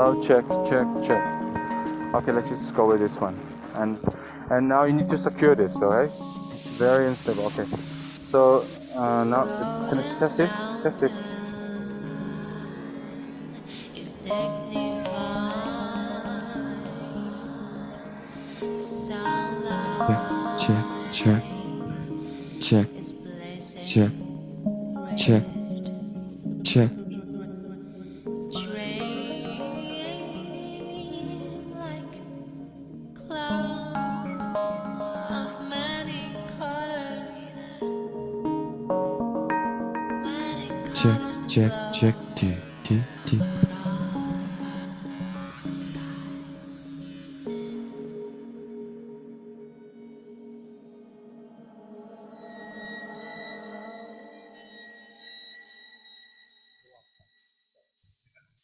Oh, check, check, check. Okay, let's just go with this one. And now you need to secure this, okay? It's very unstable. Okay. So now can you test this? Test this. Is dignified. Sound check, check, check, is blazing check, check, check. train like clouds of many colors. Many Check, colors check, flow check, T, T, T. across the sky.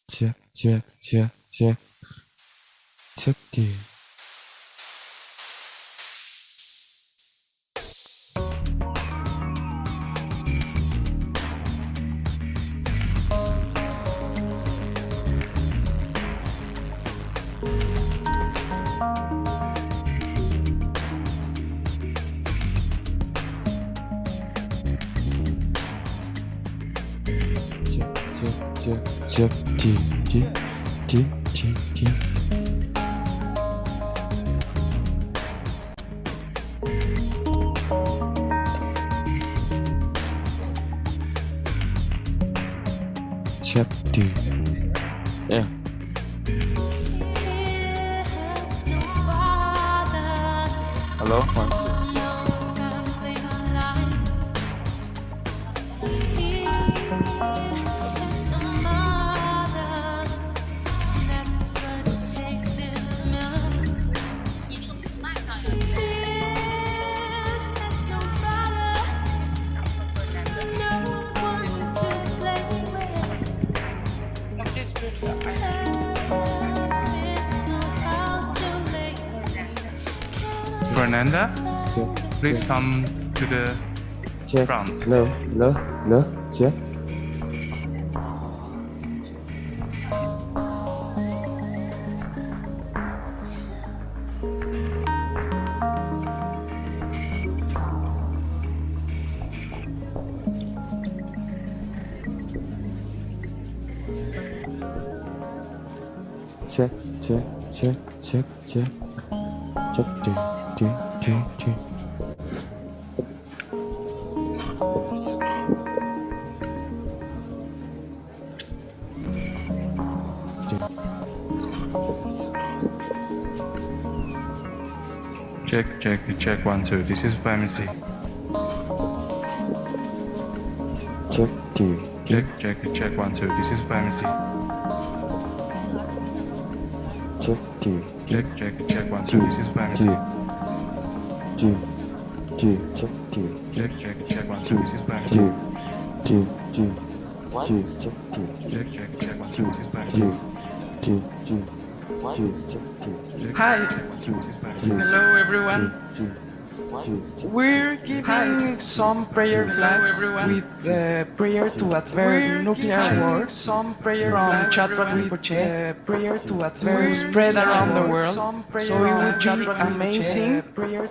Check, check, check, check. Check, T. Check, check, check, check, T, T, T, T, T. Check, T. Yeah. It has no father, Hello? One, two. no family life. He has no mother, never tasted milk. It has no brother, no one to play with. Fernanda, Check, please come to the check. front. Lơ, lơ, lơ, check. Check, check, check, check, check. Check, T, T, T, T. Check, check, check. 1, 2. This is pharmacy. Check, T, T. Check, check, check. 1, 2. This is pharmacy. Check, T, T. Check, check, check. 1, 2. This is pharmacy. T, T, check, T. Check, check, check. 1, 2. This is T, pharmacy. T, T, T, check, T. Check, check, check. 1, T, 2. This is T, pharmacy. T, T, T, check, T. Hi, T, hello everyone. T, T, check. We're giving some prayer flags with the prayer to avert nuclear war. Some prayer from Chadwick Rinpoche, prayer to avert spread around the world. So it would be amazing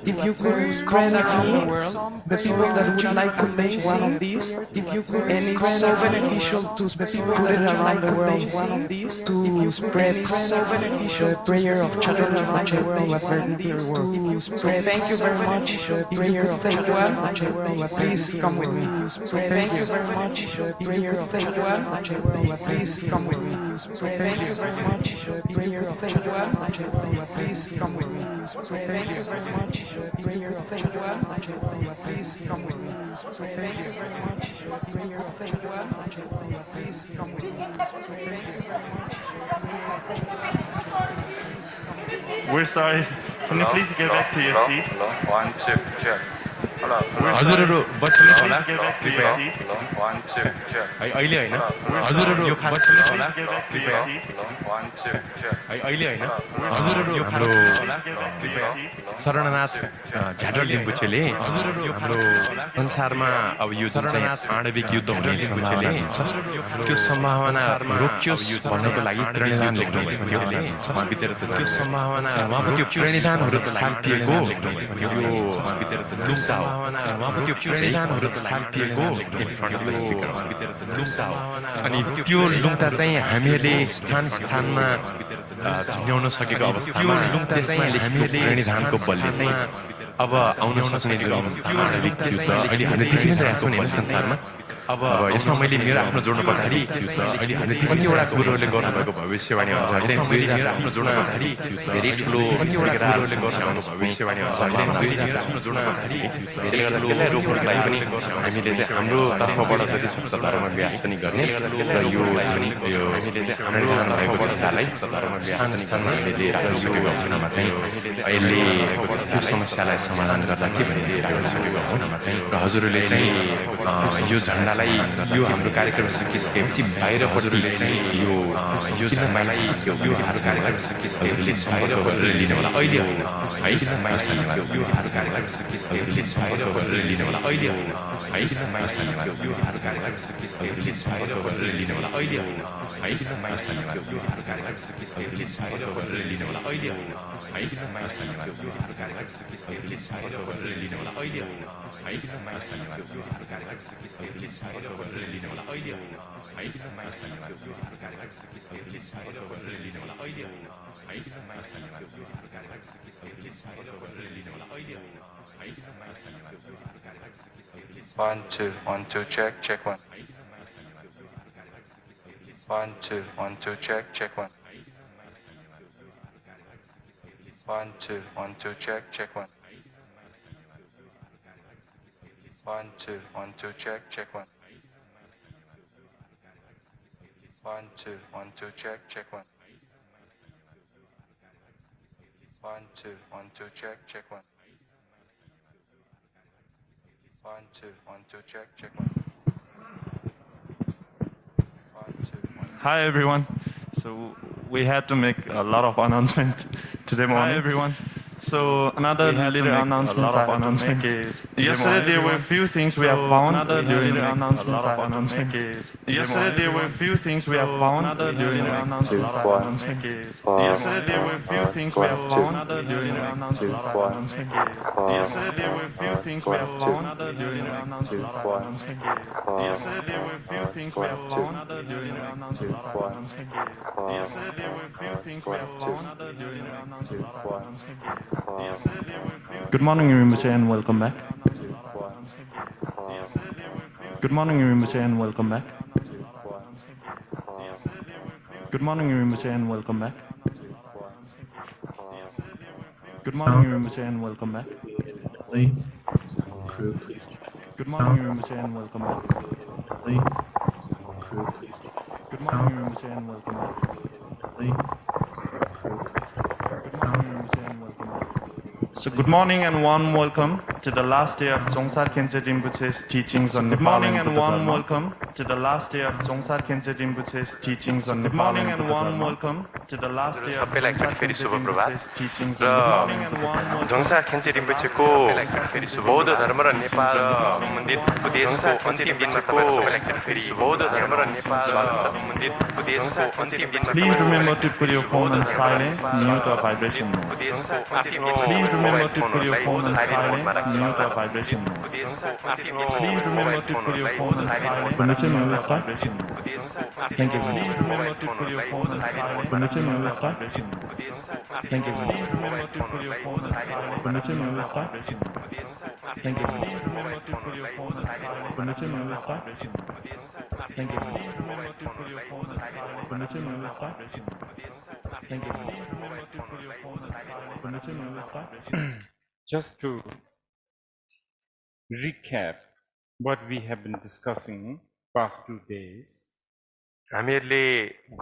if you could spread around the world the people that would like to take one of these. If you could, and it's so beneficial to put it around the world. One of these to spread so beneficial the prayer of Chadwick Rinpoche to avert nuclear war. Thank you very much. The prayer of Chadwick, please come with me. Thank you very much. The prayer of Chadwick, please come with me. Thank you very much. The prayer of Chadwick, please come with me. Thank you very much. The prayer of Chadwick, please come with me. Thank you very much. The prayer of Chadwick, please come with me. We're sorry. Can you please get back to your seats? Hello? 1, 2, check. Hello? हजुरहरू बस्नुहोस् होला Please get back to your seats. Hello? 1, 2, check. अहिले होइन We're हजुरहरू sorry. बस्नुहोस् होला Please get back to your seats. Hello? अहिले होइन हजुरहरू हाम्रो शरणनाथ झ्याडर लिम्बुचेले हजुरहरू हाम्रो संसारमा अब यो जुन चाहिँ आणविक युद्ध हुने सम्भावना हुन्छ त्यो सम्भावना रोकियोस् भन्नको लागि प्रणिधान लेख्नु भएको थियो त्यो सम्भावना त्यो प्रणिधानहरू थापिएको यो लुम्सा हो त्यो प्रणिधानहरू थापिएको अनि त्यो लुम्टा चाहिँ हामीहरूले स्थान स्थानमा झुन्ड्याउन सकेको अवस्थामा त्यसमा हामीहरूले प्रणिधानको बलले चाहिँ अब आउन सक्ने जुन आणविक युद्ध अहिले हामीले देखि नै रहेको नि संसारमा अब यसमा मैले मेरो आफ्नो जोड्नु पर्दाखेरि अहिले हामीले कतिवटा कुरोहरूले गर्नुभएको भविष्यवाणी अनुसार चाहिँ मेरो आफ्नो जोड्नु पर्दाखेरि धेरै ठुलो कतिवटा कुरोहरूले गर्नुभएको भविष्यवाणी अनुसार चाहिँ मेरो आफ्नो जोड्नु पर्दाखेरि धेरै ठुलो रोक्नको लागि पनि हामीले चाहिँ हाम्रो तर्फबाट जति सक्छ धर्म व्यास पनि गर्ने र यो हामीले चाहिँ हाम्रो भएको जनतालाई स्थान स्थानमा हामीले लिएर आउन सकेको अवस्थामा चाहिँ अहिले यो समस्यालाई समाधान गर्दा के भने लिएर आउन सकेको अवस्थामा चाहिँ र हजुरहरूले चाहिँ यो झन्डा यो हाम्रो कार्यक्रम सकिसकेपछि बाहिरपट्टि चाहिँ यो चिन्हलाई यो हाम्रो कार्यक्रम सकिसकेपछि बाहिरपट्टि लिने होला अहिले होइन है यो हाम्रो कार्यक्रम सकिसकेपछि बाहिरपट्टि लिने होला अहिले होइन है यो हाम्रो कार्यक्रम सकिसकेपछि बाहिरपट्टि लिने होला अहिले होइन है यो हाम्रो कार्यक्रम सकिसकेपछि बाहिरपट्टि लिने होला अहिले होइन है यो हाम्रो कार्यक्रम सकिसकेपछि बाहिरपट्टि लिने होला अहिले होइन है यो हाम्रो कार्यक्रम सकिसकेपछि लिने होला अहिले होइन है यो हाम्रो कार्यक्रम सकिसकेपछि लिने होला अहिले होइन है यो हाम्रो कार्यक्रम सकिसकेपछि लिने होला अहिले होइन है यो हाम्रो कार्यक्रम सकिसकेपछि 1 2 1 2 check 1 1 2 1 2 check 1 1 2 1 2 check 1 1 2 1 2 check 1 1 2 1 2 check 1 1 2 1 2 check 1 1 2 1 2 check 1 1 2 1 Hi everyone. So we had to make a lot of announcements today morning. Hi everyone. So another little announcement is yesterday there were a few things we have found during the announcement is yesterday there were a few things we have found during the announcement is yesterday there were a few things we have found during the announcement is yesterday there were a few things we have found during the announcement is yesterday there were a few things we have found during the announcement is yesterday there were a few things we have found during the announcement is Good morning, Rinpoche, and welcome back. Good morning, Rinpoche, and welcome back. Good morning, Rinpoche, and welcome back. Good morning, Rinpoche, and welcome back. Crew, please. Good morning, Rinpoche, and welcome back. Crew, please. Good morning, Rinpoche, and welcome back. Crew, please. Good morning, Rinpoche, and welcome back. So good morning and warm welcome to the last day of Dzongsa Khyentse Rinpoche's teachings on Nepal. Good morning and warm welcome to the last day of Dzongsa Khyentse Rinpoche's teachings on Nepal. Good morning and warm welcome to the last day of सबैलाई फेरि शुभ प्रभात teachings र on Good morning and warm welcome. झोङसा खेन्चे रिम्पोछेको बौद्ध धर्म र नेपाल सम्बन्धित उपदेशको अन्तिम दिनको बौद्ध धर्म र नेपाल सम्बन्धित उपदेशको अन्तिम दिनमा Please remember to put your phone on silent, mute or vibration mode. Please remember to put your phone on silent, mute or vibration mode. Please remember to put your phone on silent, mute or vibration mode. Thank you. Please remember to put your phone on silent, mute or vibration mode. Thank you. Please remember to put your phone on silent, mute or vibration mode. Thank you. Please remember to put your phone on silent, mute or vibration mode. Thank you. Please remember to put your phone on silent, mute or vibration mode. Thank you. Please remember to put your phone on silent, mute or vibration mode. Just to recap what we have been discussing past 2 days. हामीहरूले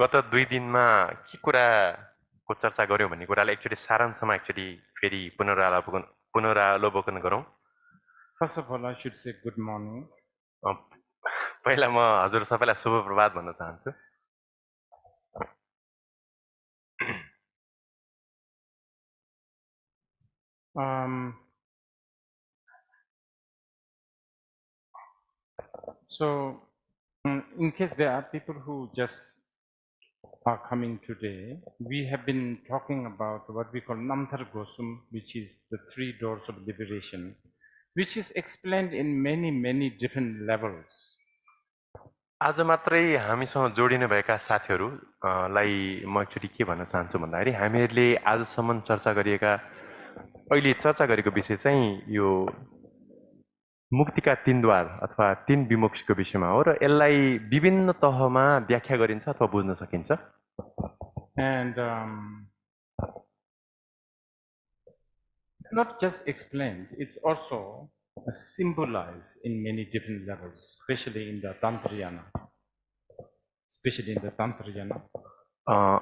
गत 2 दिनमा के कुराको चर्चा गर्यौं भन्ने कुरालाई एकचोटी सारांशमा एकचोटी फेरि पुनरावलोकन गरौं. First of all, I should say good morning. पहिला म हजुर सबैलाई शुभ प्रभात भन्न चाहन्छु. Um, so, in case there are people who just are coming today, we have been talking about what we call Namthar Gosum, which is the 3 doors of liberation, which is explained in many different levels. आज मात्रै हामीसँग जोडिने भएका साथीहरू लाई म एकचोटि के भन्न चाहन्छु भन्दाखेरि हामीहरूले आजसम्म चर्चा गरिएका अहिले चर्चा गरेको विषय चाहिँ यो मुक्तिका 3 द्वार अथवा 3 विमुक्तिको विषयमा हो र यसलाई विभिन्न तहमा व्याख्या गरिन्छ अथवा बुझ्न सकिन्छ And it's not just explained, it's also symbolized in many different levels, especially in the Tantrayana.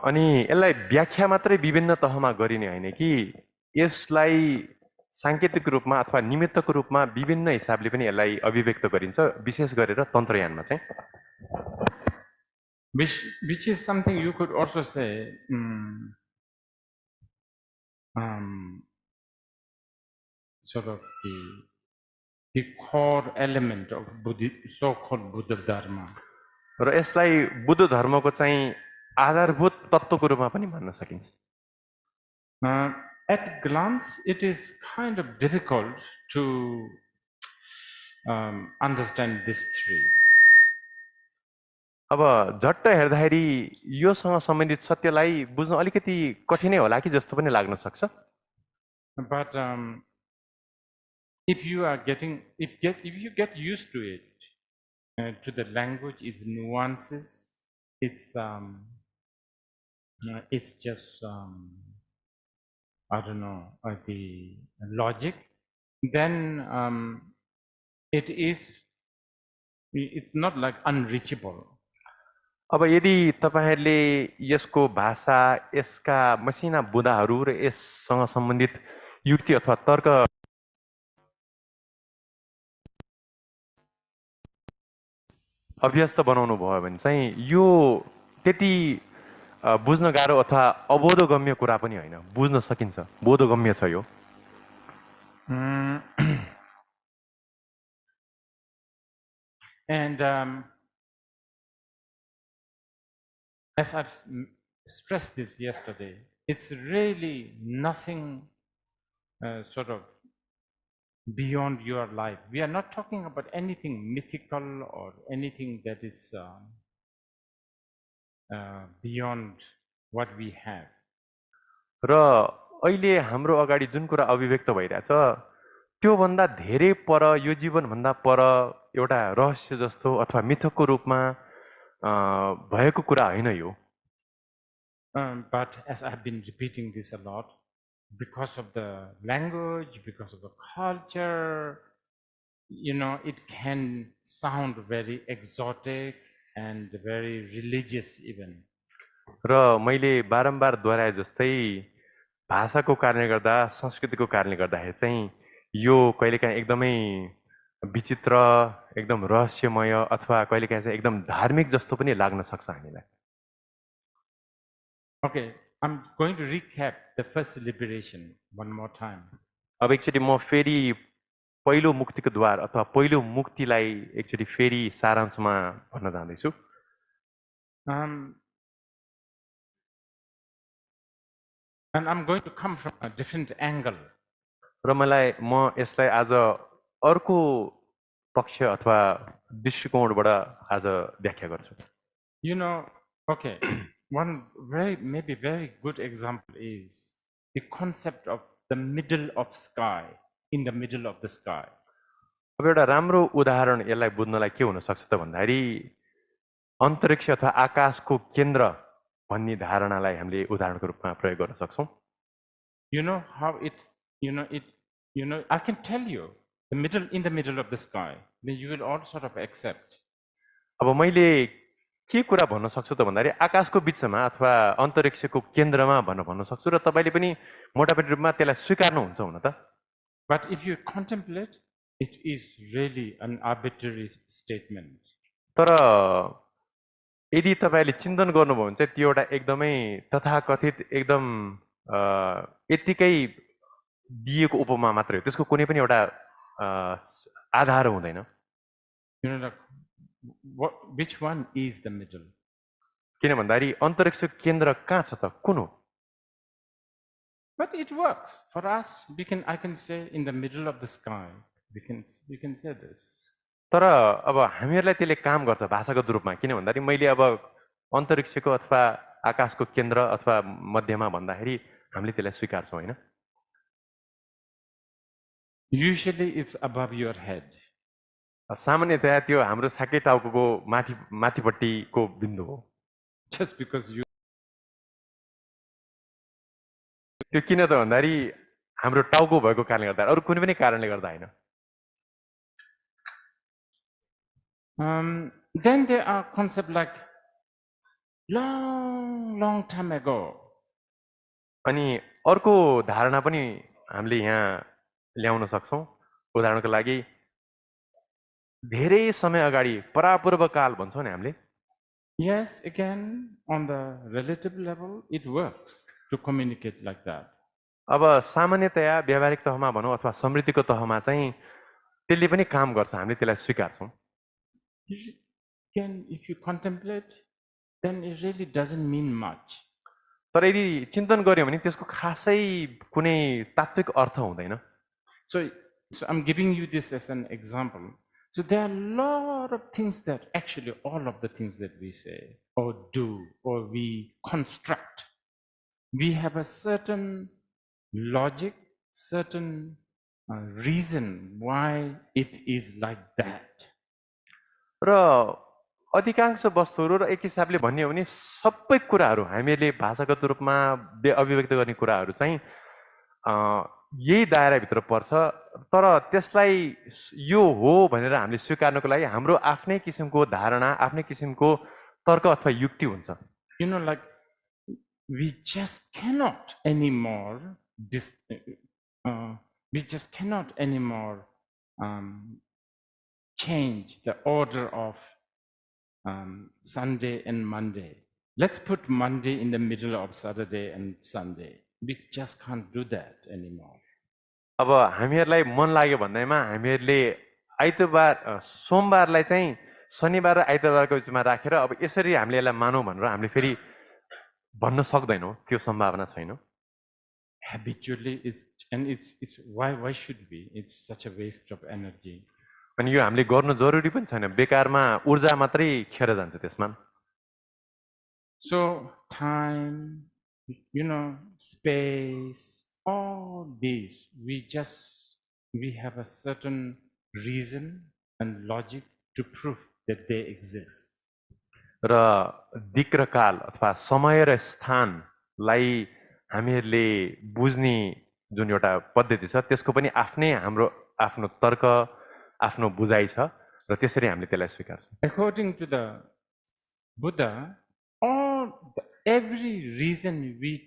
अनि यसलाई व्याख्या मात्रै विभिन्न तहमा गरिने होइन कि यसलाई सांकेतिक रूपमा अथवा निमित्तको रूपमा विभिन्न हिसाबले पनि यसलाई अभिव्यक्त गरिन्छ विशेष गरेर तन्त्रयानमा चाहिँ which is something you could also say sort of the core element of so-called Buddha Dharma. र यसलाई बुद्ध धर्मको चाहिँ आधारभूत तत्त्वको रूपमा पनि भन्न सकिन्छ At glance, it is kind of difficult to understand these 3. अब झट्ट हेर्दाखेरि योसँग सम्बन्धित सत्यलाई बुझ्न अलिकति कठिनै होला कि जस्तो पनि लाग्न सक्छ But if you get used to it, to the language, its nuances, it's just I don't know the logic. Then it's not like unreachable. अब यदि तपाईहरुले यसको भाषा यसका मसिना बुँदाहरू र यससँग सम्बन्धित युक्ति अथवा तर्क अभ्यस्त बनाउनु भयो भने चाहिँ यो त्यति बुझ्न गाह्रो अथवा अबोधगम्य कुरा पनि होइन बुझ्न सकिन्छ बोधगम्य छ यो And as I've stressed this yesterday, it's really nothing sort of beyond your life. We are not talking about anything mythical or anything that is beyond what we have. र अहिले हाम्रो अगाडि जुन कुरा अभिव्यक्त भइरहेछ त्यो भन्दा धेरै पर यो जीवन भन्दा पर एउटा रहस्य जस्तो अथवा मिथकको रूपमा भएको कुरा हैन यो but as I've been repeating this a lot, because of the language, because of the culture, you know, it can sound very exotic and very religious even. र मैले बारम्बार दोहोऱ्याए जस्तै भाषाको कारणले गर्दा संस्कृतिको कारणले गर्दाखेरि चाहिँ यो कहिलेकाहीँ एकदमै विचित्र एकदम रहस्यमय अथवा कहिलेकाहीँ चाहिँ एकदम धार्मिक जस्तो पनि लाग्न सक्छ हामीलाई Okay, I'm going to recap the first liberation one more time. अब एकचोटि म फेरि पहिलो मुक्तिको द्वार अथवा पहिलो मुक्तिलाई एकचोटि फेरि सारांशमा भन्न जाँदैछु And I'm going to come from a different angle. र मलाई म यसलाई आज अर्को पक्ष अथवा दृष्टिकोणबाट आज व्याख्या गर्छु You know, okay, one maybe very good example is the concept of the middle of sky, in the middle of the sky. अब एउटा राम्रो उदाहरण यसलाई बुझ्नलाई के हुन सक्छ त भन्दाखेरि अन्तरिक्ष अथवा आकाशको केन्द्र भन्ने धारणालाई हामीले उदाहरणको रूपमा प्रयोग गर्न सक्छौं You know how it's I can tell you in the middle of the sky, then you will all sort of accept. अब मैले के कुरा भन्न सक्छु त भन्दाखेरि आकाशको बीचमा अथवा अन्तरिक्षको केन्द्रमा भन्न सक्छु र तपाईले पनि मोटामोटी रूपमा त्यसलाई स्वीकार्नुहुन्छ हुन त But if you contemplate, it is really an arbitrary statement. तर यदि तपाईले चिन्तन गर्नुभयो भने चाहिँ त्यो एउटा एकदमै तथाकथित एकदम यतिकै दिएको उपमा मात्रै हो, त्यसको कुनै पनि एउटा आधार हुँदैन। You know, like, which one is the middle? किन भन्दाखेरि अन्तरिक्ष केन्द्र कहाँ छ त, कुन हो? But it works for us. I can say in the middle of the sky. We can say this. तर अब हामीहरूलाई त्यसले काम गर्छ भाषागत रूपमा, किन भन्दाखेरि मैले अब अन्तरिक्षको अथवा आकाशको केन्द्र अथवा मध्यमा भन्दाखेरि हामीले त्यसलाई स्वीकार्छौँ होइन। Usually it's above your head. सामान्यतया त्यो हाम्रो छाके टाउको माथिपट्टिको बिन्दु हो। Just because you त्यो किन त भन्दाखेरि हाम्रो टाउको भएको कारणले गर्दा, अरू कुनै पनि कारणले गर्दा होइन। Then there are concepts like long time ago. अनि अर्को धारणा पनि हामीले यहाँ ल्याउन सक्छौँ। उदाहरणको लागि धेरै समय अगाडि परापूर्व काल भन्छौँ नि हामीले। Yes, again, on the relative level, it works to communicate like that. अब सामान्यतया व्यावहारिक तहमा भनौँ अथवा समृद्धिको तहमा चाहिँ त्यसले पनि काम गर्छ, हामीले त्यसलाई स्वीकार्छौँ। If you contemplate, then it really doesn't mean much. तर यदि चिन्तन गर्यो भने त्यसको खासै कुनै तात्विक अर्थ हुँदैन। So I'm giving you this as an example. So there are a lot of things that actually all of the things that we say or do or we construct, we have a certain logic, certain reason why it is like that. र अधिकांश वस्तुहरू र एक हिसाबले भन्ने हो भने सबै कुराहरू हामीले भाषागत रूपमा अभिव्यक्त गर्ने कुराहरू चाहिँ यही दायराभित्र पर्छ। तर त्यसलाई यो हो भनेर हामीले स्वीकार्नको लागि हाम्रो आफ्नै किसिमको धारणा, आफ्नै किसिमको तर्क अथवा युक्ति हुन्छ। You know, like we just cannot anymore change the order of Sunday and Monday. Let's put Monday in the middle of Saturday and Sunday. We just can't do that anymore. अब हामीहरूलाई मन लाग्यो भन्दैमा हामीहरूले आइतबार सोमबारलाई चाहिँ शनिबार र आइतबारको बिचमा राखेर अब यसरी हामीले यसलाई मानौँ भनेर हामीले फेरि भन्न सक्दैनौँ, त्यो सम्भावना छैन। Habitually, it's why should we? It's such a waste of energy. अनि यो हामीले गर्नु जरुरी पनि छैन, बेकारमा ऊर्जा मात्रै खेर जान्छ त्यसमा। So time, space, all these, we have a certain reason and logic to prove that they exist. र दिक् र काल अथवा समय र स्थानलाई हामीहरूले बुझ्ने जुन एउटा पद्धति छ त्यसको पनि आफ्नो तर्क, आफ्नो बुझाइ छ र त्यसरी हामीले त्यसलाई स्वीकार्छौँ। According to the Buddha, every reason we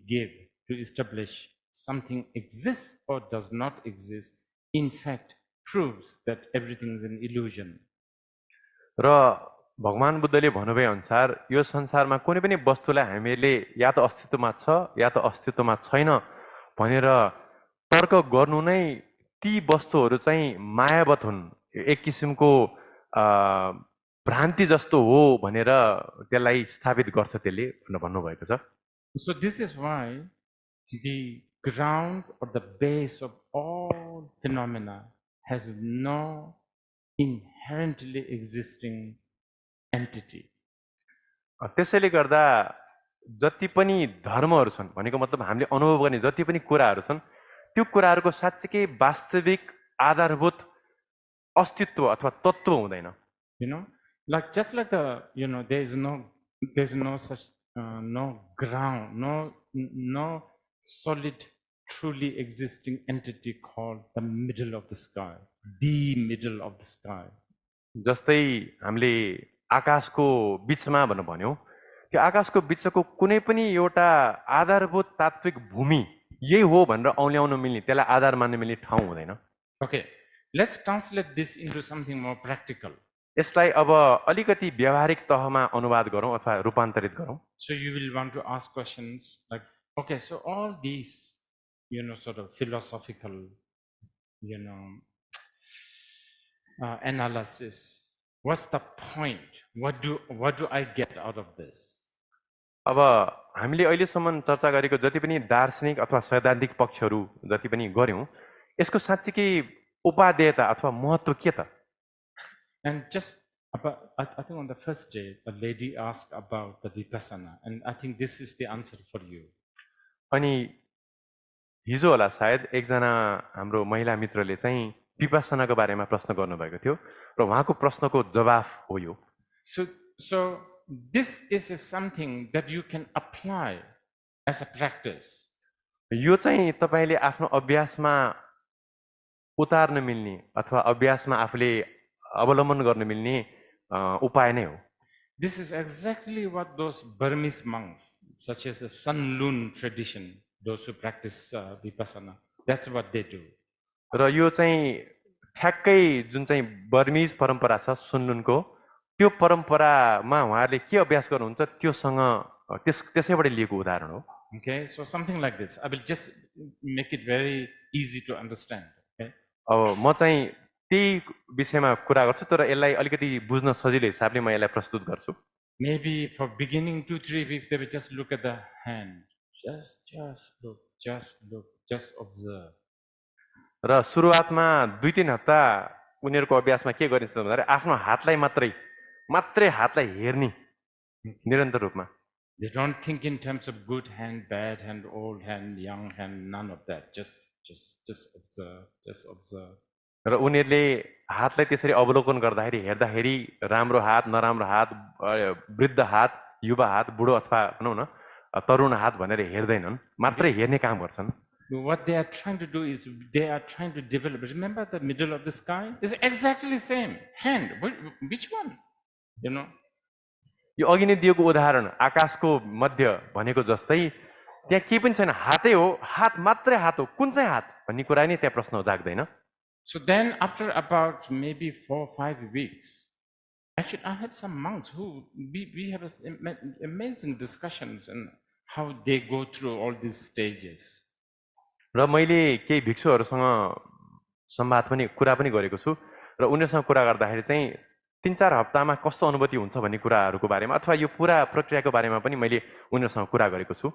give to establish something exists or does not exist, in fact, proves that everything is an illusion. र भगवान बुद्धले भन्नुभए अनुसार यो संसारमा कुनै पनि वस्तुलाई हामीले या त अस्तित्वमा छ या त अस्तित्वमा छैन भनेर तर्क गर्नु नै ती वस्तुहरू चाहिँ मायावत हुन्, एक किसिमको भ्रान्ति जस्तो हो भनेर त्यसलाई स्थापित गर्छ त्यसले भन्नुभएको छ। So this is why the ground or the base of all phenomena has no inherently existing entity. त्यसैले गर्दा जति पनि धर्महरू छन् भनेको मतलब हामीले अनुभव गर्ने जति पनि कुराहरू छन् त्यो कुराहरूको साँच्चै वास्तविक आधारभूत अस्तित्व अथवा तत्त्व हुँदैन। Just like there's no such no ground, no solid truly existing entity called the middle of the sky, the middle of the sky. जस्तै हामीले आकाशको बीचमा भनेर भन्यौं, त्यो आकाशको बीचको कुनै पनि एउटा आधारभूत तात्विक भूमि यही हो भनेर औल्याउन मिल्ने, त्यसलाई आधार मान्न मिल्ने ठाउँ हुँदैन। Okay, let's translate this into something more practical. यसलाई अब अलिकति व्यावहारिक तहमा अनुवाद गरौँ अथवा रूपान्तरित गरौँ। So you will want to ask questions like, Okay, so all these, sort of philosophical, analysis. What's the point? What do I get out of this? अब हामीले अहिलेसम्म चर्चा गरेको जति पनि दार्शनिक अथवा सैद्धान्तिक पक्षहरू जति पनि गर्यौं यसको साँच्चीकै उपादेयता अथवा महत्त्व के त? And just about, I think on the first day, a lady asked about the vipassana, and I think this is the answer for you. अनि हिजो होला सायद एकजना हाम्रो महिला मित्रले चाहिँ विपස්සनाको बारेमा प्रश्न गर्नुभएको थियो र उहाँको प्रश्नको जवाफ हो यो। So this is something that you can apply as a practice. यो चाहिँ तपाईले आफ्नो अभ्यासमा उतार्न मिल्ने अथवा अभ्यासमा आफूले अवलम्बन गर्न मिल्ने उपाय नै हो। This is exactly what those Burmese monks, such as the Sun Lun tradition, those who practice vipassana, that's what they do. र यो चाहिँ ठ्याक्कै जुन चाहिँ बर्मिज परम्परा छ सुनलुनको त्यो परम्परामा उहाँहरूले के अभ्यास गर्नुहुन्छ त्योसँग त्यसैबाट लिएको उदाहरण हो। Okay, so something like this. I will just make it very easy to understand. Okay? अब म चाहिँ त्यही विषयमा कुरा गर्छु तर यसलाई अलिकति बुझ्न सजिलो हिसाबले म यसलाई प्रस्तुत गर्छु। Maybe for beginning 2-3 weeks they will just look at the hand. Just look, just observe. र सुरुवातमा 2-3 हप्ता उनीहरूको अभ्यासमा के गरिन्छ भन्दाखेरि आफ्नो हातलाई मात्रै हातलाई हेर्ने निरन्तर रूपमा। They don't think in terms of good hand, bad hand, old hand, young hand, none of that. Just observe, just observe. र उनीहरूले हातलाई त्यसरी अवलोकन हेर्दाखेरि राम्रो हात, नराम्रो हात, वृद्ध हात, युवा हात, बुढो अथवा भनौँ न तरुण हात भनेर हेर्दैनन्, मात्रै हेर्ने काम गर्छन्। What they are trying to do is they are trying to develop. Remember the middle of the sky? It's exactly the same. Hand. Which one? यो अघि नै दिएको उदाहरण आकाशको मध्य भनेको जस्तै त्यहाँ केही पनि छैन, हातै हो, हात मात्रै हात हो, कुन चाहिँ हात भन्ने कुरा नै त्यहाँ प्रश्न जाग्दैन। So then after about maybe 4-5 weeks, actually I have some monks who we have amazing discussions and how they go through all these stages. र मैले केही भिक्षुहरूसँग संवाद पनि कुरा पनि गरेको छु र उनीहरूसँग कुरा गर्दाखेरि चाहिँ 3-4 हप्तामा कस्तो अनुभूति हुन्छ भन्ने कुराहरूको बारेमा अथवा यो पुरा प्रक्रियाको बारेमा पनि मैले उनीहरूसँग कुरा गरेको छु।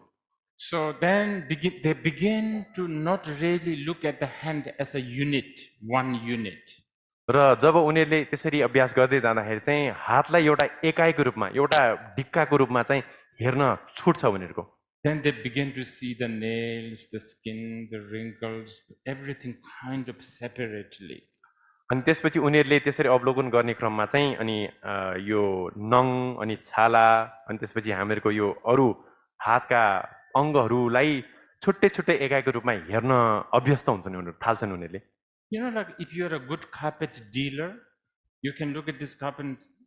So then they begin to not really look at the hand as a unit, one unit. र जब उनीहरूले त्यसरी अभ्यास गर्दै जाँदाखेरि चाहिँ हातलाई एउटा एकाइको रूपमा एउटा ढिक्काको रूपमा चाहिँ हेर्न छुट्छ उनीहरूको। Then they begin to see the nails, the skin, the wrinkles, everything kind of separately. अनि त्यसपछि उनीहरूले त्यसरी अवलोकन गर्ने क्रममा चाहिँ अनि यो नङ अनि छाला अनि त्यसपछि हामीहरूको यो अरू हातका अङ्गहरूलाई छुट्टै छुट्टै एकाइको रूपमा हेर्न अभ्यस्त हुन्छन् उनीहरू, थाल्छन् उनीहरूले। Like if you're a good carpet dealer, you can look at this carpet,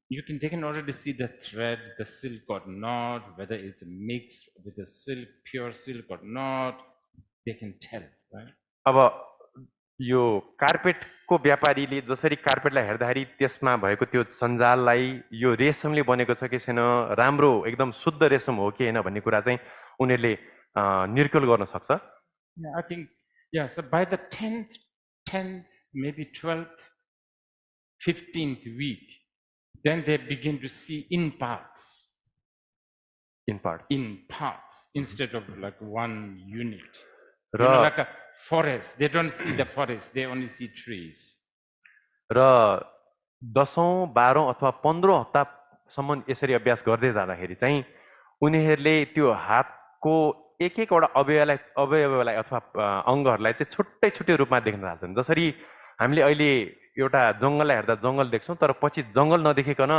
they can already see the thread, the silk or not, whether it's mixed with the silk, pure silk or not, they can tell, right? अब यो कार्पेटको व्यापारीले जसरी कार्पेटलाई हेर्दाखेरि त्यसमा भएको त्यो सञ्जाललाई यो रेशमले बनेको छ कि छैन, राम्रो एकदम शुद्ध रेशम हो कि हैन भन्ने कुरा चाहिँ उनीहरूले निर्कुल गर्न सक्छ। I think so by the 10th, maybe 12th, 15th week, then they begin to see in parts instead of like one unit. Like a forest, they don't see the forest, they only see trees. र 10औं 12औं अथवा 15औं हप्तासम्म यसरी अभ्यास गर्दै जाँदाखेरि चाहिँ उनीहरूले त्यो हातको एक एकवटा अवयवलाई अथवा अङ्गहरूलाई चाहिँ छुट्टै छुट्टै रूपमा देख्न थाल्छन्। जसरी हामीले अहिले एउटा जङ्गललाई हेर्दा जङ्गल देख्छौँ तर पछि जङ्गल नदेखेकन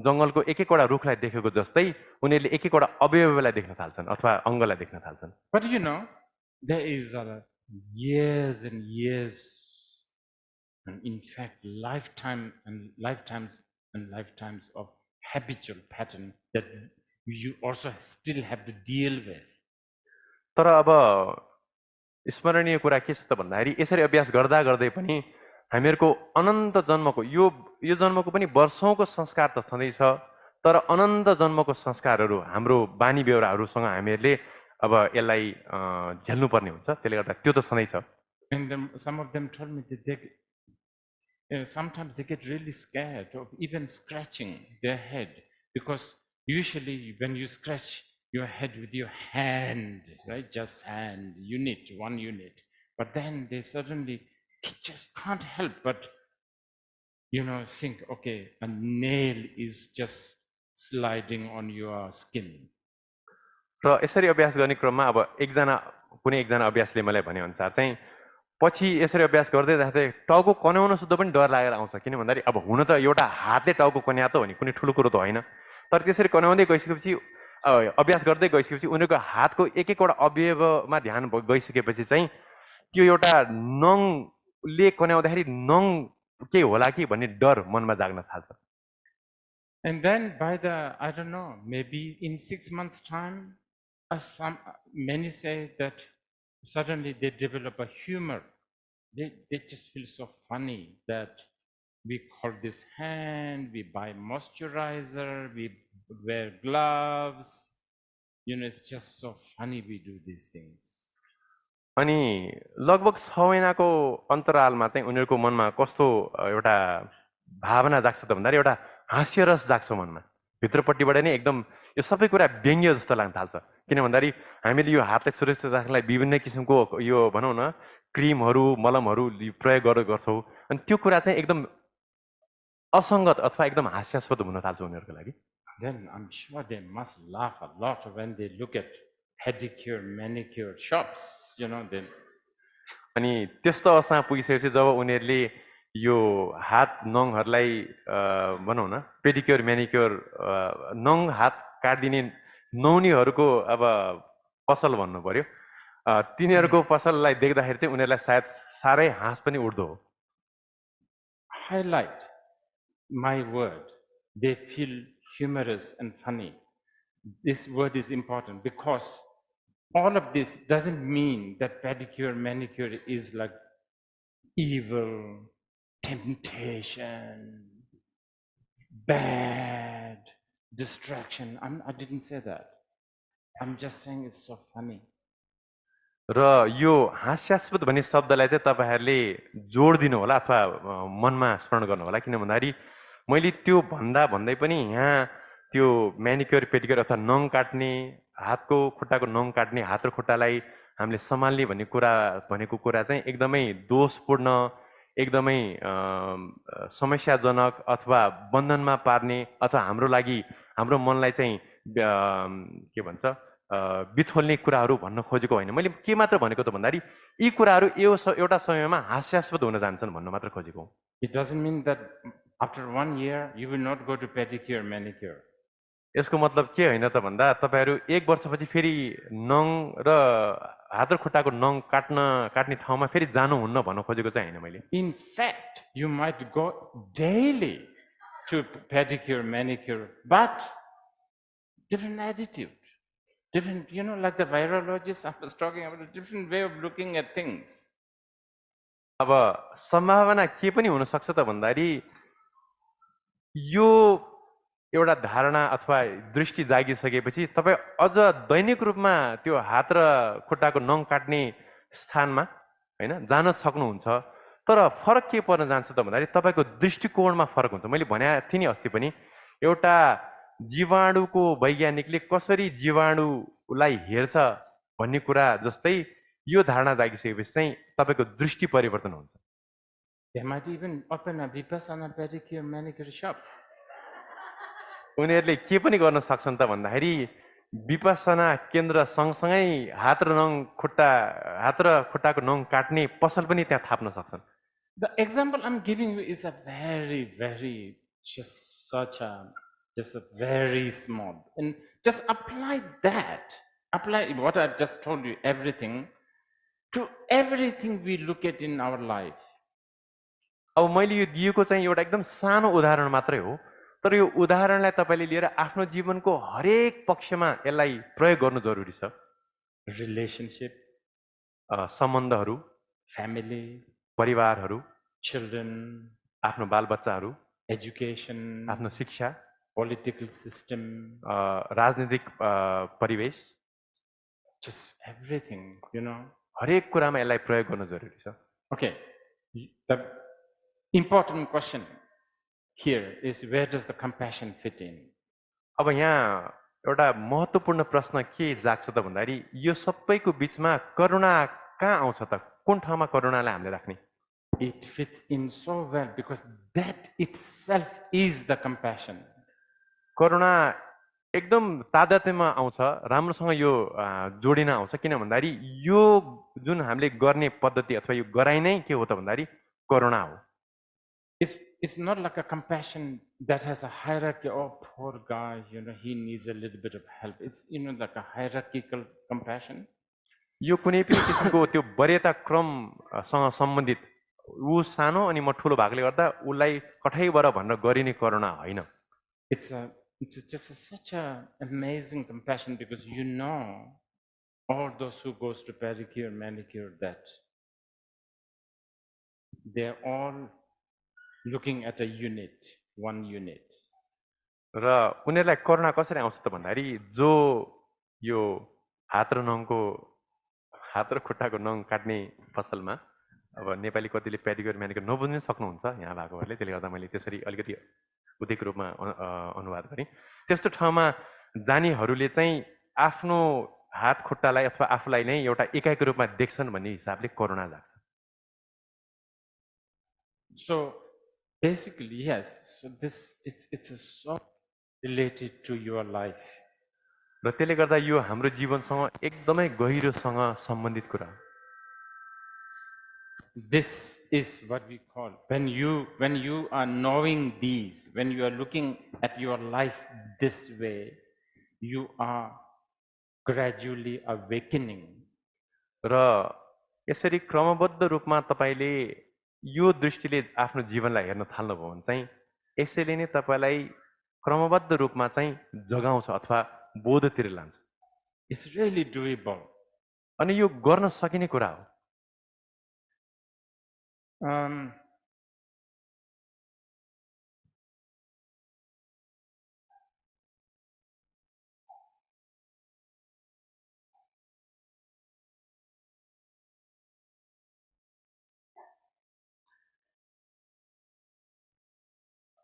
जङ्गलको एक एकवटा रुखलाई देखेको जस्तै उनीहरूले एक एकवटा अवयवलाई देख्न थाल्छन् अथवा अङ्गलाई देख्न थाल्छन्। But there is years and years, and in fact lifetimes of habitual pattern that you also still have to deal with. तर अब स्मरणीय कुरा के छ त भन्दाखेरि यसरी अभ्यास गर्दा गर्दै पनि हामीहरूको अनन्त जन्मको यो जन्मको पनि वर्षौंको संस्कार त छँदैछ तर अनन्त जन्मको संस्कारहरू हाम्रो बानी बेहोराहरूसँग हामीहरूले अब यसलाई झेल्नुपर्ने हुन्छ, त्यसले गर्दा त्यो त सधैँ छ। And then some of them told me that sometimes they get really scared of even scratching their head, because usually when you scratch your head with your hand, right, just hand, one unit, but then they suddenly just can't help but, think, okay, a nail is just sliding on your skin. र यसरी अभ्यास गर्ने क्रममा अब कुनै एकजना अभ्यासले मलाई भनेअनुसार चाहिँ पछि यसरी अभ्यास गर्दै जाँदै टाउको कन्याउन सुद्धा पनि डर लागेर आउँछ, किन भन्दाखेरि अब हुन त एउटा हातले टाउको कन्या त हो नि, कुनै ठुलो कुरो त होइन, तर त्यसरी कन्याउँदै गइसकेपछि अभ्यास गर्दै गइसकेपछि उनीहरूको हातको एक एकवटा अवयवमा ध्यान गइसकेपछि चाहिँ त्यो एउटा नङले कन्याउँदाखेरि नङ के होला कि भन्ने डर मनमा जाग्न थाल्छ। And then I don't know, maybe in 6 months' time, many say that suddenly they develop a humor. They just feel so funny that we call this hand, we buy moisturizer, we wear gloves. It's just so funny we do these things. अनि लगभग 6 महिनाको अन्तरालमा चाहिँ उनीहरूको मनमा कस्तो एउटा भावना जाग्छ त भन्दाखेरि एउटा हास्यरस जाग्छ मनमा, भित्रपट्टिबाट नै एकदम यो सबै कुरा व्यङ्ग्य जस्तो लाग्न थाल्छ, किन भन्दाखेरि हामीले यो हातलाई सुरक्षित राख्नलाई विभिन्न किसिमको यो भनौँ न क्रिमहरू मलमहरू प्रयोग गर्छौँ, अनि त्यो कुरा चाहिँ एकदम असङ्गत अथवा एकदम हास्यास्पद हुन थाल्छ उनीहरूको लागि। Then I'm sure they must laugh a lot when they look at pedicure, manicure shops, then. अनि त्यस्तो अवस्थामा पुगिसकेपछि जब उनीहरूले यो हात नङहरूलाई भनौँ न पेडिक्योर म्यानिक्योर नङ हात काटिदिने नौनीहरूको अब पसल भन्नु पर्यो, तिनीहरूको पसललाई देख्दाखेरि चाहिँ उनीहरूलाई सायद साह्रै हाँस पनि उठ्दो हो। Highlight my word, they feel humorous and funny. This word is important because all of this doesn't mean that pedicure, manicure is like evil, temptation, bad, distraction. I didn't say that. I'm just saying it's so funny. र यो हास्यास्पद भन्ने शब्दलाई चाहिँ तपाईँहरूले जोड दिनु होला अथवा मनमा स्मरण गर्नु होला, किन भन्दाखेरि मैले त्यो भन्दै पनि यहाँ त्यो म्यानिक्योर पेडिक्योर अथवा नङ काट्ने, हातको खुट्टाको नङ काट्ने, हात र खुट्टालाई हामीले सम्हाल्ने भनेको कुरा चाहिँ एकदमै दोषपूर्ण, एकदमै समस्याजनक अथवा बन्धनमा पार्ने अथवा हाम्रो लागि हाम्रो मनलाई चाहिँ के भन्छ बिथोल्ने कुराहरू भन्न खोजेको होइन। मैले के मात्र भनेको त भन्दाखेरि यी कुराहरू एउटा समयमा हास्यास्पद हुन जान्छन् भन्न मात्र खोजेको हुँ। It doesn't mean that after 1 year you will not go to pedicure, manicure. यसको मतलब के होइन त भन्दा तपाईँहरू 1 वर्षपछि फेरि नङ र हात र खुट्टाको नङ काट्ने ठाउँमा फेरि जानुहुन्न भन्न खोजेको चाहिँ होइन मैले। In fact, you might go daily to pedicure, manicure, but different attitude, different, like the virologist I was talking about, a different way of looking at things. अब सम्भावना के पनि हुन सक्छ त भन्दाखेरि यो एउटा धारणा अथवा दृष्टि जागिसकेपछि तपाईँ अझ दैनिक रूपमा त्यो हात र खुट्टाको नङ काट्ने स्थानमा हैन जान सक्नुहुन्छ, तर फरक के पर्न जान्छ त भन्दाखेरि तपाईँको दृष्टिकोणमा फरक हुन्छ। मैले भनेको थिएँ नि अस्ति पनि, एउटा जीवाणुको वैज्ञानिकले कसरी जीवाणुलाई हेर्छ भन्ने कुरा जस्तै यो धारणा जागिसकेपछि चाहिँ तपाईँको दृष्टि परिवर्तन हुन्छ। They might even open a vipassana pedicure manicure shop. उनीहरूले के पनि गर्न सक्छन् त भन्दाखेरि विपसना केन्द्र सँगसँगै हात र खुट्टाको नङ काट्ने पसल पनि त्यहाँ थाप्न सक्छन्। The example I'm giving you is a very, very just a very small, and just apply what I've just told you, everything to everything we look at in our life. अब मैले यो दिएको चाहिँ एउटा एकदम सानो उदाहरण मात्रै हो, तर यो उदाहरणलाई तपाईले लिएर आफ्नो जीवनको हरेक पक्षमा यसलाई प्रयोग गर्नु जरुरी छ। Relationship, सम्बन्धहरू, family, परिवारहरू, children, आफ्नो बालबच्चाहरू, education, आफ्नो शिक्षा, political system, राजनीतिक परिवेश, just everything, you know. हरेक कुरामा यसलाई प्रयोग गर्न जरुरी छ। Okay, the important question here is, where does the compassion fit in? अब यहाँ एउटा महत्त्वपूर्ण प्रश्न के जाग्छ त भन्दाखेरि यो सबैको बीचमा करुणा कहाँ आउँछ त? कुन ठाउँमा करुणालाई हामीले राख्ने? It fits in so well because that itself is the compassion. करुणा एकदम तादात्म्यमा आउँछ, राम्रोसँग यो जोडिन आउँछ। किन भन्दाखेरि यो जुन हामीले गर्ने पद्धति अथवा यो गराइ नै के हो त भन्दाखेरि करुणा हो। It's not like a compassion that has a hierarchy. Oh, poor guy, you know, he needs a little bit of help. It's, you know, like a hierarchical compassion. यो कुनै पनि किसिमको त्यो वरीयता क्रमसँग सम्बन्धित ऊ सानो अनि म ठुलो भागले गर्दा उसलाई कठैबाट भनेर गरिने करुणा होइन। It's just such a amazing compassion because you know all those who goes to pedicure, manicure, that they're all looking at a unit, one unit. र उनीहरूलाई करुणा कसरी आउँछ त भन्दाखेरि जो यो हात र खुट्टाको नङ काट्ने पसलमा, अब नेपाली कतिले पेडिक्योर म्यानिक्योर नबुझ्नै सक्नुहुन्छ यहाँ भएकोहरूले, त्यसले गर्दा मैले त्यसरी अलिकति उदिक रूपमा अनुवाद गरेँ। त्यस्तो ठाउँमा जानेहरूले चाहिँ आफ्नो हात खुट्टालाई अथवा आफूलाई नै एउटा एकाइको रूपमा देख्छन् भन्ने हिसाबले करुणा जाग्छ। So basically, yes, so it's so related to your life. र त्यसले गर्दा यो हाम्रो जीवनसँग एकदमै गहिरोसँग सम्बन्धित कुरा हो। This is what we call, when you are knowing these, when you are looking at your life this way, you are gradually awakening. र यसरी क्रमबद्ध रूपमा तपाईले यो दृष्टिले आफ्नो जीवनलाई हेर्न थाल्नुभयो भने चाहिँ यसैले नै तपाईलाई क्रमबद्ध रूपमा चाहिँ जगाउँछ अथवा बोधतिर लान्छ। It's really doable. अनि यो गर्न सकिने कुरा हो।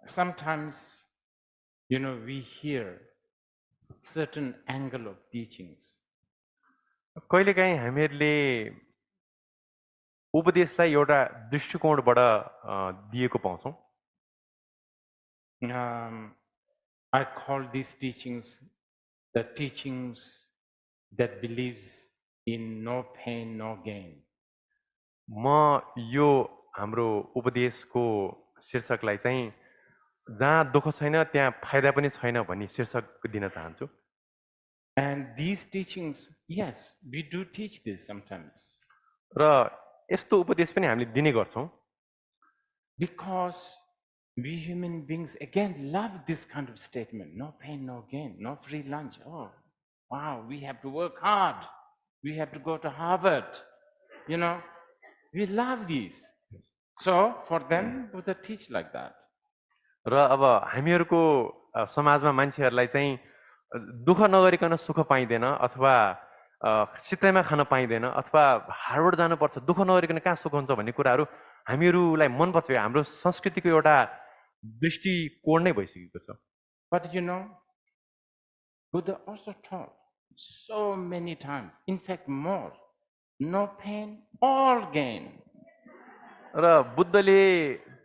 Sometimes, you know, we hear certain angle of teachings. कहिलेकाहीँ हामीहरूले उपदेशलाई एउटा दृष्टिकोणबाट दिएको पाउँछौँ। I call these teachings the teachings that believes in no pain, no gain. म यो हाम्रो उपदेशको शीर्षकलाई चाहिँ जहाँ दुःख छैन त्यहाँ फाइदा पनि छैन भन्ने शीर्षक दिन चाहन्छु। And these teachings, yes, we do teach this sometimes. र यस्तो उपदेश पनि हामीले दिने गर्छौँ। Because we human beings again love this kind of statement, no pain, no gain, no free lunch. Oh, wow, we have to work hard. We have to go to Harvard. You know, we love these. So for them, Buddha teach like that. र अब हामीहरूको समाजमा मान्छेहरूलाई चाहिँ दुःख नगरिकन सुख पाइँदैन अथवा सित्तैमा खान पाइँदैन अथवा हार्वर्ड जानुपर्छ, दुःख नगरिकन कहाँ सुख हुन्छ भन्ने कुराहरू हामीहरूलाई मनपर्छ। हाम्रो संस्कृतिको एउटा दृष्टिकोण नै भइसकेको छ। But you know, Buddha also taught so many times, in fact more, no pain, all gain. र बुद्धले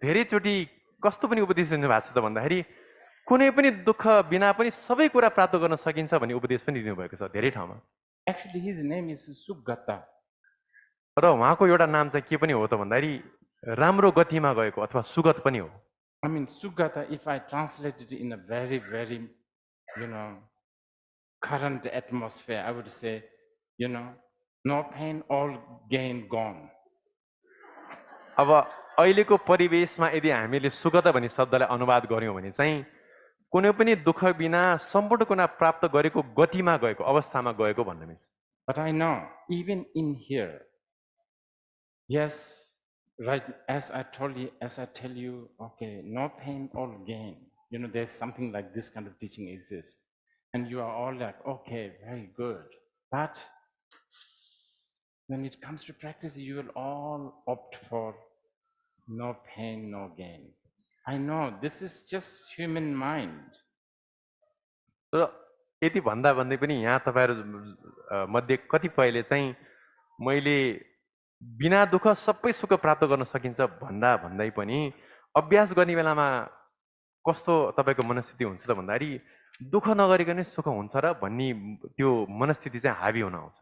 धेरैचोटि कस्तो पनि उपदेश दिनु भएको छ त भन्दाखेरि कुनै पनि दुःख बिना पनि सबै कुरा प्राप्त गर्न सकिन्छ भन्ने उपदेश पनि दिनुभएको छ धेरै ठाउँमा। Actually, his name is Sugata. र उहाँको एउटा नाम चाहिँ के पनि हो त भन्दाखेरि राम्रो गतिमा गएको अथवा सुगत पनि हो। I mean, Sugata, if I translate it in a very, very, you know, current atmosphere, I would say, you know, no pain, all gain gone. अब अहिलेको परिवेशमा यदि हामीले सुगत भन्ने शब्दलाई अनुवाद गर्यौँ भने चाहिँ कुनै पनि दुःख बिना सम्पूर्ण कुरा प्राप्त गरेको गतिमा गएको अवस्थामा गएको भन्न मिल्छ। But I know, even in here, yes, right, as I tell you, okay, no pain, all gain. You know, there's something like this kind of teaching exists. And you are all like, okay, very good. But when it comes to practice, you will all opt for no pain, no gain. I know this is just human mind. र यति भन्दा भन्दै पनि यहाँ तपाईँहरू मध्ये कतिपयले चाहिँ मैले बिना दुःख सबै सुख प्राप्त गर्न सकिन्छ भन्दा भन्दै पनि अभ्यास गर्ने बेलामा कस्तो तपाईँको मनस्थिति हुन्छ त भन्दाखेरि दुःख नगरिकन सुख हुन्छ र भन्ने त्यो मनस्थिति चाहिँ हावी हुन आउँछ।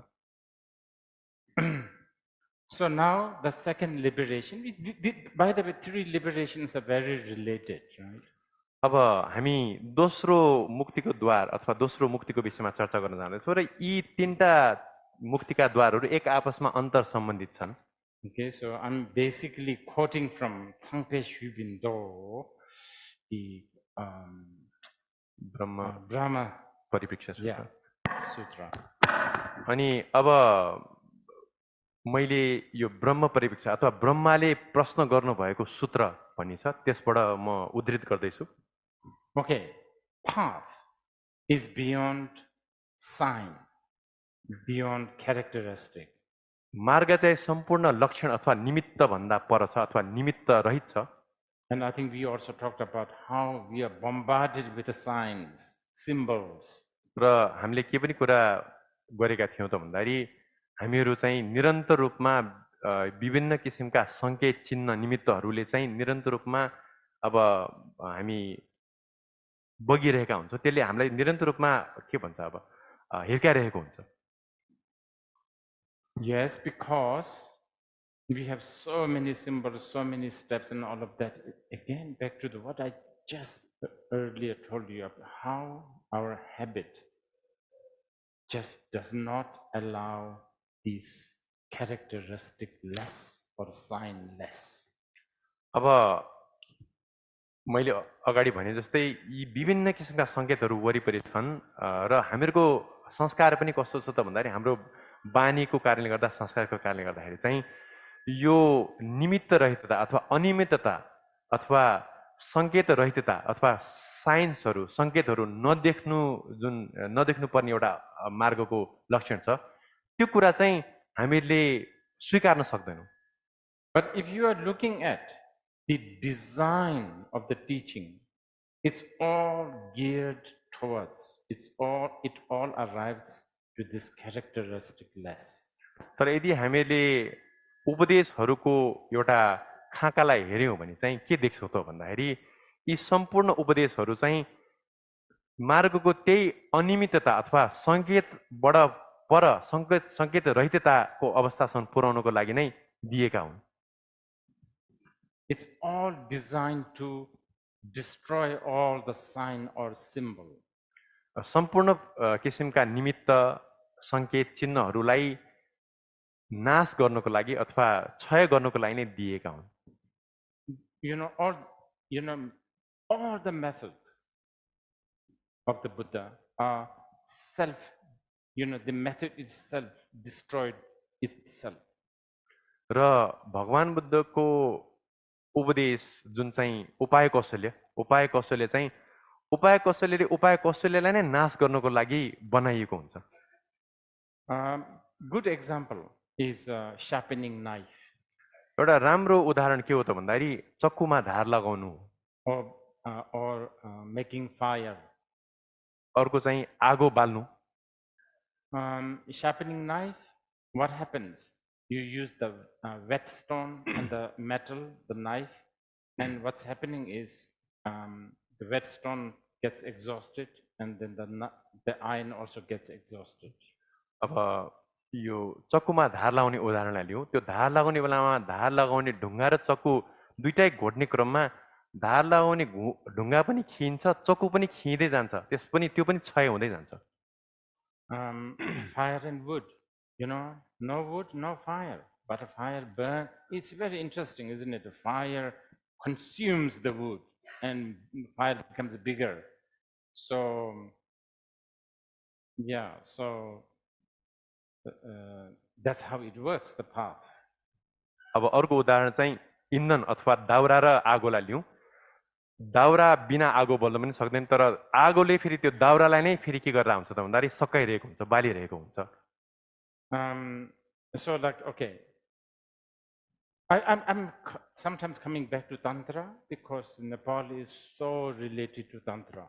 So now the second liberation, by the way, three liberations are very related, right? अब हामी दोस्रो मुक्तिको द्वार अथवा दोस्रो मुक्तिको विषयमा चर्चा गर्न जाँदैछौँ र यी तीनटा मुक्तिका द्वारहरू एक आपसमा अन्तर सम्बन्धित छन्। Okay, so I'm basically quoting from Tsangpe Shubindo, the Brahma परिप्रेक्ष्य yeah, Sutra. अनि अब मैले यो ब्रह्म परिप्रेक्ष्य अथवा ब्रह्माले प्रश्न गर्नुभएको सूत्र भन्ने छ, त्यसबाट म उद्धृत गर्दैछु। Okay, path is beyond sign, beyond characteristic. मार्ग चाहिँ सम्पूर्ण लक्षण अथवा निमित्त भन्दा पर छ अथवा निमित्त रहित छ। And I think we also talked about how we are bombarded with the signs, symbols. र हामीले के पनि कुरा गरेका थियौँ त भन्दाखेरि हामीहरू चाहिँ निरन्तर रूपमा विभिन्न किसिमका सङ्केत चिन्ह निमित्तहरूले चाहिँ निरन्तर रूपमा अब हामी बगिरहेका हुन्छौँ, त्यसले हामीलाई निरन्तर रूपमा के भन्छ अब हिर्काइरहेको हुन्छ। Yes, because we have so many symbols, so many steps and all of that. Again, back to what I just earlier told you of how our habit just does not allow these characteristic less or sign less. अब मैले अगाडि भने जस्तै यी विभिन्न किसिमका सङ्केतहरू वरिपरि छन् र हामीहरूको संस्कार पनि कस्तो छ त भन्दाखेरि हाम्रो बानीको कारणले गर्दा, संस्कारको कारणले गर्दाखेरि चाहिँ यो निमित्त रहितता अथवा अनियमितता अथवा सङ्केत रहितता अथवा साइन्सहरू सङ्केतहरू नदेख्नु पर्ने एउटा मार्गको लक्षण छ, त्यो कुरा चाहिँ हामीले स्वीकार्न सक्दैनौँ। But if you are looking at the design of the teaching, it's all geared towards, it all arrives to this characteristic less. तर यदि हामीले उपदेशहरूको एउटा खाकालाई हेऱ्यौँ भने चाहिँ के देख्छौँ त भन्दाखेरि यी सम्पूर्ण उपदेशहरू चाहिँ मार्गको त्यही अनियमितता अथवा सङ्केतबाट पर सङ्केत रहितताको अवस्थासम्म पुर्याउनको लागि नै दिएका हुन्। It's all designed to destroy all the sign or symbol. सम्पूर्ण किसिमका निमित्त सङ्केत चिन्हहरूलाई नाश गर्नको लागि अथवा क्षय गर्नको लागि नै दिएका हुन्। All the methods of the Buddha are the method itself destroyed itself. र भगवान बुद्धको उपदेश जुन चाहिँ उपाय कौशल्य चाहिँ उपाय कौशल्यलाई नै नाश गर्नको लागि बनाइएको हुन्छ। Good example is sharpening knife. एउटा राम्रो उदाहरण के हो त भन्दाखेरि चक्कुमा धार लगाउनु or making fire. अर्को चाहिँ आगो बाल्नु। Sharpening knife, what happens? You use the whetstone and the metal, the knife, and what's happening is the whetstone gets exhausted, and then the iron also gets exhausted. अब यो चक्कुमा धार लगाउने उदाहरणलाई लिउँ, त्यो धार लगाउने बेलामा धार लगाउने ढुङ्गा र चक्कु दुईटै घोट्ने क्रममा धार लगाउने ढुङ्गा पनि खिन्छ, चक्कु पनि खिँदै जान्छ, त्यो पनि क्षय हुँदै जान्छ। Fire and wood, no wood, no fire, but a fire burns. It's very interesting, isn't it? A fire consumes the wood and fire becomes bigger. So, yeah, that's how it works, the path. अब अर्को उदाहरण चाहिँ इन्धन अथवा दाउरा र आगोलाई लिउँ। दाउरा बिना आगो बल्न पनि सक्दैन, तर आगोले फेरि त्यो दाउरालाई नै फेरि के गरेर हुन्छ त भन्दाखेरि सकाइरहेको हुन्छ, बालिरहेको हुन्छ। So like, okay, I'm sometimes coming back to Tantra because Nepal is so related to Tantra.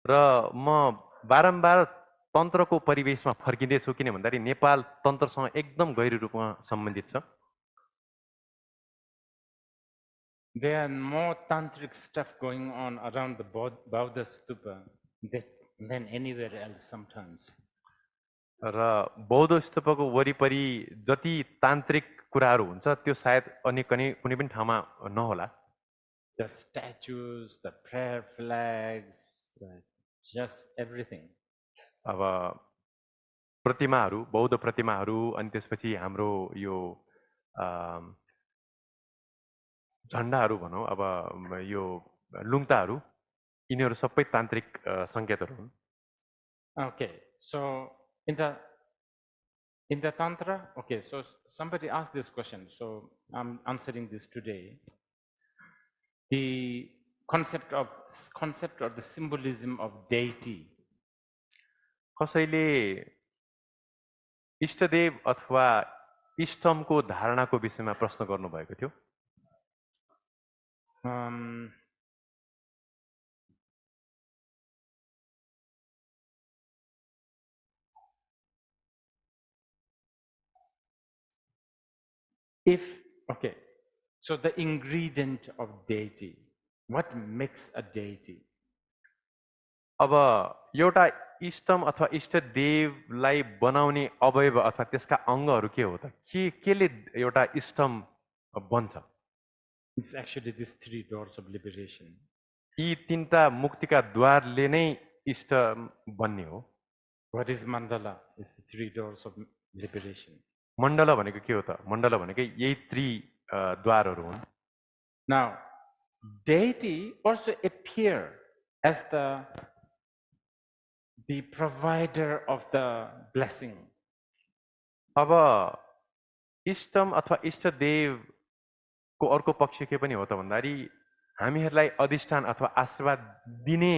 र म बारम्बार तन्त्रको परिवेशमा फर्किँदैछु किन भन्दाखेरि नेपाल तन्त्रसँग एकदम गहिरो रूपमा सम्बन्धित छ There are more tantric stuff going on around the Bauddha stupa than anywhere else sometimes. र बौद्ध स्तूपको वरिपरि जति तान्त्रिक कुराहरू हुन्छ त्यो सायद अन्य कुनै पनि ठाउँमा नहोला The statues, the prayer flags, just everything. अब प्रतिमाहरू बौद्ध प्रतिमाहरू अनि त्यसपछि हाम्रो यो झन्डाहरू भनौँ अब यो लुङ्ताहरू यिनीहरू सबै तान्त्रिक सङ्केतहरू हुन् Okay, so in the Tantra, okay, so somebody asked this question, so I'm answering this today. The concept or the symbolism of deity. कसैले इष्टदेव अथवा इष्टमको धारणाको विषयमा प्रश्न गर्नुभएको थियो Okay, so the ingredient of deity, what makes a deity? अब एउटा इष्टम अथवा इष्टदेवलाई बनाउने अवयव अथवा त्यसका अङ्गहरू के हो त केले एउटा इष्टम बन्छ It's actually these 3 doors of liberation. यी तीनटा मुक्तिका द्वारले नै इष्ट बन्ने हो What is mandala? It's the 3 doors of liberation. मण्डल भनेको के हो त मण्डल भनेको यही 3 द्वारहरू हुन् Now, deity also appear as the provider of the blessing. अब इष्टम अथवा इष्टदेवको अर्को पक्ष के पनि हो त भन्दाखेरि हामीहरूलाई अधिष्ठान अथवा आशीर्वाद दिने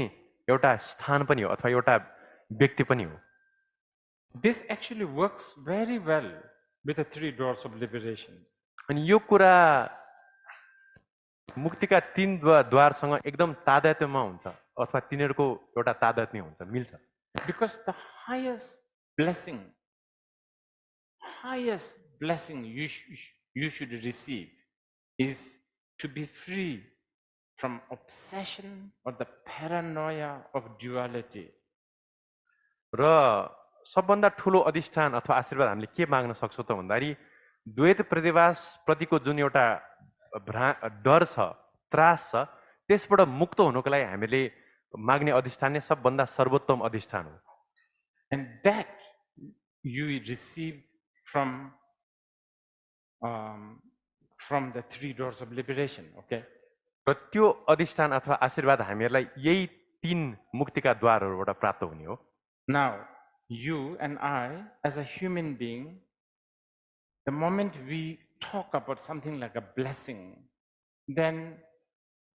एउटा स्थान पनि हो अथवा एउटा व्यक्ति पनि हो This actually works very well with the 3 doors of liberation. अनि यो कुरा मुक्तिका 3 द्वारसँग एकदम तादात्म्यमा हुन्छ अथवा तिनीहरूको एउटा तादात्म्य हुन्छ मिल्छ Because the highest blessing you should receive is to be free from obsession or the paranoia of duality. र सबभन्दा ठुलो अधिष्ठान अथवा आशीर्वाद हामीले के माग्न सक्छौँ त भन्दाखेरि द्वैत प्रतिभास प्रतिको जुन एउटा डर छ त्रास छ त्यसबाट मुक्त हुनको लागि हामीले माग्ने अधिष्ठान नै सबभन्दा सर्वोत्तम अधिष्ठान हो And that you receive from the 3 doors of liberation, okay? र त्यो अधिष्ठान अथवा आशीर्वाद हामीहरूलाई यही 3 मुक्तिका द्वारहरूबाट प्राप्त हुने हो Now, you and I, as a human being, the moment we talk about something like a blessing, then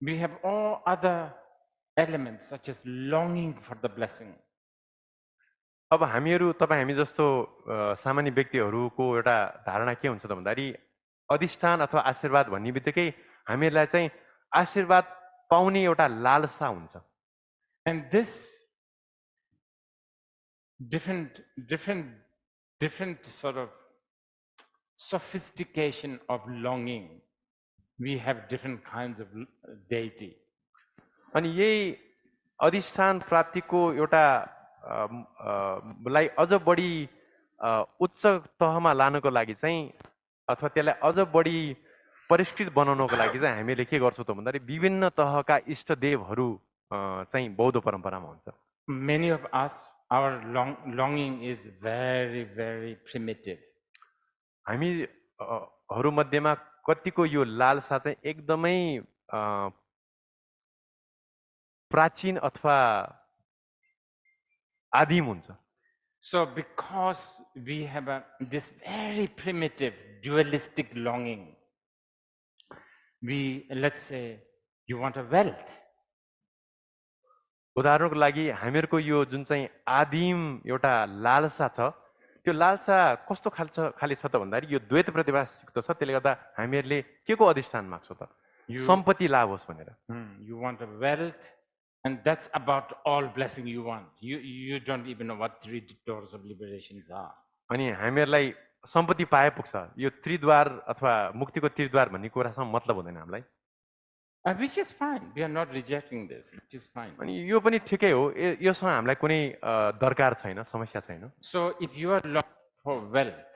we have all other elements such as longing for the blessing. अब हामीहरू तपाईँ हामी जस्तो सामान्य व्यक्तिहरूको एउटा धारणा के हुन्छ त भन्दाखेरि अधिष्ठान अथवा आशीर्वाद भन्ने बित्तिकै हामीहरूलाई चाहिँ आशीर्वाद पाउने एउटा लालसा हुन्छ And this different sort of sophistication of longing, we have different kinds of deity. अनि यही अधिष्ठान प्राप्तिको एउटा लाई अझ बढी उच्च तहमा लानको लागि चाहिँ अथवा त्यसलाई अझ बढी परिष्कृत बनाउनको लागि चाहिँ हामीले के गर्छौँ त भन्दाखेरि विभिन्न तहका इष्टदेवहरू चाहिँ बौद्ध परम्परामा हुन्छ Many of us, our longing is very, very primitive. हामीहरू मध्येमा कतिको यो लालसा चाहिँ एकदमै प्राचीन अथवा आदिम हुन्छ So because we have this very primitive dualistic longing, let's say you want a wealth. उदाहरणको लागि हामीहरूको यो जुन चाहिँ आदिम एउटा लालसा छ त्यो लालसा कस्तो खाली छ त भन्दाखेरि यो द्वैत प्रतिभास युक्त छ, त्यसले गर्दा हामीहरूले के को अधिष्ठान माग्छौँ त? सम्पत्ति लाभ होस् भनेर। You want a wealth, and that's about all blessing you want. You don't even know what three doors of liberations are. अनि हामीहरूलाई सम्पत्ति पाए पुग्छ, यो त्रिद्वार अथवा मुक्तिको त्रिद्वार भन्ने कुरासँग मतलब हुँदैन हामीलाई। Which is fine. We are not rejecting this. It is fine. अनि यो पनि ठिकै हो, योसँग हामीलाई कुनै दरकार छैन, समस्या छैन। So if your love for wealth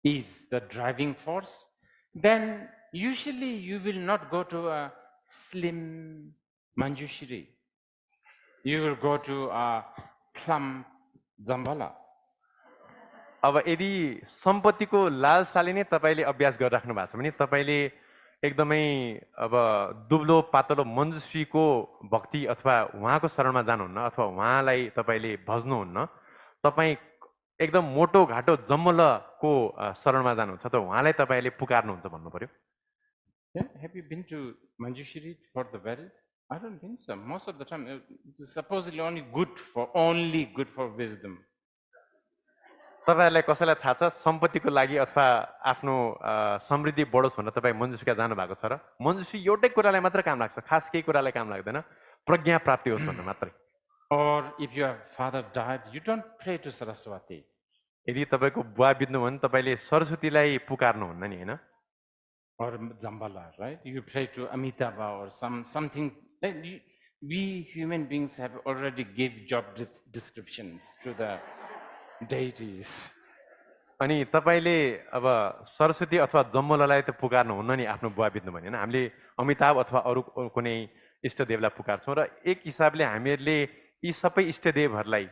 is the driving force, then usually you will not go to a slim Manjushri. You will go to a plump Zambala. अब यदि सम्पत्तिको लालसाले नै तपाईँले अभ्यास गरिराख्नु भएको छ भने तपाईँले एकदमै अब दुब्लो पातलो मञ्जुश्रीको भक्ति अथवा उहाँको शरणमा जानुहुन्न, अथवा उहाँलाई तपाईँले भज्नुहुन्न, तपाईँ एकदम मोटो घाटो जम्मलको शरणमा जानुहुन्छ, त उहाँलाई तपाईँले पुकार्नुहुन्छ भन्नु पर्यो। Yeah, have you been to Manjushri for the wealth? I don't think so. Most of the time, it is supposedly only good for wisdom. तपाईँहरूलाई कसैलाई थाहा छ सम्पत्तिको लागि अथवा आफ्नो समृद्धि बढोस् भनेर तपाईँ मञ्जुश्रीका जानु भएको छ र? मञ्जुश्री एउटै कुरालाई मात्र काम लाग्छ, खास केही कुरालाई काम लाग्दैन, प्रज्ञा प्राप्ति होस् भनेर मात्रै। Or if your father died, you don't pray to Saraswati. यदि तपाईँको बुवा बित्नु भने तपाईँले सरस्वतीलाई पुकार्नुहुन्न नि, हैन? Or Zambala, right? You pray to Amitabha or something. We human beings have already give job descriptions to the deities. अनि तपाईँले अब सरस्वती अथवा जम्मललाई त पुकार्नुहुन्न नि आफ्नो बुवा बित्नु भने, हैन? हामीले अमिताभ अथवा अरू कुनै इष्टदेवलाई पुकार्छौँ, र एक हिसाबले हामीहरूले यी सबै इष्टदेवहरूलाई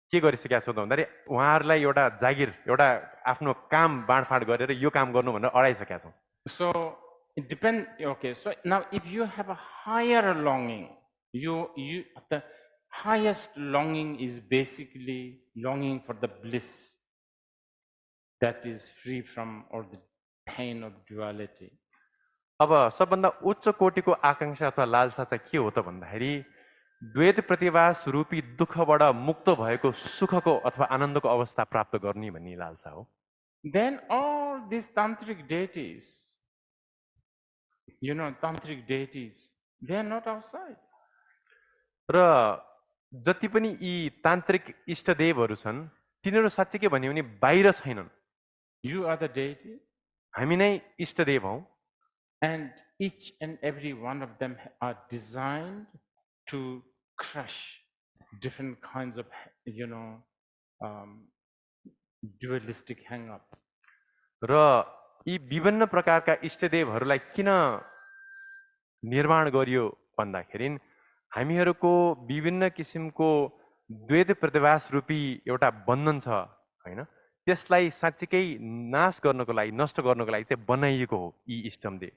के गरिसकेका छौँ त भन्दाखेरि उहाँहरूलाई एउटा जागिर, एउटा आफ्नो काम बाँडफाँड गरेर यो काम गर्नु भनेर अडाइसकेका छौँ। So it depends. Okay, so now if you have a higher longing, the highest longing is basically longing for the bliss that is free from all the pain of duality. अब सबभन्दा उच्च कोटिको आकांक्षा अथवा लालसा चाहिँ के हो त भन्दाखेरि द्वैत प्रतिभास रूपी दुःखबाट मुक्त भएको सुखको अथवा आनन्दको अवस्था प्राप्त गर्ने भन्ने लालसा हो। Then all these tantric deities, tantric deities, they are not outside. र जति पनि यी तान्त्रिक इष्टदेवहरू छन् तिनीहरू साँच्चै के भन्यो भने बाहिर छैनन्। You are the deity. हामी नै इष्टदेव हौँ। And each and every one of them are designed to crush different kinds of, dualistic hang-up. र यी विभिन्न प्रकारका इष्टदेवहरूलाई किन निर्माण गरियो भन्दाखेरि हामीहरूको विभिन्न किसिमको द्वैत प्रतिभास रूपी एउटा बन्धन छ, हैन? त्यसलाई साँच्चीकै नाश गर्नको लागि, नष्ट गर्नको लागि चाहिँ बनाइएको हो यी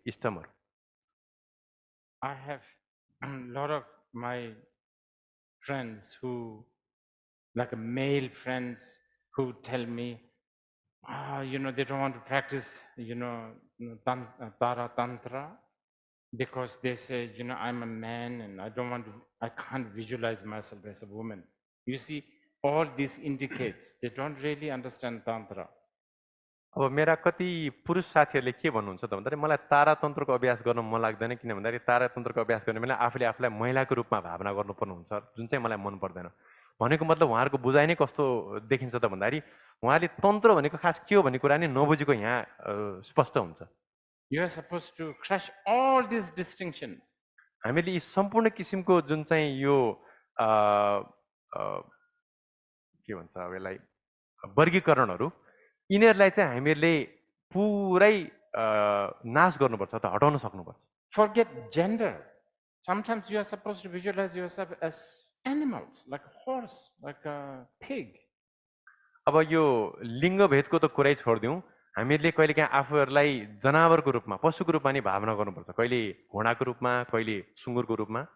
इष्टमहरू। I have a lot of my friends who, like male friends, who tell me, they don't want to practice, Tara Tantra, because they say, I'm a man and I can't visualize myself as a woman. You see, all this indicates they don't really understand Tantra. अब मेरा कति पुरुष साथीहरूले के भन्नुहुन्छ त भन्दाखेरि मलाई तारा तन्त्रको अभ्यास गर्न मन लाग्दैन, किन भन्दाखेरि तारा तन्त्रको अभ्यास गर्ने बेला आफूले आफूलाई महिलाको रूपमा भावना गर्नुपर्ने हुन्छ, जुन चाहिँ मलाई मन पर्दैन। भनेको मतलब उहाँहरूको बुझाइ नै कस्तो देखिन्छ त भन्दाखेरि उहाँले तन्त्र भनेको खास के हो भन्ने कुरा नै नबुझेको यहाँ स्पष्ट हुन्छ। You are supposed to crush all these distinctions. हामीले यी सम्पूर्ण किसिमको जुन चाहिँ यो के भन्छ अब यसलाई वर्गीकरणहरू, यिनीहरूलाई चाहिँ हामीहरूले पुरै नाश गर्नुपर्छ, त हटाउन सक्नुपर्छ। Forget gender. Sometimes you are supposed to visualize yourself as animals, like a horse, like a pig. अब यो लिङ्ग भेदको त कुरै छोडिदिउँ, हामीहरूले कहिले काहीँ आफूहरूलाई जनावरको रूपमा, पशुको रूपमा नै भावना गर्नुपर्छ, कहिले घोडाको रूपमा, कहिले सुँगुरको रूपमा।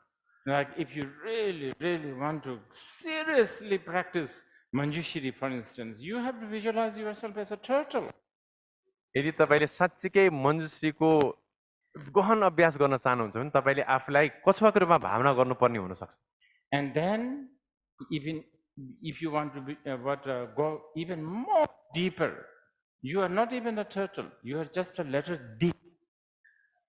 Like if you really, really want to seriously practice Manjushri, for instance, you have to visualize yourself as a turtle. यदि तपाईँले साँच्चीकै मञ्जुश्रीको गहन अभ्यास गर्न चाहनुहुन्छ भने तपाईँले आफूलाई कछुवाको रूपमा भावना गर्नुपर्ने हुनसक्छ। And then even if you want to be, go even more deeper, you are not even a turtle. You are just a letter D.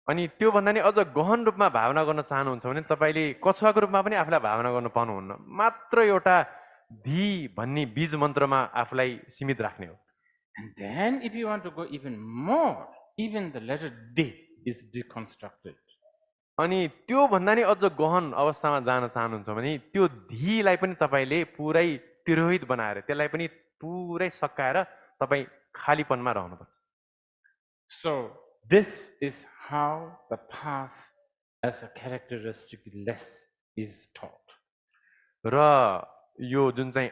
अनि त्योभन्दा नि अझ गहन रूपमा भावना गर्न चाहनुहुन्छ भने तपाईँले कछुवाको रूपमा पनि आफूलाई भावना गर्नु पाउनुहुन्न, मात्र एउटा धी भन्ने बीज मन्त्रमा आफूलाई सीमित राख्ने हो। And then if you want to go even more, even the letter D is deconstructed. अनि त्योभन्दा नि अझ गहन अवस्थामा जान चाहनुहुन्छ भने त्यो धीलाई पनि तपाईँले पुरै तिरोहित बनाएर त्यसलाई पनि पुरै सकाएर तपाईँ खालीपनमा रहनुपर्छ। So this is how the path as a characteristic less is taught. र यो जुन चाहिँ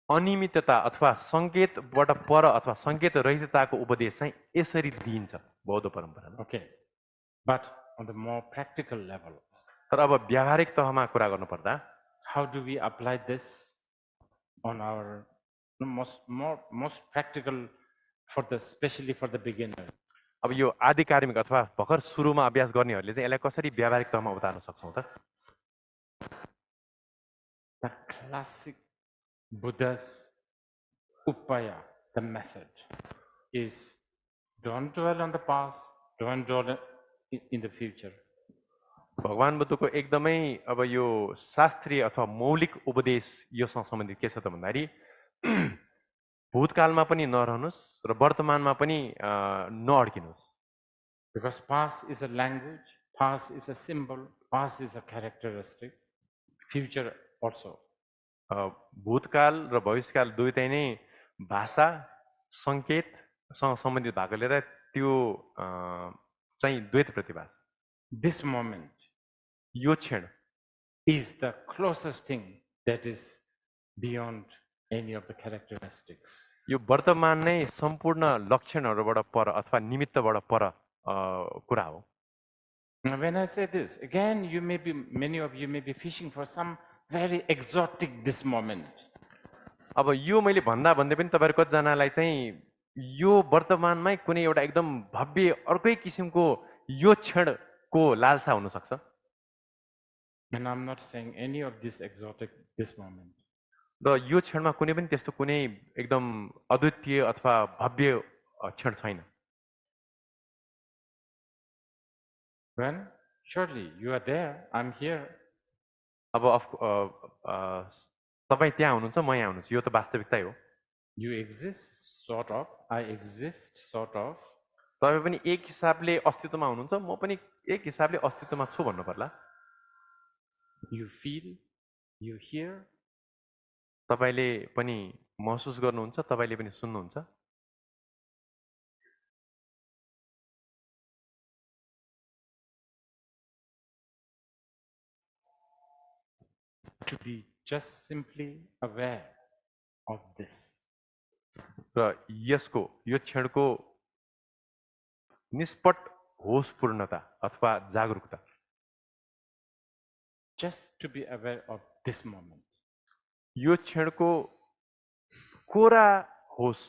अनियमितता अथवा सङ्केतबाट पर अथवा सङ्केत रहितताको उपदेश चाहिँ यसरी दिइन्छ बौद्ध परम्परामा। Okay, but on the more practical level, तर अब व्यावहारिक तहमा कुरा गर्नुपर्दा how do we apply this on our most practical for the especially for the beginner? अब यो आधिकारिक अथवा भर्खर सुरुमा अभ्यास गर्नेहरूले चाहिँ यसलाई कसरी व्यावहारिक तहमा उतार्न सक्छौँ त? The classic Buddha's upaya, the method, is don't dwell on the past, don't dwell in the future. भगवान बुद्धको एकदमै अब यो शास्त्रीय अथवा मौलिक उपदेश योसँग सम्बन्धित के छ त भन्दाखेरि भूतकालमा पनि नरहनुहोस् र वर्तमानमा पनि नअड्किनुहोस्। Because past is a language, past is a symbol, past is a characteristic, future also. भूतकाल र भविष्यकाल दुईटै नै भाषा सङ्केतसँग सम्बन्धित भएकोले गर्दा त्यो चाहिँ द्वैत प्रतिभास। This moment यो क्षण is the closest thing that is beyond any of the characteristics. यो वर्तमान नै सम्पूर्ण लक्षणहरूबाट पर अथवा निमित्तबाट पर कुरा हो। Now when I say this, again, many of you may be fishing for some very exotic this moment. अब यो मैले भन्दा भन्दै पनि तपाईँहरू कतिजनालाई चाहिँ यो वर्तमानमै कुनै एउटा एकदम भव्य अर्कै किसिमको यो क्षणको लालसा हुनसक्छ। And I'm not saying any of this exotic this moment. र यो क्षणमा कुनै पनि त्यस्तो कुनै एकदम अद्वितीय अथवा भव्य क्षण छैन। Well, surely you are there, I'm here. अब तपाईँ त्यहाँ हुनुहुन्छ, म यहाँ हुनुहुन्छ, यो त वास्तविकतै हो। You exist, sort of. I exist, sort of. तपाईँ पनि एक हिसाबले अस्तित्वमा हुनुहुन्छ, म पनि एक हिसाबले अस्तित्वमा छु भन्नु पर्ला। You feel, you hear. तपाईँले पनि महसुस गर्नुहुन्छ, तपाईँले पनि सुन्नुहुन्छ। To be just simply aware of this. र यसको यो क्षणको निष्पट होशपूर्णता अथवा जागरुकता। Just to be aware of this moment. यो क्षणको कोरा होश।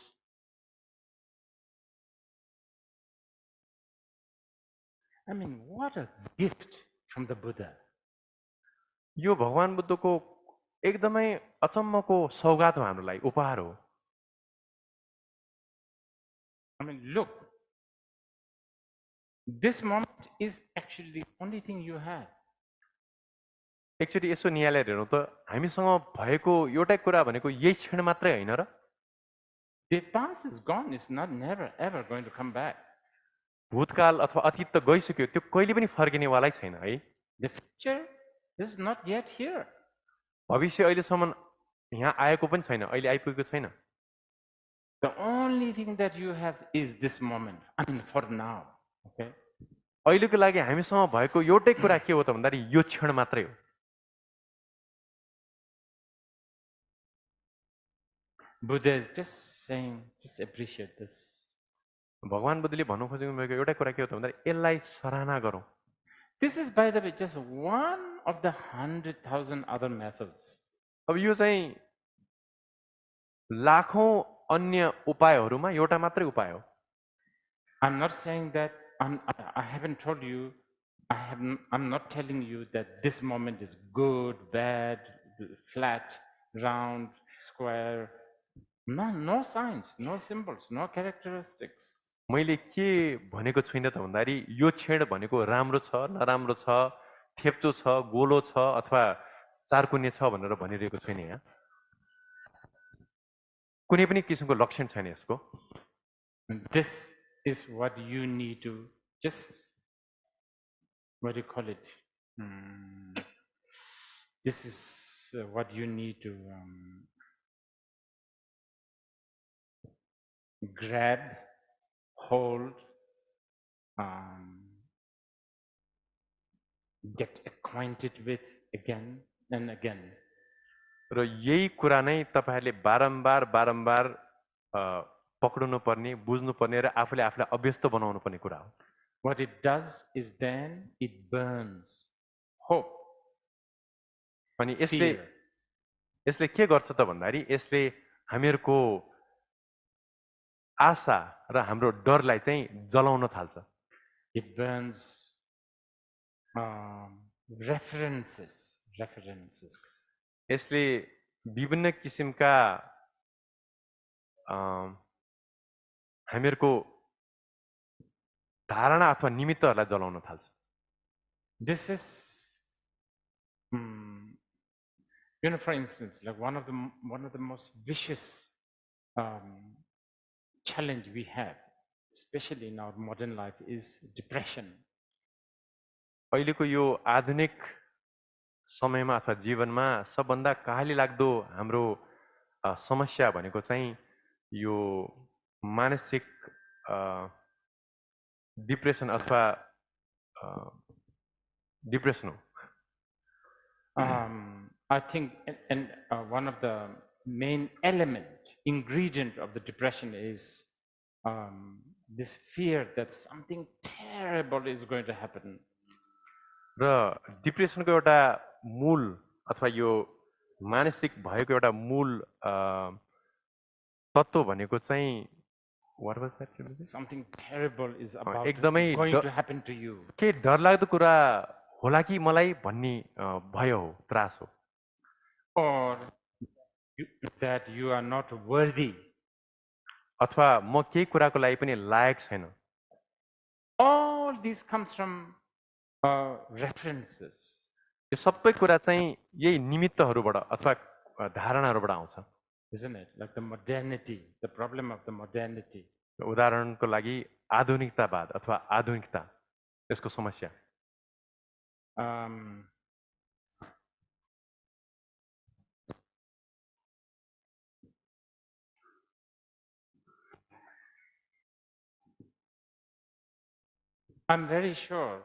I mean, what a gift from the Buddha. यो भगवान बुद्धको एकदमै अचम्मको सौगात हो हाम्रो लागि, उपहार हो। I mean, look, this moment is actually the only thing you have. Actually यसो निहालेर हेर्नु त हामीसँग भएको एउटै कुरा भनेको यही क्षण मात्रै होइन र? The past is gone, it's not never ever going to come back. भूतकाल अथवा अतीत त गइसक्यो, त्यो कहिले पनि फर्किनेवालै छैन है। The future is not yet here. भविष्य अहिलेसम्म यहाँ आएको पनि छैन, अहिले आइपुगेको छैन। The only thing that you have is this moment. I mean, for now. Okay. अहिलेको लागि हामीसँग भएको एउटै कुरा के हो त भन्दाखेरि यो क्षण मात्रै हो। Buddha is just saying, just appreciate this. भगवान बुद्धले भन्नु खोजेको भएको एउटै कुरा के हो त भन्दाखेरि यसलाई सराहना गरौँ। This is, by the way, just one of the 100,000 other methods. अब यो चाहिँ लाखौं अन्य उपायहरूमा एउटा मात्रै उपाय हो। I'm not saying that, I haven't told you, I'm not telling you that this moment is good, bad, flat, round. square. No signs, no symbols, no characteristics. मैले के भनेको छुइनँ त भन्दाखेरि यो छेड भनेको राम्रो छ नराम्रो छ थेप्चो छ गोलो छ अथवा चारकुने छ भनेर भनिरहेको छुइनँ यहाँ कुनै पनि किसिमको लक्षण छैन यसको And this is what you need to just, what do you call it? This is what you need to grab, hold, get acquainted with again and again. र यही कुरा नै तपाईहरुले बारम्बार बारम्बार पक्ड्नु पर्ने बुझ्नु पर्ने र आफूले आफूलाई अभ्यस्त बनाउनु पर्ने कुरा हो What it does is then it burns hope. अनि यसले के गर्छ त भन्दाखेरि यसले हामीहरुको आशा र हाम्रो डरलाई चाहिँ जलाउन थाल्छ It burns references. यसले विभिन्न किसिमका हामीहरुको धारणा अथवा निमित्तहरुलाई जलाउन थाल्छ This is for instance, like one of the most vicious challenge we have, especially in our modern life, is depression. अहिलेको यो आधुनिक समयमा अथवा जीवनमा सबभन्दा काली लाग्दो हाम्रो समस्या भनेको चाहिँ यो मानसिक डिप्रेसन अथवा डिप्रेसन हो I think and one of the main ingredient of the depression is this fear that something terrible is going to happen. र डिप्रेसनको एउटा मूल अथवा यो मानसिक भएको एउटा मूल तत्त्व भनेको चाहिँ what was that? Something terrible is about एकदमै going to happen to you. के डरलाग्दो कुरा होला कि मलाई भन्ने भय हो त्रास हो Or that you are not worthy. अथवा म केही कुराको लागि पनि लायक छैन All these comes from references. यो सबै कुरा चाहिँ यही निमित्तहरूबाट अथवा धारणाहरूबाट आउँछ Isn't it? Like the modernity, the problem of the modernity. उदाहरणको लागि आधुनिकतावाद अथवा आधुनिकता यसको समस्या I'm very sure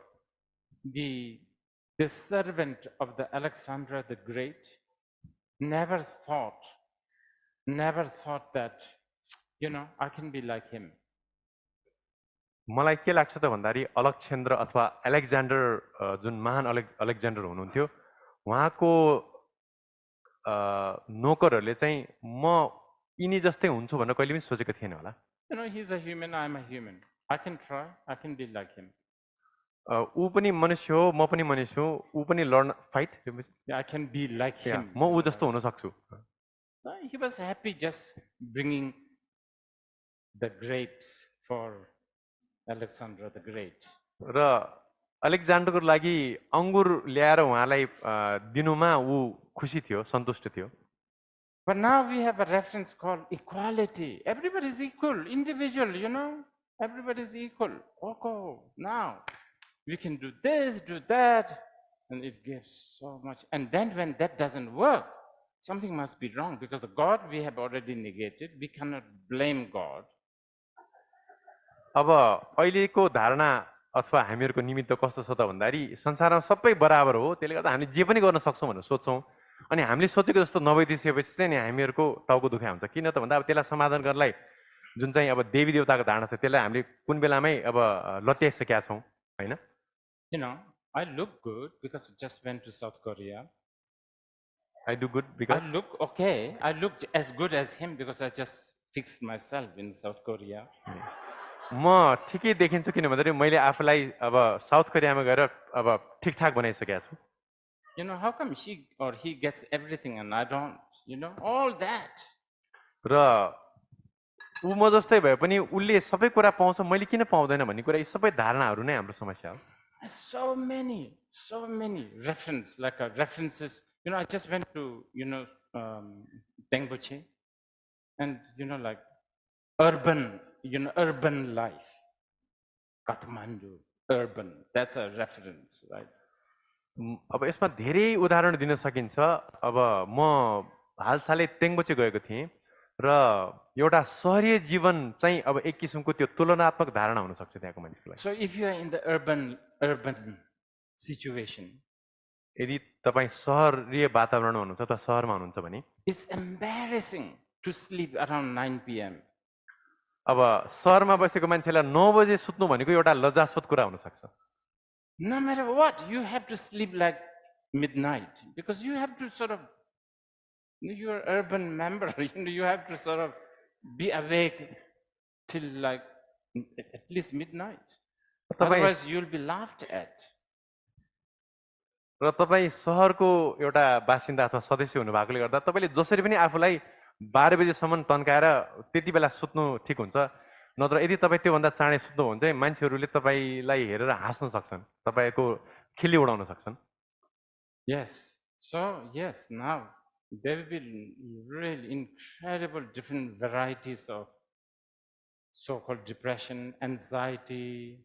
the servant of the Alexander the Great never thought that, I can be like him. मलाई के लाग्छ त भन्दाखेरि अलेक्जेन्डर अथवा अलेक्जेन्डर जुन महान अलेक्जेन्डर हुनुहुन्थ्यो उहाँको नोकरहरूले चाहिँ म यिनी जस्तै हुन्छु भनेर कहिले पनि सोचेको थिएन होला He's a human, I'm a human. I can try, I can be like him. ऊ पनि मनुष्य हो म पनि मनुष्य हो ऊ पनि लड्न fight I can be like him. म ऊ जस्तो हुन सक्छु He was happy just bringing the grapes for Alexander the Great. र अलेक्जेन्डरको लागि अंगुर ल्याएर उहाँलाई दिनुमा ऊ खुसी थियो सन्तुष्ट थियो But now we have a reference called equality. Everybody is equal, individual, everybody is equal. Okay, now we can do this, do that, and it gives so much. And then when that doesn't work, something must be wrong because the God we have already negated. We cannot blame God. अब अहिलेको धारणा अथवा हामीहरुको निमित्त कस्तो छ त भन्दाखेरि संसारमा सबै बराबर हो त्यसले गर्दा हामी जे पनि गर्न सक्छौं भनेर सोच्छौं अनि हामीले सोचेको जस्तो नभइदिएपछि चाहिँ नि हामीहरुको टाउको दुखाइ हुन्छ किन त भन्दा अब त्यसलाई समाधान गर्नलाई जुन चाहिँ अब देवी देवताको धारणा छ त्यसलाई हामीले कुन बेलामै अब लत्याइसकेका छौं हैन I look good because I just went to South Korea. I do good because I look okay. I look as good as him because I just fixed myself in South Korea. म ठिकै देखिन्छु किन भन्दाखेरि मैले आफूलाई अब south कोरियामा गएर अब ठिकठाक बनाइसकेको छु How come she or he gets everything and I don't? all that. र ऊ म जस्तै भए पनि उसले सबै कुरा पाउँछ मैले किन पाउँदैन भन्ने कुरा यी सबै धारणाहरू नै हाम्रो समस्या हो। So many references. I just went to, Dengboche, and, like urban life. Kathmandu, urban, that's a reference, right? अब यसमा धेरै उदाहरण दिन सकिन्छ। अब म हालसालै तेङ्बोचे गएको थिएँ र एउटा सहरीय जीवन चाहिँ अब एक किसिमको त्यो तुलनात्मक धारणा हुनसक्छ त्यहाँको मान्छेको लागि। So if you are in the urban situation, यदि तपाईँ सहरीय वातावरणमा हुनुहुन्छ अथवा सहरमा हुनुहुन्छ भने it's embarrassing to sleep around 9 p.m. अब सहरमा बसेको मान्छेलाई 9 बजे सुत्नु भनेको एउटा लज्जास्पद कुरा हुनसक्छ। No matter what, you have to sleep like midnight because you have to sort of, you're an urban member, you have to sort of be awake till like at least midnight. Otherwise, you'll be laughed at. र तपाईँ सहरको एउटा बासिन्दा अथवा सदस्य हुनुभएकोले गर्दा तपाईँले जसरी पनि आफूलाई 12 बजेसम्म तन्काएर त्यति बेला सुत्नु ठिक हुन्छ। नत्र यदि तपाईँ त्योभन्दा चाँडै सुत्नुहुन्छ भने मान्छेहरूले तपाईँलाई हेरेर हाँस्न सक्छन्, तपाईँको खिल्ली उडाउन सक्छन्। Yes. So, yes, now there will be really incredible different varieties of so-called depression, anxiety.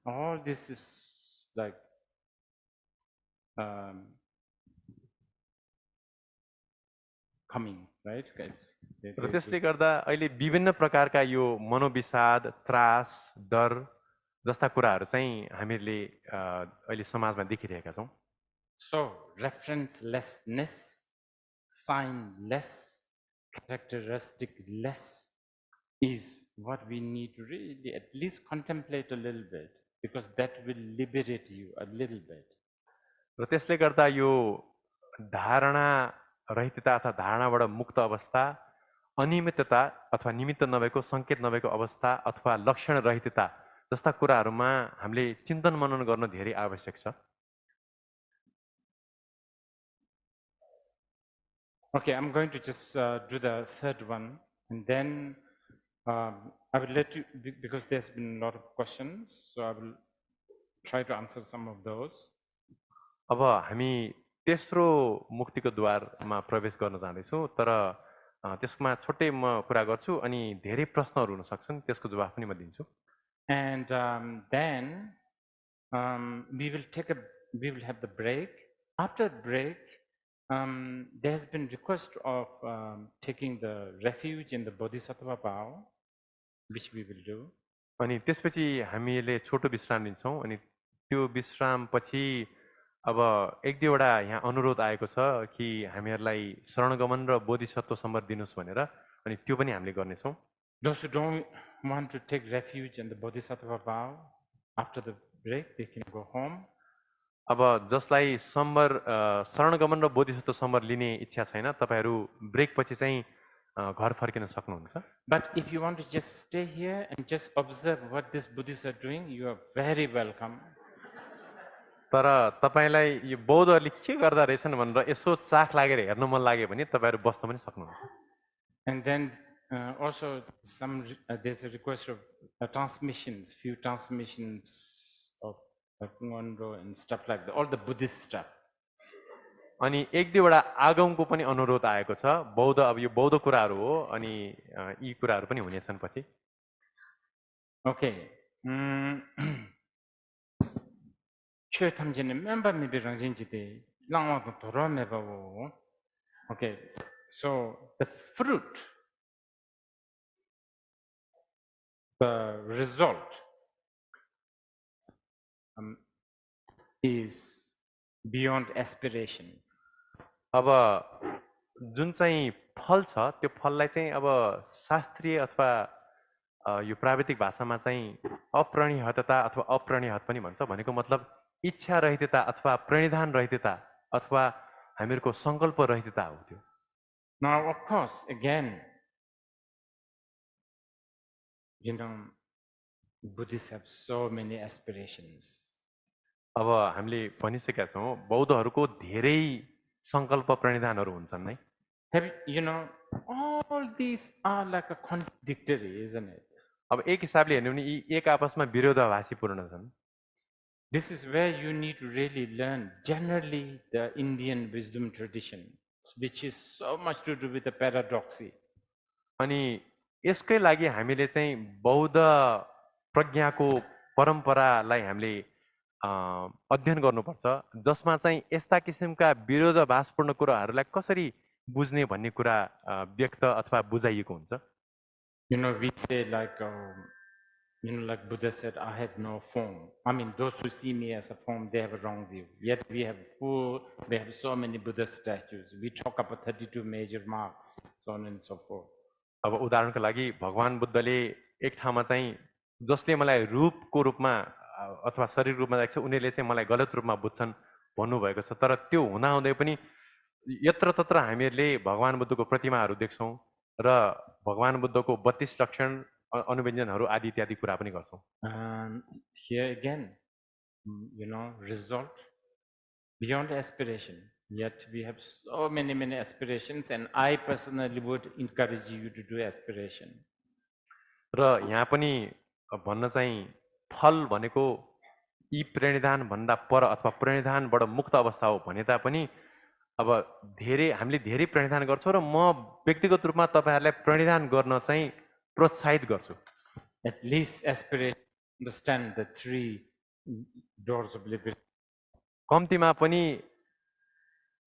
All this is like coming, right, guys? र त्यसले गर्दा अहिले विभिन्न प्रकारका यो मनोविषाद, त्रास, डर जस्ता कुराहरू चाहिँ हामीले अहिले समाजमा देखिरहेका छौँ। So, referencelessness, signless, characteristic-less is what we need to really at least contemplate a little bit, because that will liberate you a little bit. र त्यसले गर्दा यो धारणा रहितता अथवा धारणाबाट मुक्त अवस्था, अनियमितता अथवा निमित्त नभएको सङ्केत नभएको अवस्था अथवा लक्षण रहितता जस्ता कुराहरूमा हामीले चिन्तन मनन गर्न धेरै आवश्यक छ। Okay, I'm going to just do the third one, and then I will let you, because there's been a lot of questions, so I will try to answer some of those. अब हामी तेस्रो मुक्तिको द्वारमा प्रवेश गर्न जाँदैछौँ, तर त्यसमा छोटै म कुरा गर्छु अनि धेरै प्रश्नहरू हुन सक्छन्, त्यसको जवाफ पनि म दिन्छु। And then we will have the break. After the break, there has been request of taking the refuge in the Bodhisattva vow, which we will do. अनि त्यसपछि हामीले छोटो विश्राम लिन्छौँ अनि त्यो विश्राम पछि अब एक दुईवटा यहाँ अनुरोध आएको छ कि हामीहरूलाई शरणगमन र बोधिसत्व सम्बन्ध दिनुहोस् भनेर, अनि त्यो पनि हामीले गर्नेछौँ। Those who don't want to take refuge in the Bodhisattva vow, after the break, they can go home. अब जसलाई शरणगमन र बोधिसत्व सम्बन्ध लिने इच्छा छैन, तपाईँहरू ब्रेक पछि चाहिँ घर फर्किन सक्नुहुन्छ। But if you want to just stay here and just observe what these Buddhists are doing, you are very welcome. तर तपाईँलाई यो बौद्धहरूले के गर्दा रहेछन् भनेर यसो चाख लागेर हेर्न मन लाग्यो भने तपाईँहरू बस्न पनि सक्नुहुन्छ। And then also there's a request of few transmissions of Ngondo and stuff like that, all the Buddhist stuff. अनि एक दुईवटा आगमको पनि अनुरोध आएको छ। बौद्ध, अब यो बौद्ध कुराहरू हो अनि यी कुराहरू पनि हुनेछन् पछि। Okay. Okay, so the fruit, the result is beyond aspiration. अब जुन चाहिँ फल छ त्यो फललाई चाहिँ अब शास्त्रीय अथवा यो प्राविधिक भाषामा चाहिँ अप्रणीयता अथवा अप्रणीयत पनि भन्छ। भनेको मतलब इच्छा रहितता अथवा प्रणिधान रहितता अथवा हामीहरूको सङ्कल्प रहितता हो त्यो। Now, of course, again, Buddhists have so many aspirations. अब हामीले भनिसकेका छौँ बौद्धहरूको धेरै सङ्कल्प प्रणिधानहरू हुन्छन् नै। You know, all these are like a contradictory, isn't it? अब एक हिसाबले हेर्ने भने यी एक आपसमा विरोधाभासीपूर्ण छन्। This is where you need to really learn generally the Indian wisdom tradition, which is so much to do with the paradoxy. अनि यसकै लागि हामीले चाहिँ बौद्ध प्रज्ञाको परम्परालाई हामीले अध्ययन गर्नुपर्छ, जसमा चाहिँ यस्ता किसिमका विरोधाभासपूर्ण कुराहरूलाई कसरी बुझ्ने भन्ने कुरा व्यक्त अथवा बुझाइएको हुन्छ। You know, we say like, like Buddha said, I have no form. I mean, those who see me as a form, they have a wrong view. Yet we have so many Buddha statues. We talk about 32 major marks, so on and so forth. अब उदाहरणको लागि भगवान बुद्धले एक ठाउँमा चाहिँ जसले मलाई रूपको रूपमा अथवा शरीर रूपमा देख्छ उनीहरूले चाहिँ मलाई गलत रूपमा बुझ्छन् भन्नुभएको छ। तर त्यो हुँदाहुँदै पनि यत्र तत्र हामीहरूले भगवान बुद्धको प्रतिमाहरू देख्छौँ र भगवान बुद्धको 32 लक्षण अनुव्यञ्जनहरू आदि इत्यादि कुरा पनि गर्छौँ। Here again, you know, result beyond aspiration. Yet we have so many aspirations, and I personally would encourage you to do aspiration. र यहाँ पनि भन्न चाहिँ फल भनेको यी प्रणिधान भन्दा पर अथवा प्रणिधानबाट मुक्त अवस्था हो भने तापनि अब हामीले धेरै प्रणिधान गर्छौँ र म व्यक्तिगत रूपमा तपाईहरुलाई प्रणिधान गर्न चाहिँ प्रोत्साहित गर्छु। At least aspiration, understand the 3 doors of liberation. कम्तीमा पनि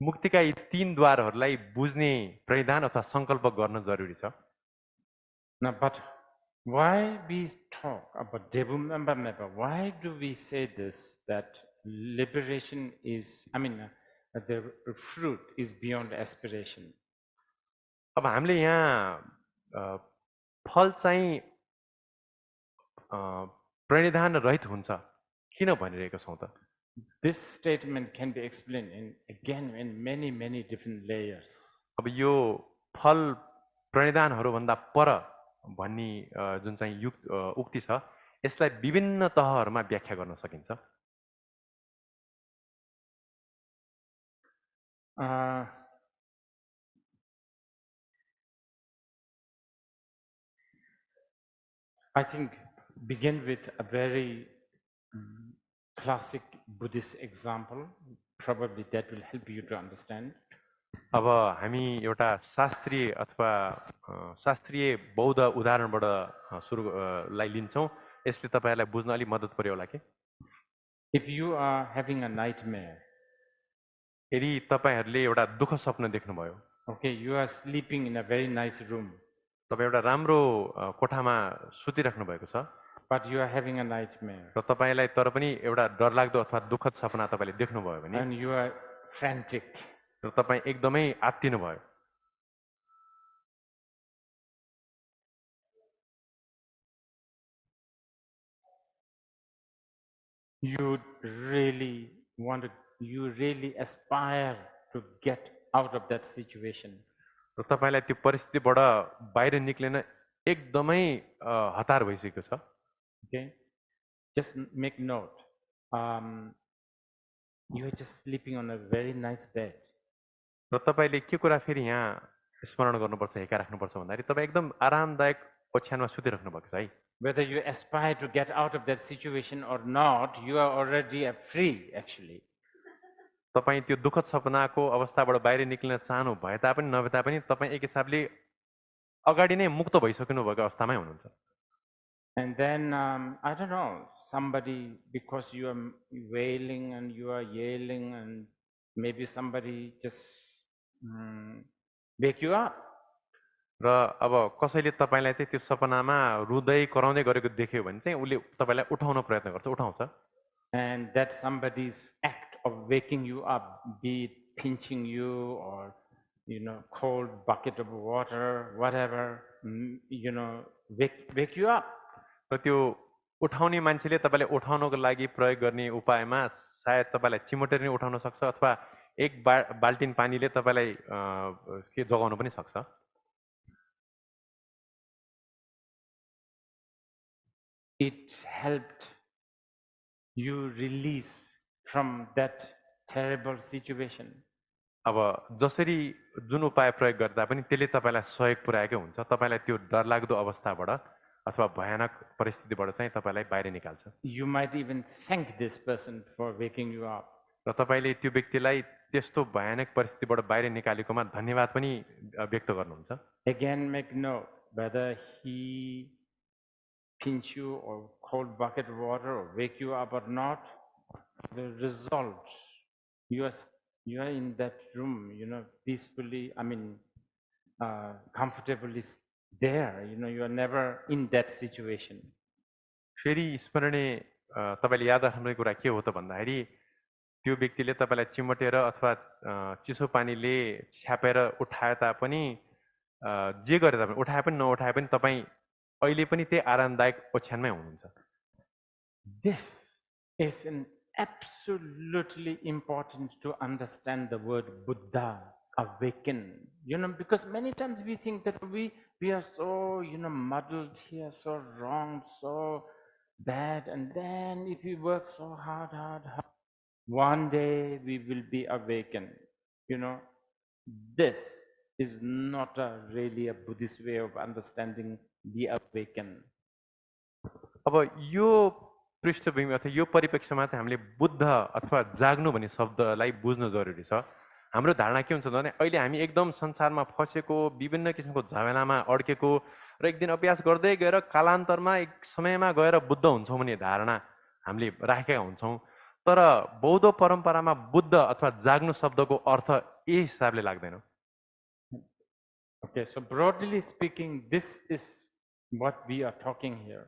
मुक्तिका यी 3 द्वारहरूलाई बुझ्ने प्रणिधान अथवा संकल्प गर्न जरुरी छ। Now, but why we talk about Devumamba? Why do we say this, that liberation is, the fruit is beyond aspiration? अब हामीले यहाँ फल चाहिँ प्रणिधान रहित हुन्छ किन भनिरहेका छौँ त? This statement can be explained in many different layers. अब यो फल प्रणिधानहरू भन्दा पर भन्ने जुन चाहिँ उक्ति छ यसलाई विभिन्न तहहरूमा व्याख्या गर्न सकिन्छ। I think begin with a very classic Buddhist example. Probably that will help you to understand. अब हामी एउटा शास्त्रीय अथवा शास्त्रीय बौद्ध उदाहरणबाट लाई लिन्छौँ। यसले तपाईहरुलाई बुझ्न अलि मद्दत पर्यो होला के? If you are having a nightmare, यदि तपाईहरुले एउटा दुःख स्वप्न देख्नुभयो, okay, you are sleeping in a very nice room, तपाई एउटा राम्रो कोठामा सुतिराख्नु भएको छ, but you are having a nightmare, र तपाईलाई तर पनि एउटा डरलाग्दो अथवा दुःखद सपना तपाईले देख्नुभयो भने, and you are frantic, र तपाई एकदमै आत्तिनु भयो, you really aspire to get out of that situation. र तपाईलाई त्यो परिस्थितिबाट बाहिर निक्लिन एकदमै हतार भइसकेको छ। Okay, just make note. You are just sleeping on a very nice bed. र तपाईले के कुरा फेरि यहाँ स्मरण गर्नुपर्छ, हेका राख्नुपर्छ भन्दाखेरि तपाई एकदम आरामदायक ओछ्यानमा सुतिराख्नु भएको छ है। Whether you aspire to get out of that situation or not, you are already free actually. तपाई त्यो दुःखद सपनाको अवस्थाबाट बाहिर निक्लिन चाहनु भए तापनि नभए तापनि तपाई एक हिसाबले अगाडि नै मुक्त भइसक्नु भएको अवस्थामै हुनुहुन्छ। And then, I don't know, somebody, because you are wailing and you are yelling, and maybe somebody just wake you up. र अब कसैले तपाईलाई चाहिँ त्यो सपनामा रुँदै कराउँदै गरेको देख्यो भने चाहिँ उले तपाईलाई उठाउन प्रयत्न गर्छ, उठाउँछ। And that somebody's act of waking you up, be it pinching you or, cold bucket of water, whatever, wake you up. र त्यो उठाउने मान्छेले तपाईलाई उठाउनको लागि प्रयोग गर्ने उपायमा सायद तपाईलाई चिमोटेर नै उठाउन सक्छ अथवा एक बाल्टिन पानीले तपाईलाई के जगाउन पनि सक्छ। It helped you release from that terrible situation. अब जसरी जुन उपाय प्रयोग गर्दा पनि त्यसले तपाईँलाई सहयोग पुर्याएकै हुन्छ, तपाईँलाई त्यो डरलाग्दो अवस्थाबाट अथवा भयानक परिस्थितिबाट चाहिँ तपाईँलाई बाहिर निकाल्छ। You might even thank this person for waking you up. र तपाईँले त्यो व्यक्तिलाई त्यस्तो भयानक परिस्थितिबाट बाहिर निकालेकोमा धन्यवाद पनि व्यक्त गर्नुहुन्छ। Again, make note whether he pinch you or cold bucket of water or wake you up or not, the result, you are in that room, peacefully, comfortably there, you are never in that situation. फेरि स्मरणीय तपाईँले याद राख्नुपर्ने कुरा के हो त भन्दाखेरि त्यो व्यक्तिले तपाईँलाई चिमटेर अथवा चिसो पानीले छ्यापेर उठाए तापनि जे गरे तापनि उठाए पनि नउठाए पनि तपाईँ अहिले पनि त्यही आरामदायक ओछ्यानमै हुनुहुन्छ। This is an absolutely important to understand the word Buddha, awaken. Because many times we think that we are so, muddled here, so wrong, so bad, and then if we work so hard, one day we will be awakened. This is not really a Buddhist way of understanding the awaken. अब यो पृष्ठभूमि अथवा यो परिप्रेक्ष्यमा चाहिँ हामीले बुद्ध अथवा जाग्नु भन्ने शब्दलाई बुझ्नु जरुरी छ। हाम्रो धारणा के हुन्छ भने अहिले हामी एकदम संसारमा फसेको विभिन्न किसिमको झमेलामा अड्केको र एक दिन अभ्यास गर्दै गएर कालान्तरमा एक समयमा गएर बुद्ध हुन्छौँ भन्ने धारणा हामीले राखेका हुन्छौँ। तर बौद्ध परम्परामा बुद्ध अथवा जाग्नु शब्दको अर्थ यही हिसाबले लाग्दैन। Okay, so broadly speaking, this is what we are talking here.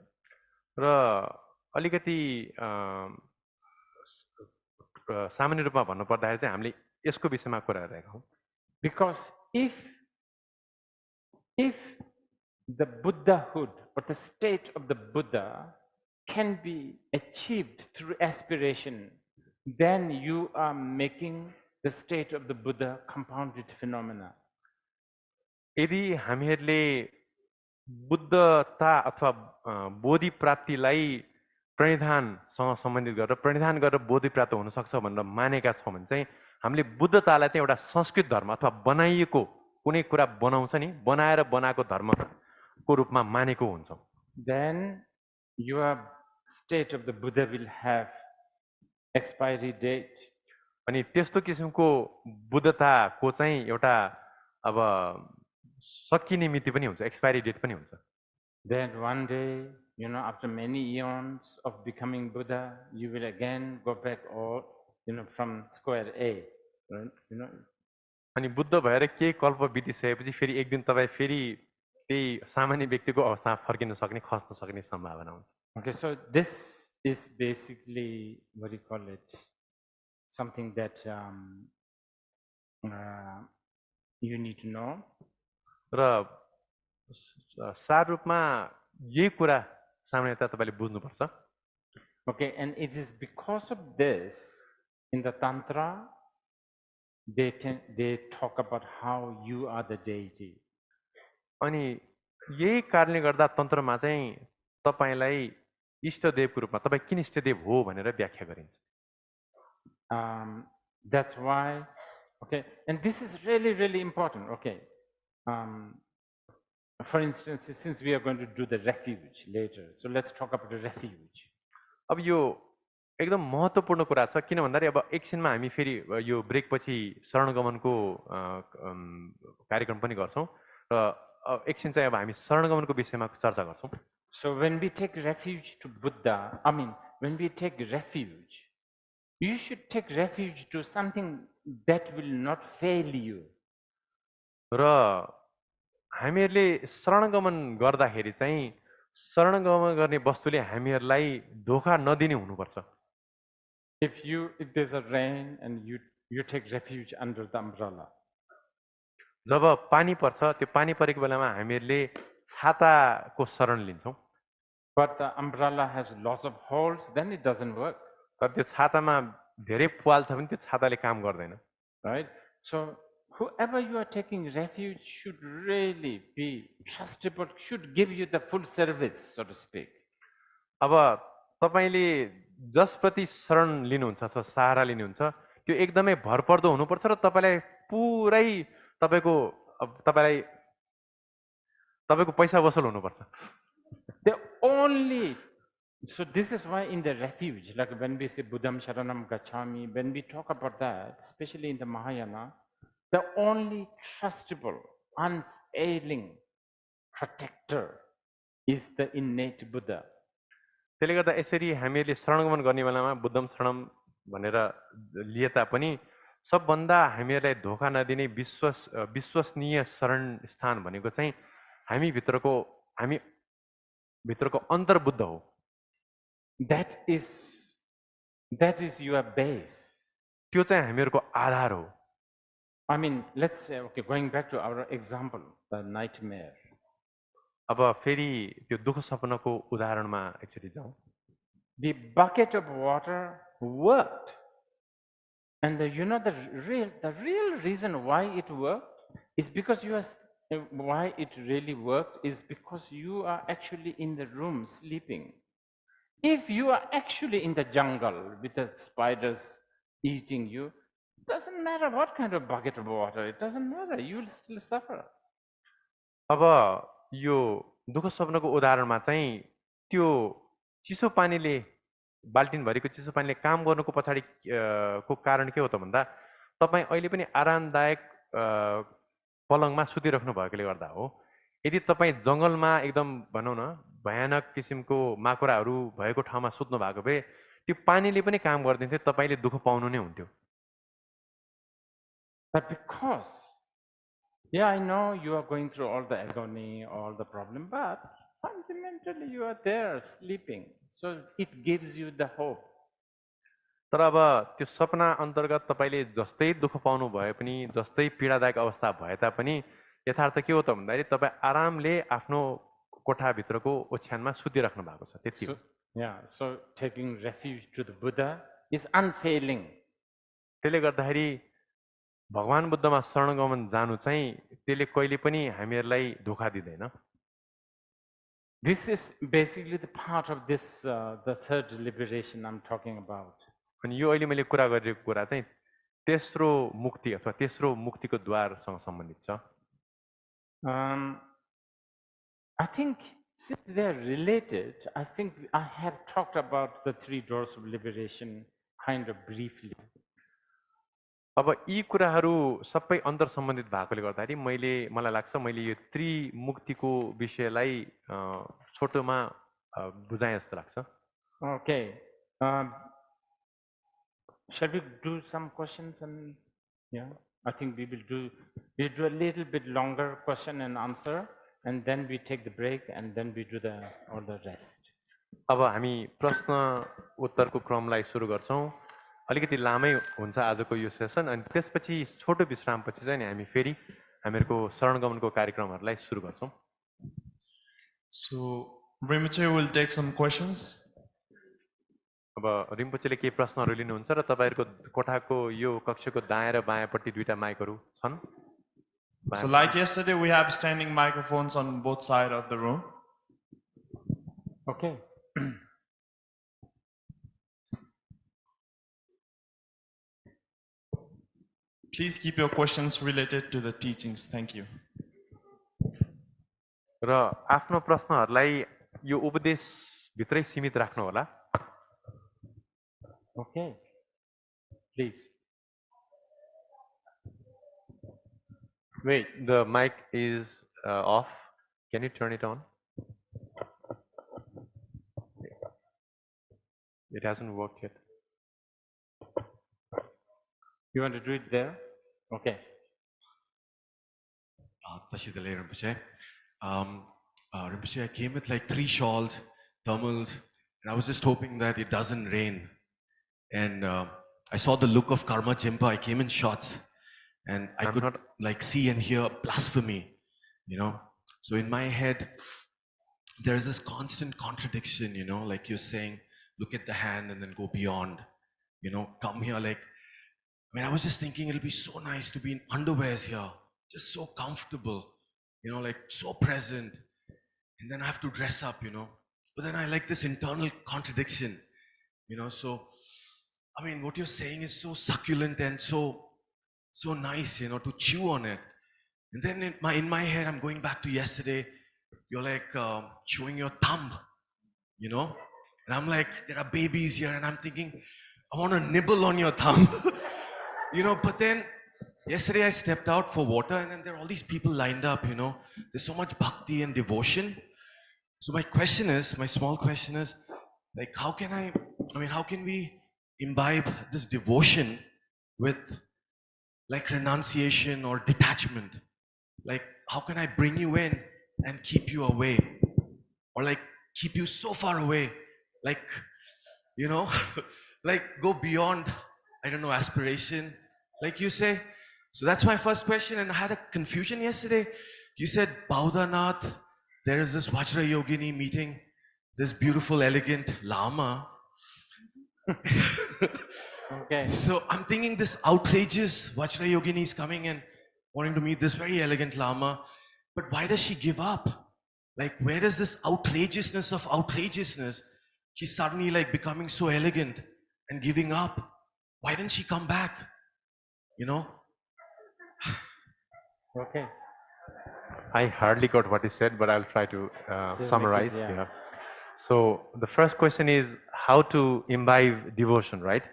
र अलिकति सामान्य रूपमा भन्नु पर्दाखेरि चाहिँ हामीले यसको विषयमा कुरा गरिरहेका हौँ। Because if the Buddhahood or the state of the Buddha can be achieved through aspiration, then you are making the state of the Buddha compounded phenomena. यदि हामीहरूले बुद्धता अथवा बोधि प्राप्तिलाई प्रणिधानसँग सम्बन्धित गरेर प्रणिधान गरेर बोधि प्राप्त हुन सक्छ भनेर मानेका छौँ भने चाहिँ हामीले बुद्धतालाई चाहिँ एउटा संस्कृत धर्म अथवा बनाइएको कुनै कुरा बनाउँछ नि, बनाएर बनाएको धर्मको रूपमा मानेको हुन्छौँ। Then your state of the Buddha will have expiry date. अनि त्यस्तो किसिमको बुद्धताको चाहिँ एउटा अब सकिने मिति पनि हुन्छ, एक्सपायरी डेट पनि हुन्छ। Then one day, after many eons of becoming Buddha, you will again go back all, from square A. अनि बुद्ध भएर केही कल्प बितिसकेपछि फेरि एक दिन तपाईँ फेरि त्यही सामान्य व्यक्तिको अवस्थामा फर्किन सक्ने, खस्न सक्ने सम्भावना हुन्छ। Okay, so this is basically, what do you call it, something that you need to know. र सार रूपमा यही कुरा सामान्यतः तपाईँले बुझ्नुपर्छ। Okay, and it is because of this, in the Tantra, they talk about how you are the deity. अनि यही कारणले गर्दा तन्त्रमा चाहिँ तपाईँलाई इष्टदेवको रूपमा तपाईँ किन इष्टदेव हो भनेर व्याख्या गरिन्छ। That's why, okay, and this is really, really important, okay. For instance, since we are going to do the refuge later, so let's talk about the refuge. अब यो एकदम महत्त्वपूर्ण कुरा छ, किन भन्दाखेरि अब एकछिनमा हामी फेरि यो ब्रेकपछि शरणगमनको कार्यक्रम पनि गर्छौँ र एकछिन चाहिँ अब हामी शरणगमनको विषयमा चर्चा गर्छौँ। So when we take refuge to Buddha, when we take refuge, you should take refuge to something that will not fail you. र हामीहरूले शरणगमन गर्दाखेरि चाहिँ शरणगमन गर्ने वस्तुले हामीहरूलाई धोका नदिने हुनुपर्छ। If there's a rain and you take refuge under the umbrella. जब पानी पर्छ त्यो पानी परेको बेलामा हामीहरूले छाताको शरण लिन्छौँ। But the umbrella has lots of holes, then it doesn't work. तर त्यो छातामा धेरै पाल छ भने त्यो छाताले काम गर्दैन। Right? So whoever you are taking refuge should really be trustable, should give you the full service, so to speak. अब तपाईँले जसप्रति शरण लिनुहुन्छ अथवा सहारा लिनुहुन्छ त्यो एकदमै भरपर्दो हुनुपर्छ र तपाईँलाई पुरै तपाईँको तपाईँको पैसा वसुल हुनुपर्छ। The only, so this is why in the refuge, like when we say Buddham Sharanam Gacchami, when we talk about that, especially in the Mahayana, the only trustable, unfailing protector is the innate Buddha. त्यसले गर्दा यसरी हामीले शरणगमन गर्ने बेलामा बुद्धम शरणम भनेर लिए तापनि सबभन्दा हामीलाई धोका नदिने विश्वसनीय शरण स्थान भनेको चाहिँ हामी भित्रको अन्तर्बुद्ध हो। That is your base. त्यो चाहिँ हामीहरूको आधार हो। I mean, let's say, okay, going back to our example, the nightmare. अब फेरि त्यो दुःख सपनाको उदाहरणमा एकचोटि जाउँ। The bucket of water worked. And the real reason why it worked is because why it really worked is because you are actually in the room sleeping. If you are actually in the jungle with the spiders eating you, it doesn't matter what kind of bucket of water, it doesn't matter, you will still suffer. अब यो दुःख सपनाको उदाहरणमा चाहिँ त्यो चिसो पानीले बाल्टिन भरिको चिसो पानीले काम गर्नुको पछाडि को कारण के हो त भन्दा तपाईँ अहिले पनि आरामदायक पलङमा सुतिराख्नु भएकोले गर्दा हो। यदि तपाईँ जङ्गलमा एकदम भनौँ न भयानक किसिमको माकुराहरू भएको ठाउँमा सुत्नु भएको भए त्यो पानीले पनि काम गर्दिन्थ्यो, तपाईँले दुःख पाउनु नै हुन्थ्यो। But because, yeah, I know you are going through all the agony, all the problem, but fundamentally you are there sleeping. So it gives you the hope. तर अब त्यो सपना अन्तर्गत तपाईँले जस्तै दुःख पाउनु भए पनि जस्तै पीडादायक अवस्था भए तापनि यथार्थ के हो त भन्दाखेरि तपाईँ आरामले आफ्नो कोठाभित्रको ओछ्यानमा सुतिराख्नु भएको छ, त्यति हो। Yeah, so taking refuge to the Buddha is unfailing. त्यसले गर्दाखेरि भगवान बुद्धमा शरणगमन जानु चाहिँ त्यसले कहिले पनि हामीहरूलाई धोका दिँदैन। This is basically the part of this, the third liberation I'm talking about. अनि यो अहिले मैले कुरा गरेको कुरा चाहिँ तेस्रो मुक्ति अथवा तेस्रो मुक्तिको द्वारसँग सम्बन्धित छ। I think since they are related, I think I have talked about the three doors of liberation kind of briefly. अब यी कुराहरू सबै अन्तर सम्बन्धित भएकोले गर्दाखेरि मलाई लाग्छ मैले यो त्रिमुक्तिको विषयलाई छोटोमा बुझाएँ जस्तो लाग्छ। Okay. Shall we do some questions and yeah? I think we'll do a little bit longer question and answer, and then we take the break, and then we do all the rest. अब हामी प्रश्न उत्तरको क्रमलाई सुरु गर्छौँ। अलिकति लामै हुन्छ आजको यो सेसन, अनि त्यसपछि छोटो विश्रामपछि चाहिँ हामी फेरि हामीहरूको शरणगमनको कार्यक्रमहरूलाई सुरु गर्छौँ। So Rinpoche will take some questions. अब रिम्पोचेले केही प्रश्नहरू लिनुहुन्छ र तपाईँहरूको कोठाको यो कक्षको दायाँ र बायाँपट्टि दुईटा माइकहरू छन्। So like yesterday, we have standing microphones on both sides of the room. Okay. Please keep your questions related to the teachings. Thank you. र आफ्नो प्रश्नहरूलाई यो उपदेश भित्रै सीमित राख्नु होला। Okay. Please. Wait, the mic is off. Can you turn it on? It hasn't worked yet. You want to do it there? Okay. Tashidale Rinpoche. Rinpoche, I came with like 3 shawls, thermals, and I was just hoping that it doesn't rain. And I saw the look of Karma Jimpa. I came in shorts, and I could not like see and hear blasphemy, you know. So in my head, there's this constant contradiction, you know, like you're saying, look at the hand and then go beyond, you know, come here. Like, I mean, I was just thinking it'll be so nice to be in underwears here, just so comfortable, you know, like so present. And then I have to dress up, you know. But then I like this internal contradiction, you know. So, I mean, what you're saying is so succulent and so so nice, to chew on it. And then in my head, I'm going back to yesterday. You're like chewing your thumb, you know? And I'm like, there are babies here, and I'm thinking, I want to nibble on your thumb. But then yesterday I stepped out for water, and then there are all these people lined up, There's so much bhakti and devotion. So my small question is, like, how can we imbibe this devotion with like renunciation or detachment? Like, how can I bring you in and keep you away? Or like keep you so far away? Like, you know, like go beyond, I don't know, aspiration, like you say. So that's my first question. And I had a confusion yesterday. You said, Baudanath, there is this Vajra Yogini meeting, this beautiful, elegant Lama. Okay. So I'm thinking this outrageous Vajra Yogini is coming and wanting to meet this very elegant Lama. But why does she give up? Like, where is this outrageousness of outrageousness? She's suddenly like becoming so elegant and giving up. Why didn't she come back? Okay. I hardly got what he said, but I'll try to Just summarize. make it, yeah. So the first question is how to imbibe devotion, right?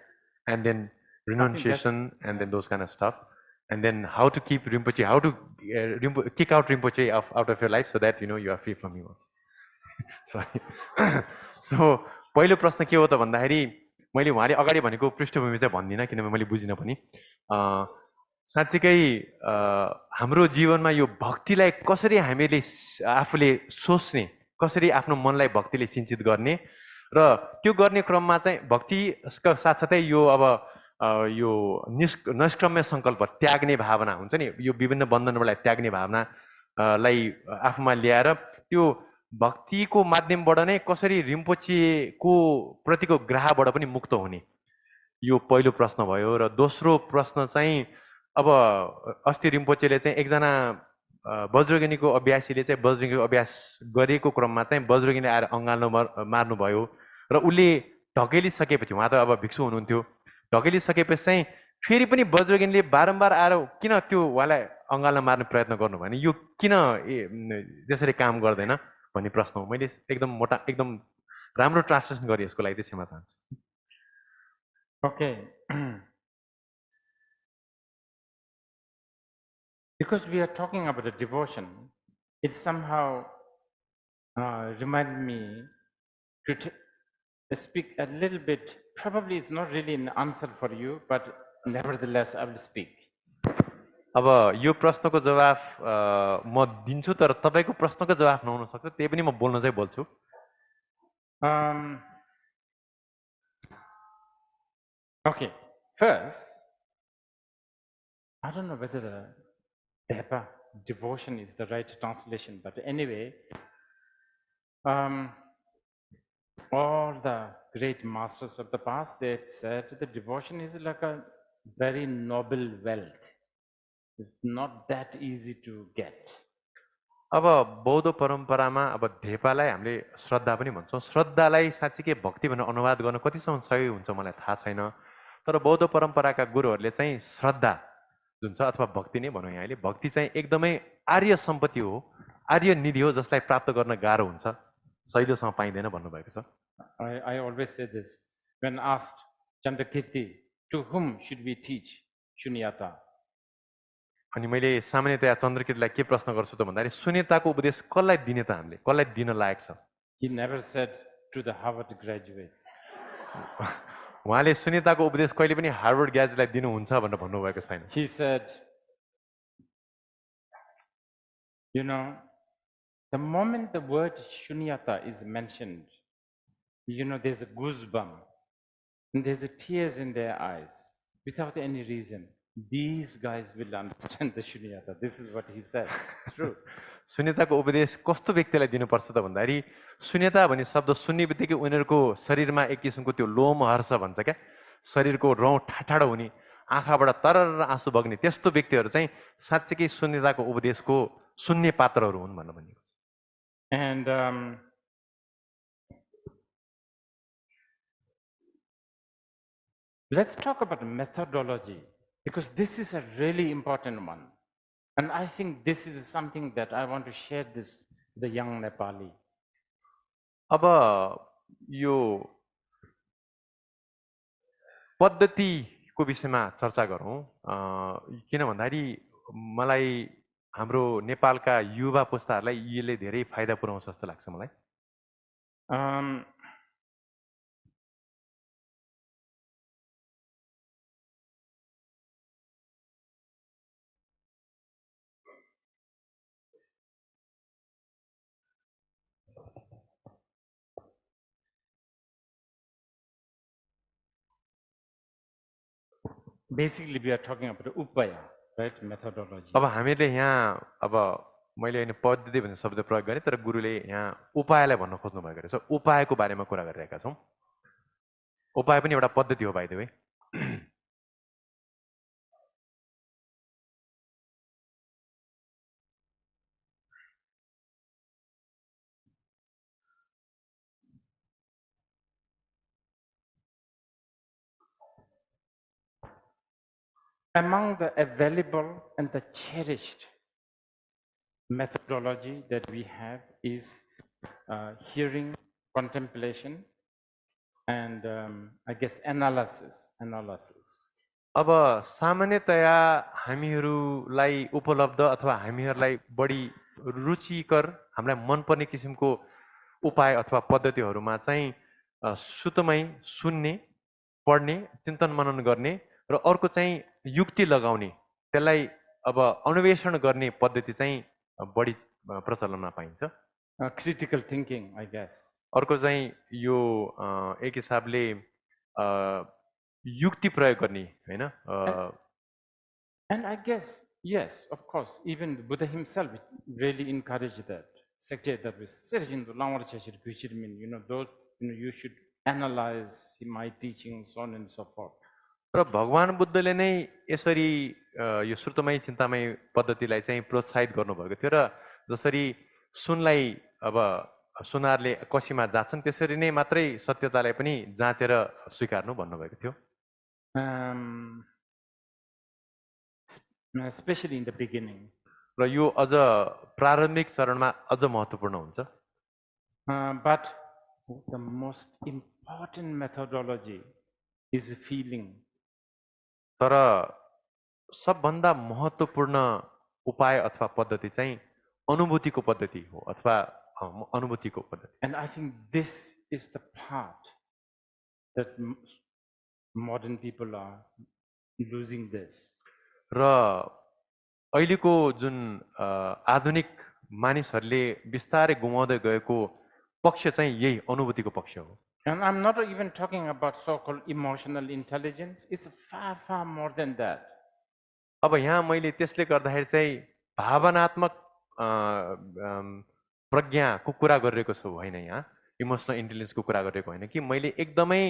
And then renunciation, and then those kind of stuff. And then how to keep Rinpoche, how to kick out Rinpoche out of your life so that you are free from him also. Sorry. So पहिलो प्रश्न के हो त भन्दाखेरि मैले उहाँले अगाडि भनेको पृष्ठभूमि चाहिँ भन्दिनँ किनभने मैले बुझिनँ पनि साँच्चीकै हाम्रो जीवनमा यो भक्तिलाई कसरी हामीले आफूले सोच्ने, कसरी आफ्नो मनलाई भक्तिले सिञ्चित गर्ने र त्यो गर्ने क्रममा चाहिँ भक्तिका साथसाथै यो अब यो नैष्क्रम्य सङ्कल्प त्याग्ने भावना हुन्छ नि, यो विभिन्न बन्धनहरूलाई त्याग्ने भावनालाई आफूमा ल्याएर त्यो भक्तिको माध्यमबाट नै कसरी रिम्पोचेको प्रतिको ग्राहबाट पनि मुक्त हुने, यो पहिलो प्रश्न भयो। र दोस्रो प्रश्न चाहिँ अब अस्ति रिम्पोचेले चाहिँ एकजना वज्रगिनीको अभ्यासीले चाहिँ वज्रगिनीको अभ्यास गरेको क्रममा चाहिँ वज्रगिनी आएर अँगाल्न मार्नुभयो र उसले ढकेलिसकेपछि, उहाँ त अब भिक्षु हुनुहुन्थ्यो, ढकेलिसकेपछि चाहिँ फेरि पनि वज्रगिनीले बारम्बार आएर किन त्यो उहाँलाई अँगाल्न मार्ने प्रयत्न गर्नु भने यो किन त्यसरी काम गर्दैन भन्ने प्रश्न हो। मैले एकदम राम्रो ट्रान्सलेसन गरेँ यसको लागि चाहिँ क्षमा चाहन्छु। Okay. Because we are talking about the devotion, it somehow reminded me to speak a little bit. Probably it's not really an answer for you, but nevertheless I will speak. अब यो प्रश्नको जवाफ म दिन्छु, तर तपाईको प्रश्नको जवाफ नहुन सक्छ, त्यही पनि म बोल्न चाहिँ बोल्छु। Okay, first, I don't know whether the devotion is the right translation, but anyway, all the great masters of the past, they said the devotion is like a very noble wealth. It's not that easy to get. अब बौद्ध परम्परामा अब धेपालाई हामीले श्रद्धा पनि भन्छौँ। श्रद्धालाई साँच्चीकै भक्ति भनेर अनुवाद गर्न कतिसम्म सही हुन्छ मलाई थाहा छैन, तर बौद्ध परम्पराका गुरुहरूले चाहिँ श्रद्धा जुन छ अथवा भक्ति नै भनौँ, यहाँले भक्ति चाहिँ एकदमै आर्य सम्पत्ति हो, आर्य निधि हो, जसलाई प्राप्त गर्न गाह्रो हुन्छ, सहिलोसँग पाइँदैन भन्नुभएको छ। I always say this when asked, Chandrakirti, to whom should we teach Shunyata? अनि मैले सामान्यतया चन्द्रकिर्तीलाई के प्रश्न गर्छु त भन्दाखेरि शून्यताको उपदेश कसलाई दिने त, हामीले कसलाई दिन लायक छ? He never said to the Harvard graduates. उहाँले शून्यताको उपदेश कहिले पनि हार्वर्ड ग्रेजुएटलाई दिनुहुन्छ भनेर भन्नुभएको छैन। He said, the moment the word Shunyata is mentioned, there's a goosebump and there's a tears in their eyes without any reason. These guys will understand the Shunyata. This is what he said. It's true. शून्यताको उपदेश कस्तो व्यक्तिलाई दिनुपर्छ त भन्दाखेरि शून्यता भन्ने शब्द सुन्ने बित्तिकै उनीहरूको शरीरमा एक किसिमको त्यो लोम हर्ष भन्छ क्या, शरीरको रौँ ठाठाडो हुने, आँखाबाट तरर आँसु बग्ने, त्यस्तो व्यक्तिहरू चाहिँ साँच्चैकै शून्यताको उपदेशको सुन्ने पात्रहरू हुन् भनेर भनिएको छ। And let's talk about methodology, because this is a really important one. And I think this is something that I want to share this with the young Nepali. अब यो पद्धतिको विषयमा चर्चा गरौँ। किन भन्दाखेरि मलाई हाम्रो नेपालका युवा पुस्ताहरूलाई यसले धेरै फाइदा पुर्याउँछ जस्तो लाग्छ मलाई। Um, Basically, we are talking about upaya, right? Methodology. अब हामीले यहाँ अब मैले होइन पद्धति भन्ने शब्द प्रयोग गरेँ, तर गुरुले यहाँ उपायलाई भन्न खोज्नु भएको रहेछ। उपायको बारेमा कुरा गरिरहेका छौँ। उपाय पनि एउटा पद्धति हो by the way. Among the available and the cherished methodology that we have is hearing, contemplation, and I guess analysis. अब सामान्यतया हामीहरूलाई उपलब्ध अथवा हामीहरूलाई बढी रुचिकर हामीलाई मनपर्ने किसिमको उपाय अथवा पद्धतिहरूमा चाहिँ सुतमै सुन्ने, पढ्ने, चिन्तन मनन गर्ने र अर्को चाहिँ युक्ति लगाउने, त्यसलाई अब अन्वेषण गर्ने पद्धति चाहिँ बढी प्रचलनमा पाइन्छ। Critical thinking, I guess. अर्को चाहिँ यो एक हिसाबले युक्ति प्रयोग गर्ने हैन। And I guess, yes, of course, even Buddha himself really encouraged that. Those, you should analyze my teachings, so on and so forth. र भगवान बुद्धले नै यसरी यो श्रुतमय चिन्तामय पद्धतिलाई चाहिँ प्रोत्साहित गर्नुभएको थियो र जसरी सुनलाई अब सुनारले कसीमा जाँच्छन् त्यसरी नै मात्रै सत्यतालाई पनि जाँचेर स्वीकार्नु भन्नुभएको थियो। Especially in the beginning. र यो अझ प्रारम्भिक चरणमा अझ महत्त्वपूर्ण हुन्छ। But the most important methodology is feeling. तर सबभन्दा महत्त्वपूर्ण उपाय अथवा पद्धति चाहिँ अनुभूतिको पद्धति हो अथवा अनुभूतिको पद्धति। And I think this is the part that modern people are losing this. र अहिलेको जुन आधुनिक मानिसहरूले बिस्तारै गुमाउँदै गएको पक्ष चाहिँ यही अनुभूतिको पक्ष हो। And I'm not even talking about so-called emotional intelligence. It's far, far more than that. अब यहाँ मैले त्यसले गर्दाखेरि चाहिँ भावनात्मक प्रज्ञाको कुरा गरिरहेको छु होइन, यहाँ इमोसनल इन्टेलिजेन्सको कुरा गरिरहेको होइन कि मैले एकदमै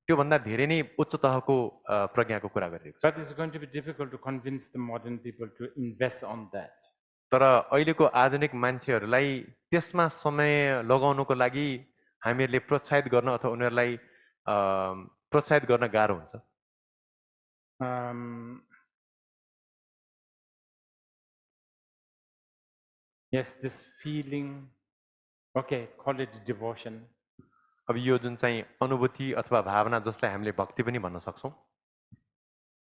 त्योभन्दा धेरै नै उच्च तहको प्रज्ञाको कुरा गरिरहेको छु। But it's going to be difficult to convince the modern people to invest on that. तर अहिलेको आधुनिक मान्छेहरूलाई त्यसमा समय लगाउनको लागि हामीहरूले प्रोत्साहित गर्न अथवा उनीहरूलाई प्रोत्साहित गर्न गाह्रो हुन्छ। Yes, this feeling, okay, call it devotion. अब यो जुन चाहिँ अनुभूति अथवा भावना जसलाई हामीले भक्ति पनि भन्न सक्छौँ।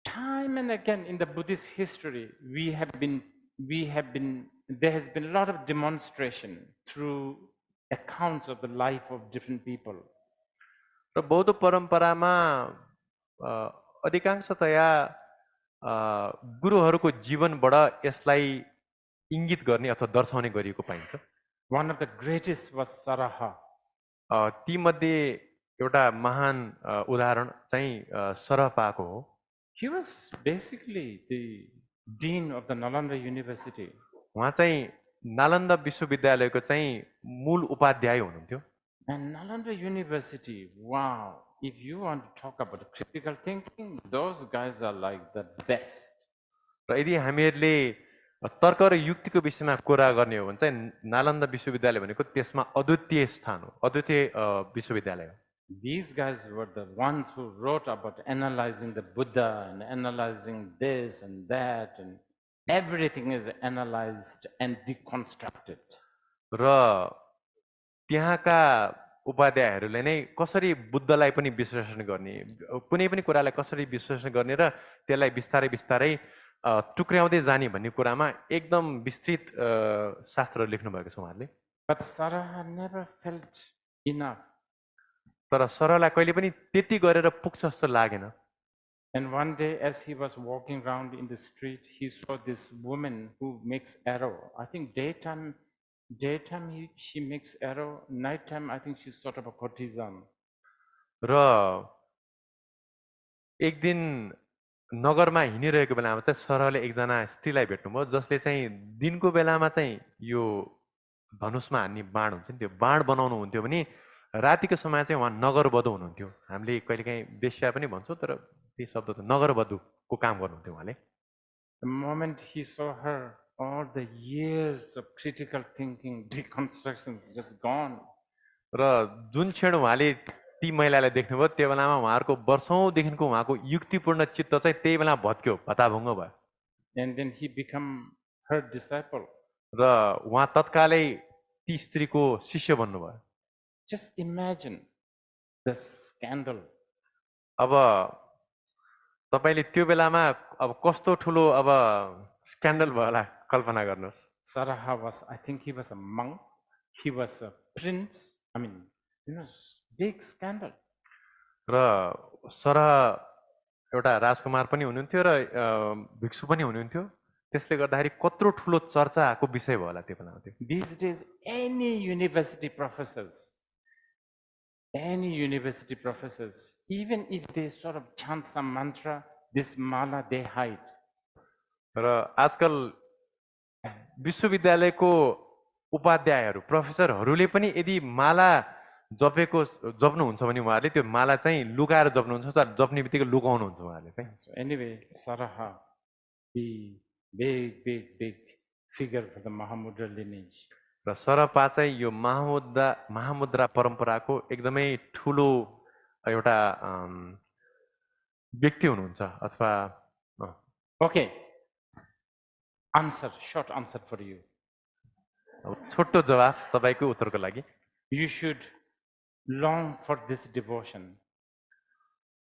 Time and again in the Buddhist history, there has been a lot of demonstration through accounts of the life of different people. र बौद्ध परम्परामा अधिकांशतया गुरुहरूको जीवनबाट यसलाई इङ्गित गर्ने अथवा दर्शाउने गरिएको पाइन्छ। One of the greatest was Saraha. ती मध्ये एउटा महान उदाहरण चाहिँ सरहपाको हो। He was basically the dean of the Nalanda University. उहाँ चाहिँ नालन्दा विश्वविद्यालयको चाहिँ मूल उपाध्याय हुनुहुन्थ्यो। And Nalanda University, wow, if you want to talk about critical thinking, those guys are like the best. र यदि हामीहरूले तर्क र युक्तिको विषयमा कुरा गर्ने हो भने चाहिँ नालन्दा विश्वविद्यालय भनेको त्यसमा अद्वितीय स्थान हो, अद्वितीय विश्वविद्यालय हो। These guys were the ones who wrote about analyzing the Buddha and analyzing this and that, and everything is analyzed and deconstructed. र त्यहाँका उपाध्यायहरूले नै कसरी बुद्धलाई पनि विश्लेषण गर्ने, कुनै पनि कुरालाई कसरी विश्लेषण गर्ने र त्यसलाई बिस्तारै बिस्तारै टुक्र्याउँदै जाने भन्ने कुरामा एकदम विस्तृत शास्त्र लेख्नु भएको छ उहाँहरूले। But Saraha never felt enough. तर सरलाई कहिले पनि त्यति गरेर पुग्छ जस्तो लागेन। And one day, as he was walking around in the street, he saw this woman who makes arrow. I think daytime she makes arrow. Nighttime, I think she's sort of a courtesan. र एक दिन नगरमा हिँडिरहेको बेलामा चाहिँ सरले एकजना स्त्रीलाई भेट्नुभयो जसले चाहिँ दिनको बेलामा चाहिँ यो धनुषमा हान्ने बाण हुन्छ नि त्यो बाण बनाउनु हुन्थ्यो भने रातिको समय चाहिँ उहाँ नगरवधु हुनुहुन्थ्यो। हामीले कहिलेकाहीँ वेश्या पनि भन्छौँ तर त्यही शब्द त नगरवधुको काम गर्नुहुन्थ्यो उहाँले। The moment he saw her, all the years of critical thinking, deconstructions just gone. र जुन क्षण उहाँले ती महिलालाई देख्नुभयो त्यो बेलामा उहाँहरूको वर्षौँदेखिको उहाँको युक्तिपूर्ण चित्त चाहिँ त्यही बेला भत्क्यो, भताभुङ्ग भयो। And then he became her disciple. र उहाँ तत्कालै ती स्त्रीको शिष्य बन्नुभयो। Just imagine the scandal. अब तपाईले त्यो बेलामा अब कस्तो ठुलो अब स्क्यान्डल भयो होला कल्पना गर्नुहोस्। Saraha was, I think he was a monk, he was a prince, I mean, big scandal. र सरह एउटा राजकुमार पनि हुनुहुन्थ्यो र भिक्षु पनि हुनुहुन्थ्यो, त्यसले गर्दाखेरि कत्रो ठुलो चर्चाको विषय भयो होला त्यो बेलामा त्यो। These days, any university professors, even if they sort of chant some mantra, this mala they hide. र आजकल विश्वविद्यालयको उपाध्यायहरू प्रोफेसरहरूले पनि यदि माला जप्नुहुन्छ भने उहाँहरूले त्यो माला चाहिँ लुकाएर जप्नुहुन्छ, जप्ने बित्तिकै लुकाउनुहुन्छ उहाँहरूले चाहिँ। So anyway, Saraha, the big figure for the Mahamudra lineage. र सरपा चाहिँ यो महामुद्रा परम्पराको एकदमै ठुलो एउटा व्यक्ति हुनुहुन्छ अथवा Okay, short answer for you. छोटो जवाफ तपाईको उत्तरको लागि। You should long for this devotion.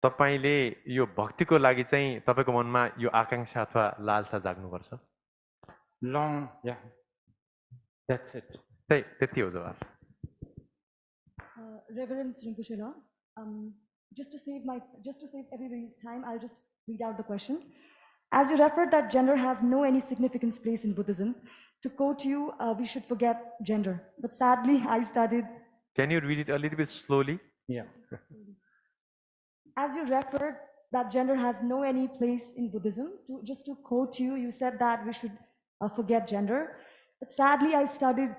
तपाईले यो भक्तिको लागि चाहिँ तपाईको मनमा यो आकांक्षा अथवा लालसा जाग्नुपर्छ। Long, yeah. That's it. त्यति हो जवाफ। Reverend Rinpoche, just to save everybody's time, I'll just read out the question. As you referred that gender has no any significance place in Buddhism, to quote you, we should forget gender. But sadly, I studied. Can you read it a little bit slowly? Yeah. As you referred that gender has no any place in Buddhism, just to quote you, you said that we should forget gender. But sadly, I studied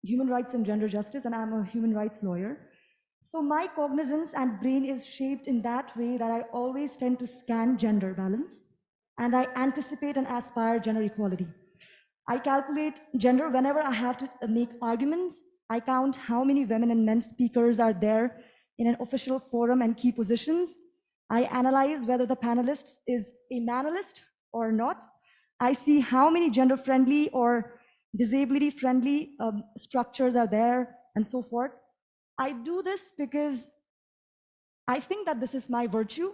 human rights and gender justice, and I'm a human rights lawyer. So my cognizance and brain is shaped in that way that I always tend to scan gender balance, and I anticipate and aspire gender equality. I calculate gender whenever I have to make arguments. I count how many women and men speakers are there in an official forum and key positions. I analyze whether the panelist is a manalist or not. I see how many gender-friendly or disability-friendly structures are there, and so forth. I do this because I think that this is my virtue,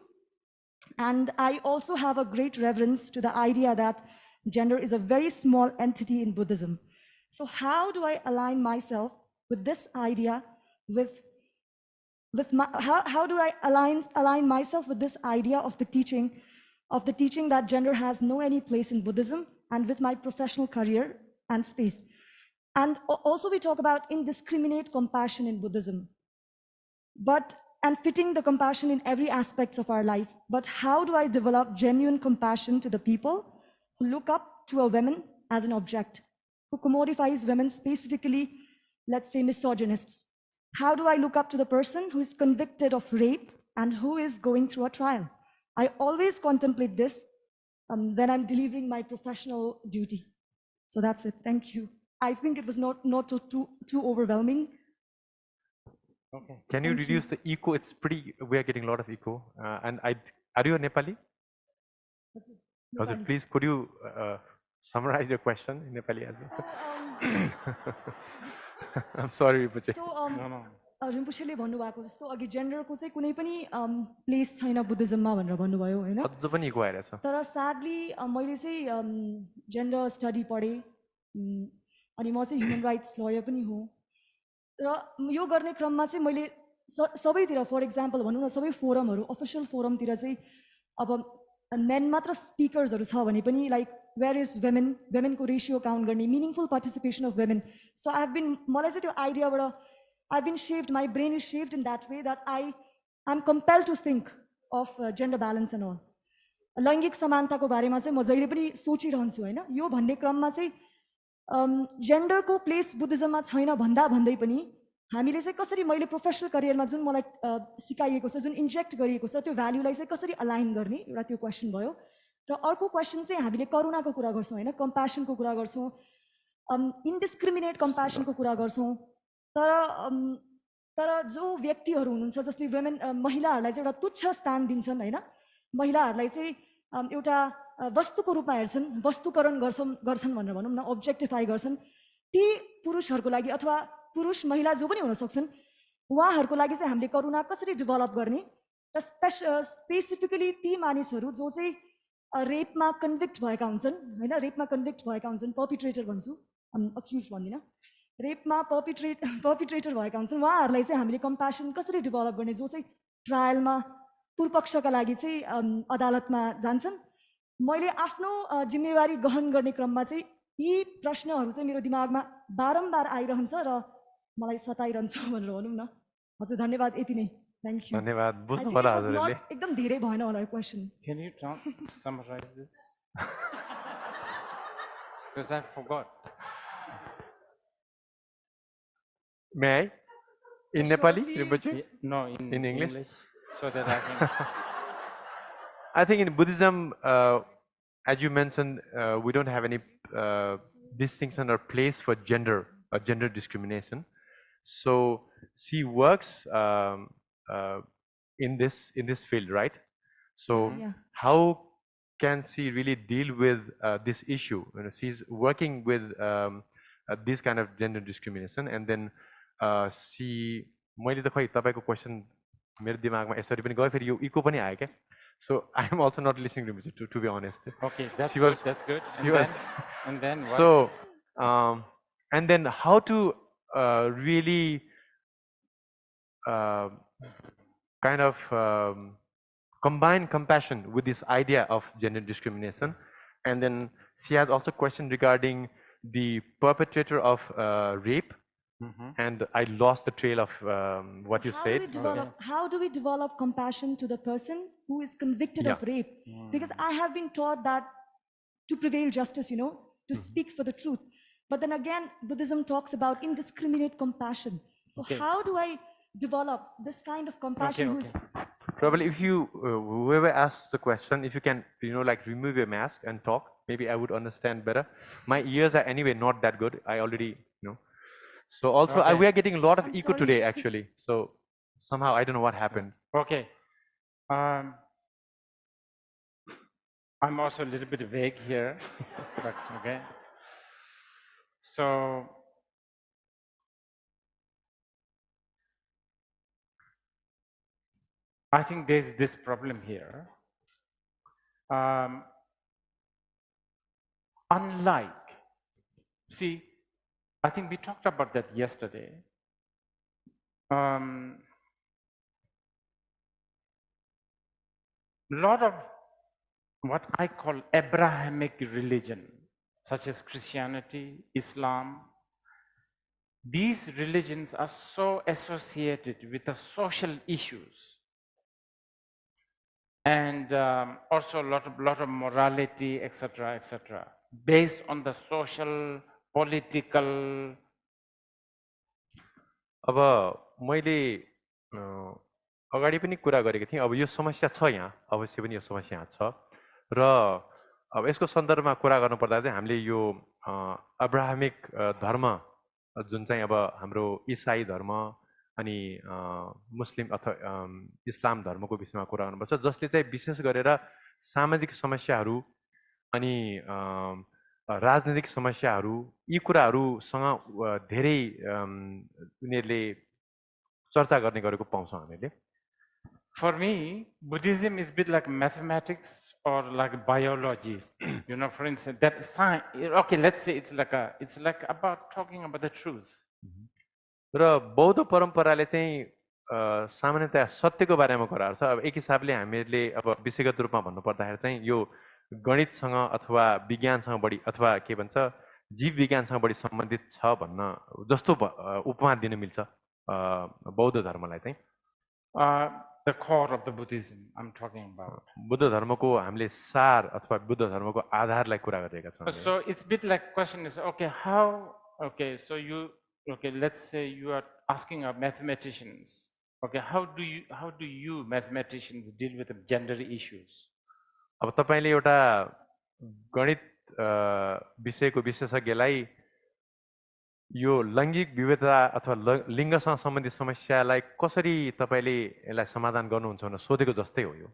and I also have a great reverence to the idea that gender is a very small entity in Buddhism. So how do I align myself with this idea, how do I align myself with this idea of the teaching that gender has no any place in Buddhism, and with my professional career and space? And also we talk about indiscriminate compassion in Buddhism, and fitting the compassion in every aspect of our life. But how do I develop genuine compassion to the people who look up to a woman as an object, who commodifies women, specifically, let's say misogynists? How do I look up to the person who is convicted of rape and who is going through a trial? I always contemplate this when I'm delivering my professional duty. So that's it. Thank you. I think it was not too overwhelming. Okay. Can you reduce the echo? It's pretty. We are getting a lot of echo. And are you a Nepali? Please, could you summarize your question in Nepali as well? I'm sorry, Rinpoche. No, no. रिम्पुछेले भन्नुभएको जस्तो अघि जेन्डरको चाहिँ कुनै पनि place छैन बुद्धिज्ममा भनेर भन्नुभयो होइन अझ पनि इको आइरहेछ तर स्याडली मैले चाहिँ जेन्डर स्टडी पढेँ अनि म चाहिँ ह्युमन राइट्स लयर पनि हुँ र यो गर्ने क्रममा चाहिँ मैले सबैतिर फर इक्जाम्पल भनौँ न सबै फोरमहरू अफिसियल फोरमतिर चाहिँ अब मेन मात्र स्पिकर्सहरू छ भने पनि लाइक वेयर इज वेमेनको रेसियो काउन्ट गर्ने meaningful participation of women so I have been मलाई चाहिँ त्यो आइडियाबाट I've been shaped, my brain is shaped in that way that I'm compelled to think of gender balance and all. लैङ्गिक समानताको बारेमा चाहिँ म जहिले पनि सोचिरहन्छु होइन यो भन्ने क्रममा चाहिँ जेन्डरको प्लेस बुद्धिज्ममा छैन भन्दा भन्दै पनि हामीले चाहिँ कसरी मैले प्रोफेसनल करियरमा जुन मलाई सिकाइएको छ जुन इन्जेक्ट गरिएको छ त्यो भ्याल्युलाई चाहिँ कसरी अलाइन गर्ने एउटा त्यो क्वेसन भयो र अर्को क्वेसन चाहिँ हामीले करुणाको कुरा गर्छौँ होइन कम्प्यासनको कुरा गर्छौँ इन्डिस्क्रिमिनेट कम्प्यासनको कुरा गर्छौँ तर तर जो व्यक्तिहरू हुनुहुन्छ जसले वुमेन महिलाहरूलाई चाहिँ एउटा तुच्छ स्थान दिन्छन् होइन महिलाहरूलाई चाहिँ एउटा वस्तुको रूपमा हेर्छन् वस्तुकरण गर्छन् भनेर भनौँ न अब्जेक्टिफाई गर्छन् ती पुरुषहरूको लागि अथवा पुरुष महिला जो पनि हुन सक्छन् उहाँहरूको लागि चाहिँ हामीले करुणा कसरी डेभलप गर्ने र स्पेसिफिकली ती मानिसहरू जो चाहिँ रेपमा कन्भिक्ट भएका हुन्छन् होइन रेपमा कन्भिक्ट भएका हुन्छन् पर्पिट्रेटर भन्छु अक्युज भन्दिनँ रेपमा पर्पिट्रेटर भएका हुन्छन् उहाँहरूलाई चाहिँ हामीले कम्प्यासन कसरी डेभलप गर्ने जो चाहिँ ट्रायलमा पूर्वपक्षका लागि चाहिँ अदालतमा जान्छन् मैले आफ्नो जिम्मेवारी गहन गर्ने क्रममा चाहिँ यी प्रश्नहरू चाहिँ मेरो दिमागमा बारम्बार आइरहन्छ र मलाई सताइरहन्छ भनेर भनौँ न हजुर धन्यवाद यति नै थ्याङ्क यू धन्यवाद बुझ्नु पर्यो हजुरले एकदम धेरै भएन होला यो question Can you summarize this? Because I forgot. May I? In Nepali, Rinpoche? No, in English? So that I can. I think in Buddhism, as you mentioned, we don't have any distinction or place for gender or gender discrimination. So she works in this field, right? So Yeah. how can she really deal with this issue? You know, she's working with this kind of gender discrimination, and then she. मैले त खै तपाईँको question मेरो दिमागमा यसरी पनि गयो फेरि यो इको पनि आयो क्या so I am also not listening to be honest. Okay, that's She good. was- That's good. she was- And then what? So and then how to really kind of combine compassion with this idea of gender discrimination. And then she has also a question regarding the perpetrator of rape. And I lost the trail of what you said. How do we develop compassion to the person who is convicted of rape? Because I have been taught that to prevail justice, you know, to speak for the truth. But then again, Buddhism talks about indiscriminate compassion. So how do I develop this kind of compassion? Who's Probably if you, whoever asks the question, if you can, you know, like remove your mask and talk, maybe I would understand better. My ears are anyway not that good. I already, you know. So also we are getting a lot of echo sorry. today actually. So somehow I don't know what happened. Okay. I'm also a little bit vague here, but okay. So I think there's this problem here. Unlike, see, I think we talked about that yesterday. Lot of what I call Abrahamic religion, such as Christianity, Islam, these religions are so associated with the social issues and also a lot of morality, etc., based on the social, political. अब मैले अगाडि पनि कुरा गरेको थिएँ अब यो समस्या छ यहाँ अवश्य पनि यो समस्या छ र अब यसको सन्दर्भमा कुरा गर्नुपर्दा चाहिँ हामीले यो अब्राहमिक धर्म जुन चाहिँ अब हाम्रो इसाई धर्म अनि मुस्लिम अथवा इस्लाम धर्मको विषयमा कुरा गर्नुपर्छ, जसले चाहिँ विशेष गरेर सामाजिक समस्याहरू अनि राजनीतिक समस्याहरू यी कुराहरूसँग धेरै उनीहरूले चर्चा गर्ने गरेको पाउँछौँ हामीले। For me, Buddhism is a bit like mathematics or like biology. You know, for instance, that science. Okay, let's say it's like about talking about the truth. र बौद्ध परम्पराले चाहिँ सामान्यतया सत्यको बारेमा कुरा गर्छ। अब एक हिसाबले हामीले अब विषयगत रूपमा भन्नुपर्दाखेरि चाहिँ यो गणितसँग अथवा विज्ञानसँग बढी अथवा के भन्छ जीव विज्ञानसँग बढी सम्बन्धित छ भन्न जस्तो उपमा दिन मिल्छ बौद्ध धर्मलाई चाहिँ। The core of the Buddhism I'm talking about. Buddha धर्मको हामीले सार अथवा बुद्ध धर्मको आधारलाई कुरा गरिरहेका छौँ। So it's a bit like question is okay so let's say you are asking our mathematicians, okay, how do you mathematicians deal with the gender issues? अब तपाईले एउटा गणित विषयको विशेषज्ञलाई यो लैङ्गिक विविधता अथवा लिङ्गसँग सम्बन्धित समस्यालाई कसरी तपाईले यसलाई समाधान गर्नुहुन्छ भनेर सोधेको जस्तै हो यो।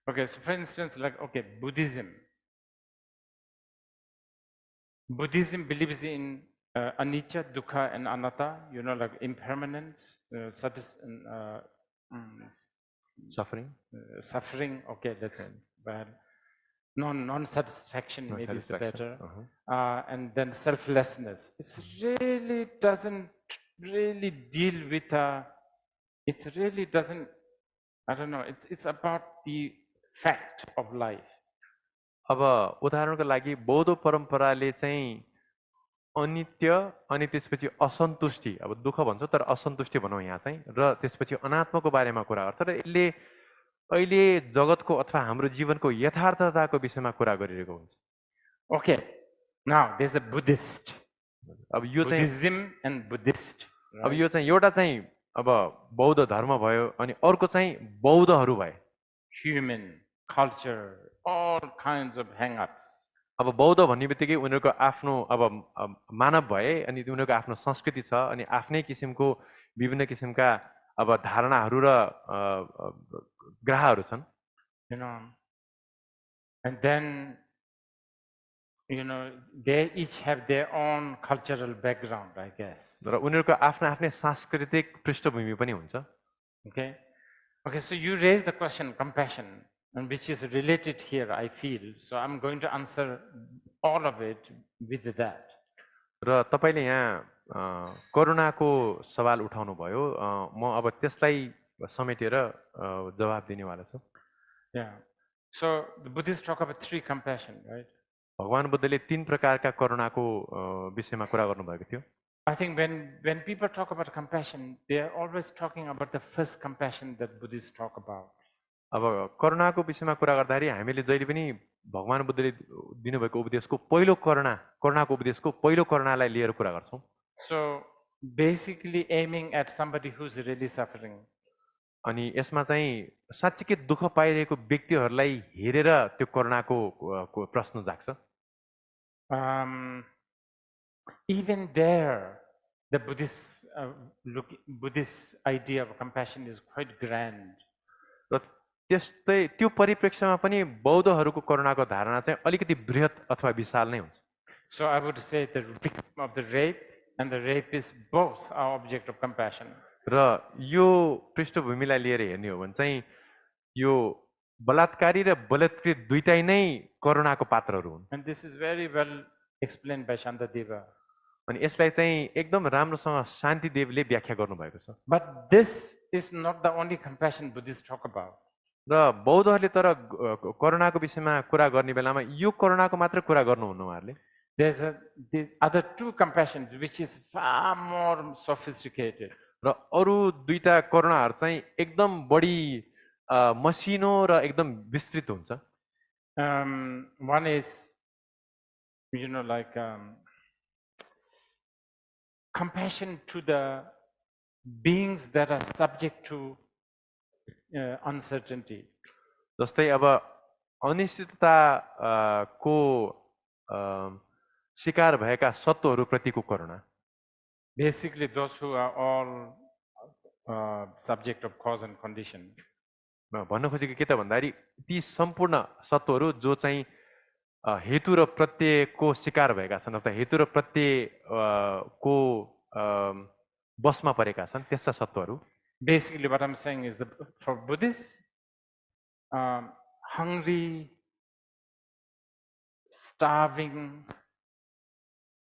Okay, so for instance, like okay, Buddhism believes in anicca, dukkha, and anatta. You know, like impermanence, suffering. Okay, that's bad. Non-satisfaction maybe is better. And then selflessness. It doesn't really deal with it really doesn't, I don't know, it's about the fact of life. अब उदाहरणको लागि बौद्ध परम्पराले चाहिँ अनित्य अनि त्यसपछि असन्तुष्टि, अब दुःख भन्छ तर असन्तुष्टि भनौँ यहाँ चाहिँ, र त्यसपछि अनात्मको बारेमा कुरा गर्छ र यसले अहिले जगतको अथवा हाम्रो जीवनको यथार्थताको विषयमा कुरा गरिरहेको हुन्छ। Okay, now there's a Buddhist. अब यो चाहिँ Buddhism and Buddhist. अब यो चाहिँ एउटा चाहिँ अब बौद्ध धर्म भयो अनि अर्को चाहिँ बौद्धहरू भए। Human, culture, all kinds of hang-ups. अब बौद्ध भन्ने बित्तिकै उनीहरूको आफ्नो अब मानव भए अनि उनीहरूको आफ्नो संस्कृति छ अनि आफ्नै किसिमको विभिन्न किसिमका अब धारणाहरू र ग्रहहरू छन्। You know, and then they each have their own cultural background, I guess. र उनीहरूको आफ्नो आफ्नै सांस्कृतिक पृष्ठभूमि पनि हुन्छ। Okay, so you raised the question compassion, and which is related here, I feel. So I'm going to answer all of it with that. र तपाईले यहाँ करुणाको सवाल उठाउनु भयो, म अब त्यसलाई समेटेर जवाब दिनेवाला छु। Yeah. So the Buddhists talk about three compassion, right? भगवान बुद्धले तीन प्रकारका करुणाको विषयमा कुरा गर्नुभएको थियो। I think when people talk about compassion, they are always talking about the first compassion that Buddhists talk about. अब करुणाको विषयमा कुरा गर्दाखेरि हामीले जहिले पनि भगवान बुद्धले दिनुभएको उपदेशको पहिलो करुणाको उपदेशको पहिलो करुणालाई लिएर कुरा गर्छौँ। So basically aiming at somebody who's really suffering. अनि यसमा चाहिँ साच्चै दुःख पाइरहेको व्यक्तिहरूलाई हेरेर त्यो करुणाको प्रश्न जाग्छ। Even there, the Buddhist idea of compassion is quite grand. र त्यस्तै त्यो परिप्रेक्ष्यमा पनि बौद्धहरूको करुणाको धारणा चाहिँ अलिकति बृहत अथवा विशाल नै हुन्छ। So I would say the victim of the rape and the rapist both are object of compassion. र यो पृष्ठभूमिलाई लिएर हेर्ने हो भने चाहिँ यो बलात्कारी र बलात्कृत दुईटै नै करुणाको पात्रहरू हुन्। And this is very well explained by Shantadeva. अनि यसलाई चाहिँ एकदम राम्रोसँग शान्तिदेवले व्याख्या गर्नुभएको छ। But this is not the only compassion Buddhists talk about. र बौद्धहरूले तर करुणाको विषयमा कुरा गर्ने बेलामा यो करुणाको मात्र कुरा गर्नुहुन्न उहाँहरूले। There's the other two compassions which is far more sophisticated. र अरू दुईटा करुणाहरू चाहिँ एकदम बढी मसिनो र एकदम विस्तृत हुन्छ। One is like compassion to the beings that are subject to uncertainty. जस्तै अब अनिश्चितता को शिकार भएका सत्वहरू प्रतिको करुणा। Basically those who are all subject of cause and condition. भन्न खोजेको के त भन्दाखेरि ती सम्पूर्ण सत्वहरू जो चाहिँ हेतु र प्रत्ययको शिकार भएका छन् अथवा हेतु र प्रत्ययको बसमा परेका छन् त्यस्ता सत्वहरू Basically, what I'm saying is that for Buddhists, hungry, starving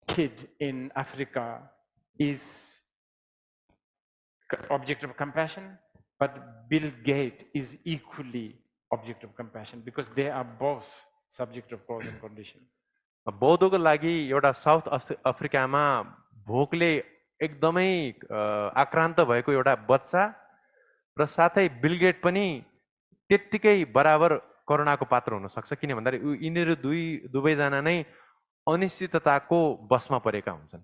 kid in Africa is object of compassion, but Bill Gates is equally object of compassion because they are both subject of cause and condition. बौद्धको लागि एउटा south अफ्रिकामा भोकले एकदमै आक्रान्त भएको एउटा बच्चा र साथै बिलगेट पनि त्यत्तिकै बराबर करुणाको पात्र हुन सक्छ किन भन्दाखेरि यिनीहरू दुवैजना नै अनिश्चितताको बसमा परेका हुन्छन्.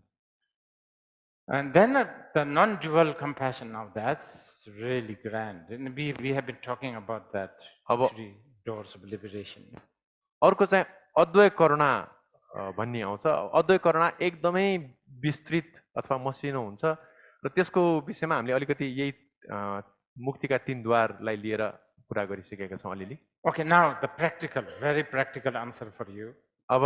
And then the non-dual compassion, now that's really grand. And we have been talking about that, three doors of liberation. अर्को चाहिँ अद्वय करुणा भन्ने आउँछ. अद्वय करुणा एकदमै विस्तृत अथवा मसिनो हुन्छ र त्यसको विषयमा हामीले अलिकति यही मुक्तिका तीन द्वारलाई लिएर कुरा गरिसकेका छौँ अलिअलि. Okay, now the practical, very practical answer for you. अब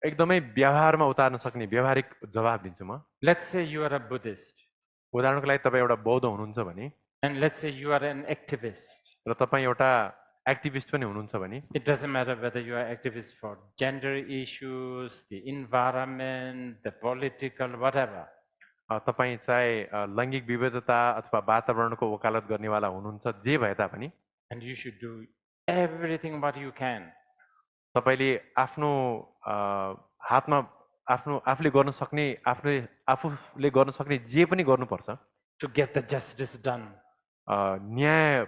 एकदमै व्यवहारमा उतार्न सक्ने व्यवहारिक जवाब दिन्छु म. Let's say you are a Buddhist. उदाहरणको लागि तपाईँ एउटा बौद्ध हुनुहुन्छ भने And let's say you are an activist. र तपाईँ एउटा एक्टिभिस्ट पनि हुनुहुन्छ भने It doesn't matter whether you are activist for gender issues, the environment, the political, whatever. तपाईँ चाहे लैङ्गिक विविधता अथवा वातावरणको वकालत गर्नेवाला हुनुहुन्छ जे भए तापनि And you should do everything what you can. तपाईले आफ्नो हातमा आफूले गर्न सक्ने आफूले गर्न सक्ने जे पनि गर्नुपर्छ to get the justice done. न्याय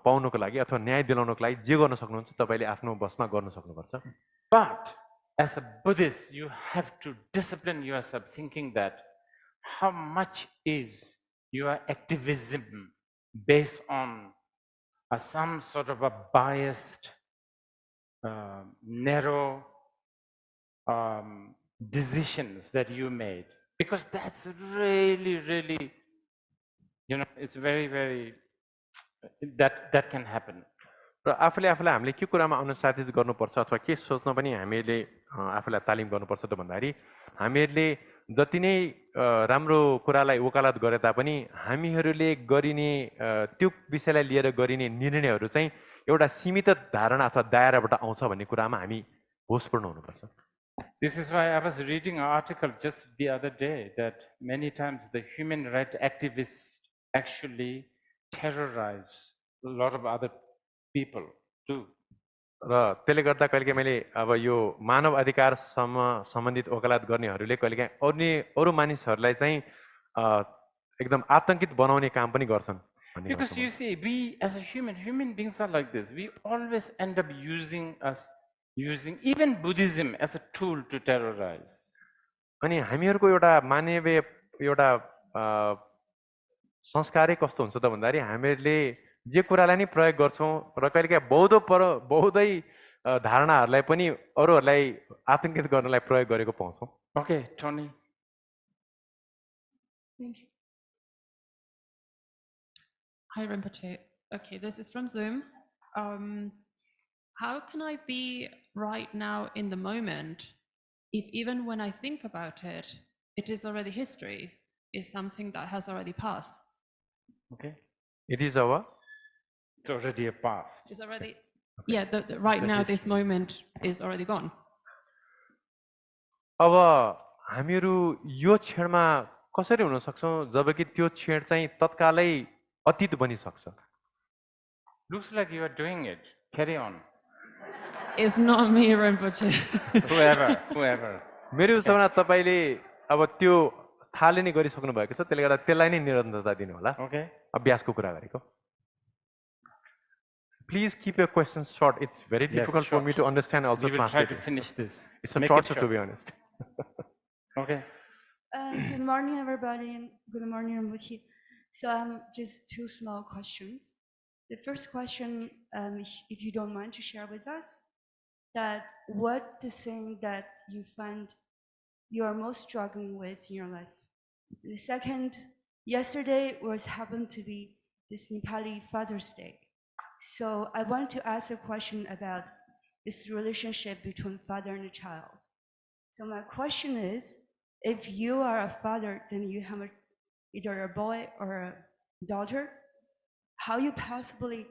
पाउनको लागि अथवा न्याय दिलाउनको लागि जे गर्न सक्नुहुन्छ तपाईले आफ्नो बसमा गर्न सक्नुपर्छ. But as a Buddhist, you have to discipline yourself thinking that how much is your activism based on some sort of a biased, narrow decisions that you made, because that's really, really, it's very, very, that can happen. र आफूले हामीले के कुरामा अनुशासित गर्नुपर्छ अथवा के सोच्न पनि हामीले आफूलाई तालिम गर्नुपर्छ त भन्दाखेरि हामीहरूले जति नै राम्रो कुरालाई वकालत गरे तापनि हामीहरूले गरिने त्यो विषयलाई लिएर गरिने निर्णयहरू चाहिँ एउटा सीमित धारणा अथवा दायराबाट आउँछ भन्ने कुरामा हामी होसपूर्ण हुनुपर्छ. This is why I was reading an article just the other day that many times the human rights activists actually terrorize a lot of other people too. र त्यसले गर्दा कहिलेकाहीँ मैले अब यो मानव अधिकारसँग सम्बन्धित वकालत गर्नेहरूले कहिलेकाहीँ अरू मानिसहरूलाई चाहिँ एकदम आतंकित बनाउने काम पनि गर्छन्. Because you see, we as a human beings are like this. We always end up using even Buddhism as a tool to terrorize. अनि हामीहरूको एउटा मानवीय एउटा संस्कारै कस्तो हुन्छ त भन्दाखेरि हामीहरूले जे कुरालाई नि प्रयोग गर्छौँ र कहिलेकाहीँ बौद्धै धारणाहरूलाई पनि अरूहरूलाई आतंकित गर्नलाई प्रयोग गरेको पाउँछौँ. Okay, Tony. Thank you. Hi, Rinpoche. Okay, this is from Zoom. How can I be right now in the moment if even when I think about it, it is already history, is something that has already passed? Okay. It is our? It's already a past. It's already, yeah, right now this moment is already gone. अब हामीहरू यो क्षणमा कसरी हुन सक्छौं जबकि त्यो क्षण चाहिँ तत्कालै अतीत बनिसक्छ. Looks like you are doing it. Carry on. It's not me, Rinpoche. whoever. मेरो विचारमा तपाईले अब त्यो थाले नै गरिसक्नु भएको छ त्यसले गर्दा त्यसलाई नै निरन्तरता दिनु होला. Okay. अभ्यासको कुरा गरेको. Please keep your questions short. It's very difficult for me to understand also. We will try to finish this. It's a torture to be honest. Okay. Good morning, everybody, and good morning, Rinpoche. So I have just two small questions. The first question, if you don't mind to share with us, that what the thing that you find you are most struggling with in your life. The second, Yesterday was happened to be this Nepali Father's Day. So I want to ask a question about this relationship between father and a child. So my question is, if you are a father, then you have either a boy or a daughter, how you possibly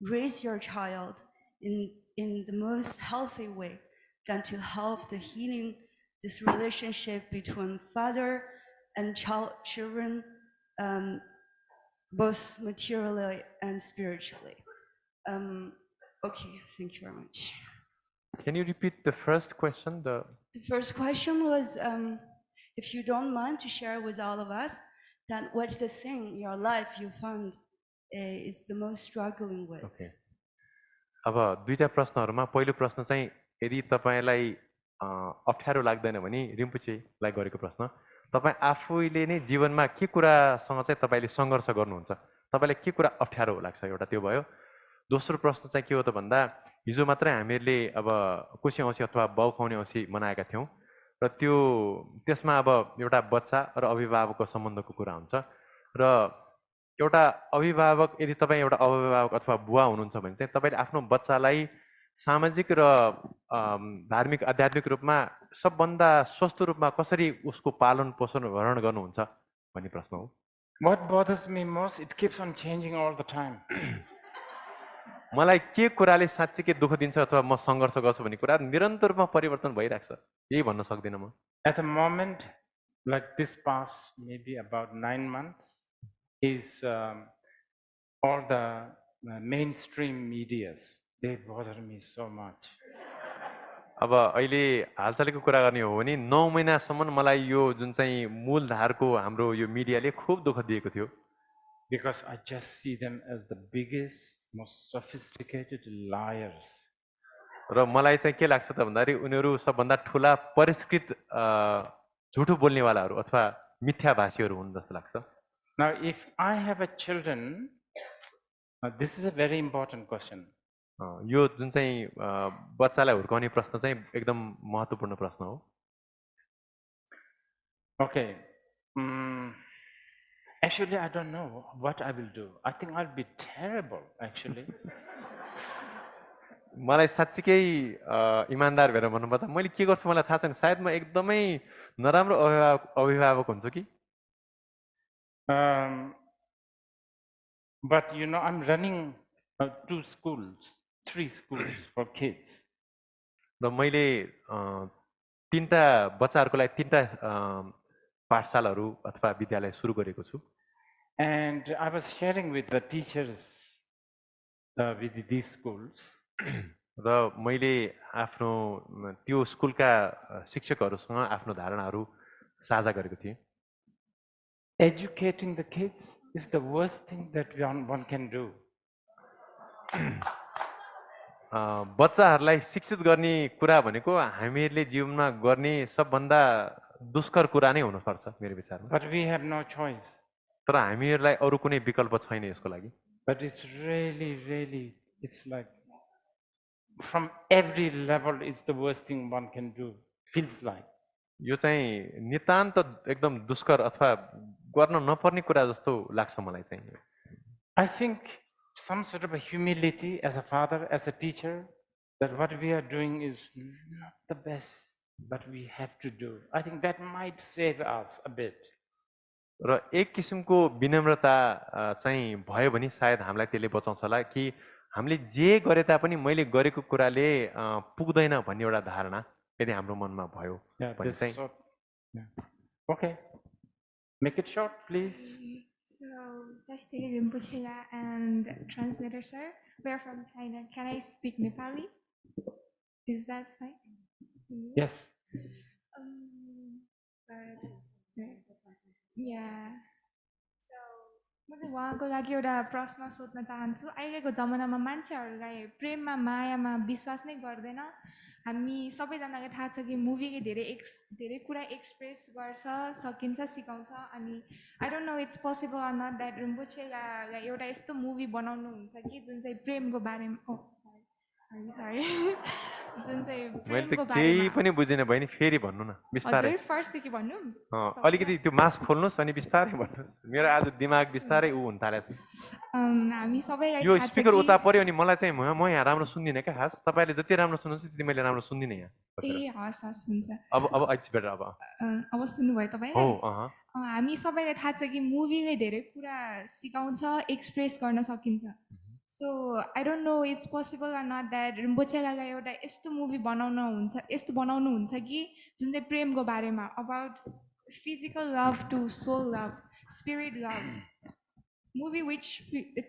raise your child in the most healthy way than to help the healing this relationship between father and children, both materially and spiritually. Okay, thank you very much. Can you repeat the first question? The first question was, if you don't mind to share with all of us, then what the thing in your life you found is the most struggling with? Okay. अब दुईटा प्रश्नहरूमा पहिलो प्रश्न चाहिँ यदि तपाईँलाई अप्ठ्यारो लाग्दैन भने रिम्पुचेलाई गरेको प्रश्न तपाईँ आफैले नै जीवनमा के कुरासँग चाहिँ तपाईँले सङ्घर्ष गर्नुहुन्छ तपाईँलाई के कुरा अप्ठ्यारो लाग्छ एउटा त्यो भयो दोस्रो प्रश्न चाहिँ के हो त भन्दा हिजो मात्रै हामीहरूले अब कोशी औँसी अथवा बाउ खुवाउने औँसी मनाएका थियौँ र त्यसमा अब एउटा बच्चा र अभिभावकको सम्बन्धको कुरा हुन्छ र एउटा अभिभावक यदि तपाईँ एउटा अभिभावक अथवा बुवा हुनुहुन्छ भने चाहिँ तपाईँले आफ्नो बच्चालाई सामाजिक र धार्मिक आध्यात्मिक रूपमा सबभन्दा स्वस्थ रूपमा कसरी उसको पालन पोषण भरण गर्नुहुन्छ भन्ने प्रश्न हो What bothers me most, it keeps on changing all the time. मलाई के कुराले साँच्चीकै दुःख दिन्छ अथवा म सङ्घर्ष गर्छु भन्ने कुरा निरन्तर रूपमा परिवर्तन भइरहेको छ यही भन्न सक्दिनँ म At the moment, like this past maybe about 9 months, is all the mainstream medias. They bother me so much. अब अहिले हालचालको कुरा गर्ने हो भने 9 महिनासम्म मलाई यो जुन चाहिँ मूलधारको हाम्रो यो मिडियाले खुब दुःख दिएको थियो Because I just see them as the biggest, most sophisticated liars. र मलाई चाहिँ के लाग्छ त भन्दाखेरि उनीहरू सबभन्दा ठुला परिष्कृत झुठो बोल्नेवालाहरू अथवा मिथ्याभाषीहरू हुन् जस्तो लाग्छ Now, if I have a children, this is a very important question. यो जुन चाहिँ बच्चालाई हुर्काउने प्रश्न चाहिँ एकदम महत्त्वपूर्ण प्रश्न हो Okay. Actually, I don't know what I will do. I think I'll be terrible, actually. मलाई साँच्चीकै इमान्दार भएर भन्नुपर्दा मैले के गर्छु मलाई थाहा छैन सायद म एकदमै नराम्रो अभिभावक हुन्छु कि But you know, I'm running 2 schools, 3 schools for kids. र मैले तीनटा बच्चाहरूको लागि तीनटा पाठशालाहरू अथवा विद्यालय सुरु गरेको छु And I was sharing with the teachers with these schools. र मैले आफ्नो त्यो स्कुलका शिक्षकहरूसँग आफ्नो धारणाहरू साझा गरेको थिएँ Educating the kids is the worst thing that one can do. बच्चाहरूलाई शिक्षित गर्ने कुरा भनेको हामीहरूले जीवनमा गर्ने सबभन्दा दुष्कर कुरा नै हुनुपर्छ मेरो विचारमा But we have no choice. तर हामीहरूलाई अरू कुनै विकल्प छैन यसको लागि But it's really, it's like from every level, it's the worst thing one can do. Feels like. यो चाहिँ नितान्त एकदम दुष्कर अथवा गर्न नपर्ने कुरा जस्तो लाग्छ मलाई चाहिँ I think some sort of a humility as a father, as a teacher, that what we are doing is not the best, but we have to do. I think that might save us a bit. र एक किसिमको विनम्रता चाहिँ भयो भने सायद हामीलाई त्यसले बचाउँछ होला कि हामीले जे गरे तापनि मैले गरेको कुराले पुग्दैन भन्ने एउटा धारणा यदि हाम्रो मनमा भयो भने चाहिँ Okay, make it short, please. So, Tashtiri Rinpochela and translator sir, we are from China. Can I speak Nepali? Is that fine? Yes. Yeah. So, म चाहिँ उहाँको लागि एउटा प्रश्न सोध्न चाहन्छु अहिलेको जमानामा मान्छेहरूलाई प्रेममा मायामा विश्वास नै गर्दैन हामी सबैजनालाई थाहा छ कि मुभीले धेरै कुरा एक्सप्रेस गर्छ सकिन्छ सिकाउँछ अनि I don't know it's possible or not that रिम्पोचेलाई एउटा यस्तो मुभी बनाउनु हुन्छ कि जुन चाहिँ प्रेमको बारेमा sorry. जुन चाहिँ मैले त प्रेमको केही बारेमा पनि बुझिनँ बहिनी फेरि भन्नु न बिस्तारै हजुर फर्स्टदेखि भन्नु अलिकति त्यो मास्क खोल्नुहोस् अनि बिस्तारै भन्नुहोस् मेरो आज दिमाग बिस्तारै ऊ हुन थालेको छ हामी सबैलाई यो थाहा छ स्पिकर कि उता पर्यो अनि मलाई चाहिँ म यहाँ राम्रो सुन्दिनँ क्या खास तपाईँले जति राम्रो सुन्नुहुन्छ त्यति मैले राम्रो सुन्दिनँ यहाँ ए हस् हस् हुन्छ अब इट्स बेटर अब अब सुन्नुभयो हो तपाईँले अँ हामी सबैलाई थाहा छ कि मुभीले धेरै कुरा सिकाउँछ एक्सप्रेस गर्न सकिन्छ so I don't know it's possible or not that रिम्पोचेलाई एउटा यस्तो मुभी बनाउनु हुन्छ कि जुन चाहिँ प्रेमको बारेमा about physical love to soul love spirit love movie which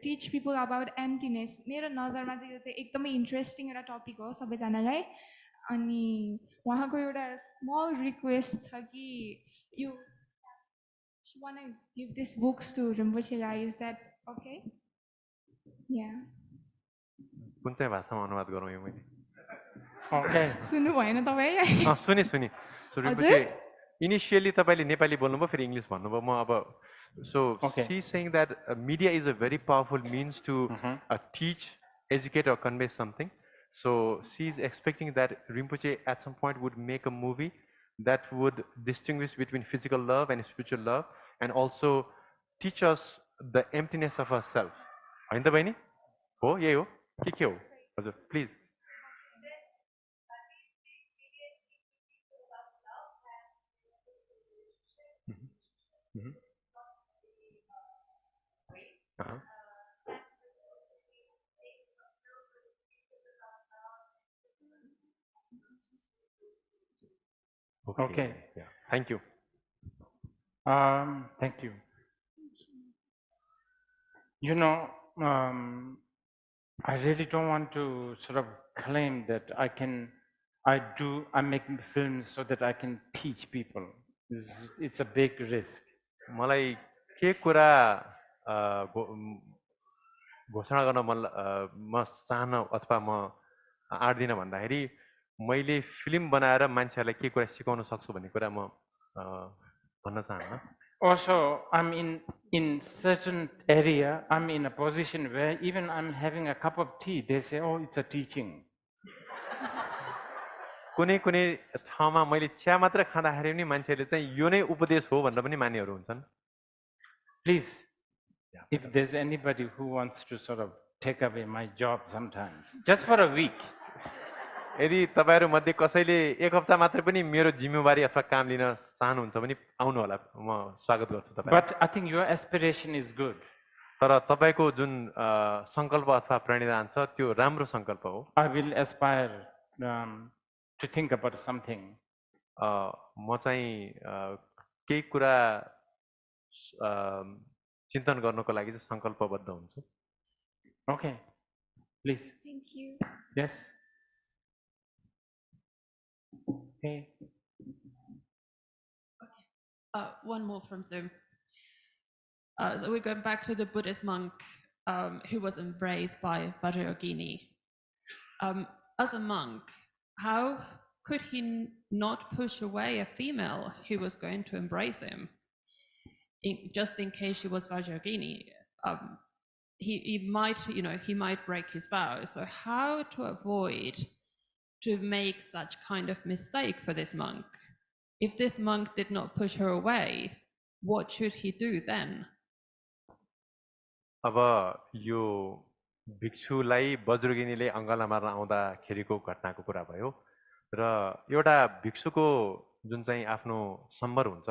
teach people about emptiness मेरो नजरमा चाहिँ यो चाहिँ एकदमै इन्ट्रेस्टिङ एउटा टपिक हो सबैजनालाई अनि उहाँको एउटा स्मल रिक्वेस्ट छ कि you want to give these books to Rinpoche. Is that okay? Yeah. कुन चाहिँ भाषामा अनुवाद गरौँ यो मैले Okay. सुन्नु भएन तपाईँ सुने सो रिम्पोचे इनिसियली तपाईँले नेपाली बोल्नुभयो फेरि इङ्ग्लिस भन्नुभयो म अब so she's saying that media is a very powerful means to teach, educate or convey something. So she's expecting that Rinpoche at some point would make a movie that would distinguish between physical love and spiritual love and also teach us the emptiness of ourselves. होइन त बहिनी हो यही हो के हो हजुर please Okay. Yeah. Thank you. Thank you. You know, I really don't want to sort of claim that I make films so that I can teach people. It's a big risk. मलाई के कुरा घोषणा गर्न म चाहन अथवा म आँट्दिनँ भन्दाखेरि मैले फिल्म बनाएर मान्छेहरूलाई के कुरा सिकाउन सक्छु भन्ने कुरा म भन्न चाहन्न Also, I'm in certain area, I'm in a position where even I'm having a cup of tea, they say, oh, it's a teaching. कुनै कुनै ठाउँमा मैले चिया मात्र खाँदाखेरि पनि मान्छेले चाहिँ यो नै उपदेश हो भनेर पनि मान्नेहरू हुन्छन् Please, if there's anybody who wants to sort of take away my job sometimes, just for a week. यदि तपाईँहरू मध्ये कसैले एक हप्ता मात्र पनि मेरो जिम्मेवारी अथवा काम लिन चाहनुहुन्छ भने आउनु होला म स्वागत गर्छु तपाईँ But I think your aspiration is good. तर तपाईँको जुन संकल्प अथवा प्रणिधान छ त्यो राम्रो संकल्प हो I will aspire to think about something. म चाहिँ केही कुरा चिन्तन गर्नको लागि चाहिँ संकल्पबद्ध हुन्छु Okay, please. Thank you. Yes. Okay. One more from Zoom. So we're going back to the Buddhist monk who was embraced by Vajrayogini. As a monk, how could he not push away a female who was going to embrace him, just in case she was Vajrayogini? He might break his vow. So how to avoid to make such kind of mistake for this monk? If this monk did not push her away, what should he do then? अब यो भिक्षुलाई वज्रगिनीले अङ्गला मार्न आउँदाखेरिको घटनाको कुरा भयो र एउटा भिक्षुको जुन चाहिँ आफ्नो सम्बर हुन्छ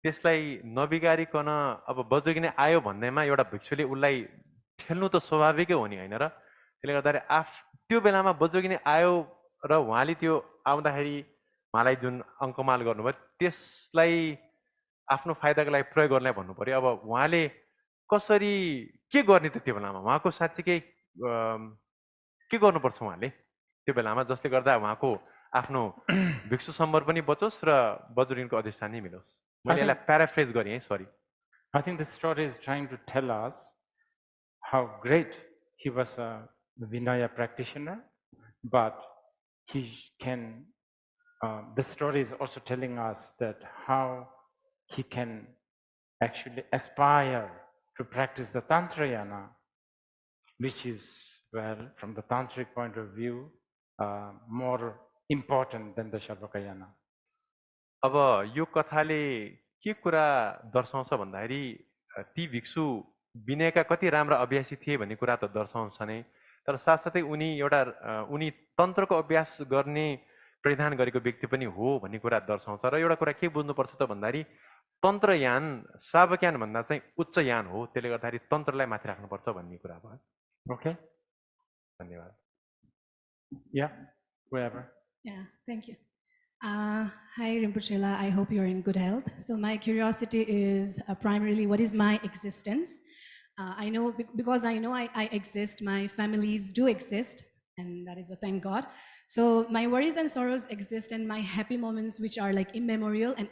त्यसलाई नबिगारिकन अब वज्रगिनी आयो भन्दैमा एउटा भिक्षुले उसलाई ठेल्नु त स्वाभाविकै हो नि होइन र त्यसले गर्दाखेरि त्यो बेलामा वज्रगिनी आयो र उहाँले त्यो आउँदाखेरि उहाँलाई जुन अङ्कमाल गर्नुभयो त्यसलाई आफ्नो फाइदाको लागि प्रयोग गर्नलाई भन्नु पर्यो अब उहाँले कसरी के गर्ने त त्यो बेलामा उहाँको साँच्चीकै के गर्नुपर्छ उहाँले त्यो बेलामा जसले गर्दा उहाँको आफ्नो भिक्षु सम्बर पनि बचोस् र वज्रगिनीको अधिष्ठान नै मिलोस् मैले यसलाई प्याराफ्रेज गरेँ है sorry I think the story is trying to tell us how great he was a Vinaya practitioner, but he can, the story is also telling us that how he can actually aspire to practice the Tantrayana, which is well, from the tantric point of view, more important than the Sharvakayana. अब यो कथाले के कुरा दर्शाउँछ भन्दाखेरि ती भिक्षु विनयका कति राम्रा अभ्यासी थिए भन्ने कुरा त दर्शाउँछ नै, तर साथसाथै उनी तन्त्रको अभ्यास गर्ने परिधान गरेको व्यक्ति पनि हो भन्ने कुरा दर्शाउँछ। र एउटा कुरा के बुझ्नुपर्छ त भन्दाखेरि तन्त्रयान श्रावकयान भन्दा चाहिँ उच्च यान हो, त्यसले गर्दाखेरि तन्त्रलाई माथि राख्नुपर्छ भन्ने कुरा भयो। Okay? धन्यवाद। Yeah, whoever. Yeah, thank you. Hi, Rinpochela. I hope you're in good health. So my curiosity is primarily, what is my existence? I know, because I know I exist, my families do exist, and that is a thank God. So my worries and sorrows exist, and my happy moments, which are like immemorial and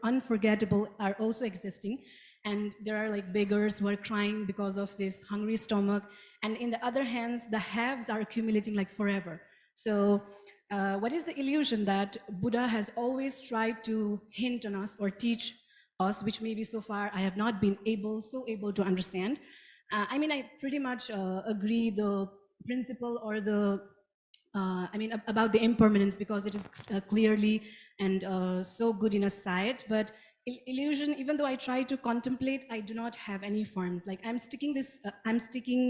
unforgettable, are also existing. And there are like beggars who are crying because of this hungry stomach. And in the other hands, the haves are accumulating like forever. So what is the illusion that Buddha has always tried to hint on us or teach us, which maybe so far I have not been able to understand? I mean, I pretty much agree the principle or the, about the impermanence, because it is clearly and so good in a sight, but illusion, even though I try to contemplate, I do not have any forms. Like I'm sticking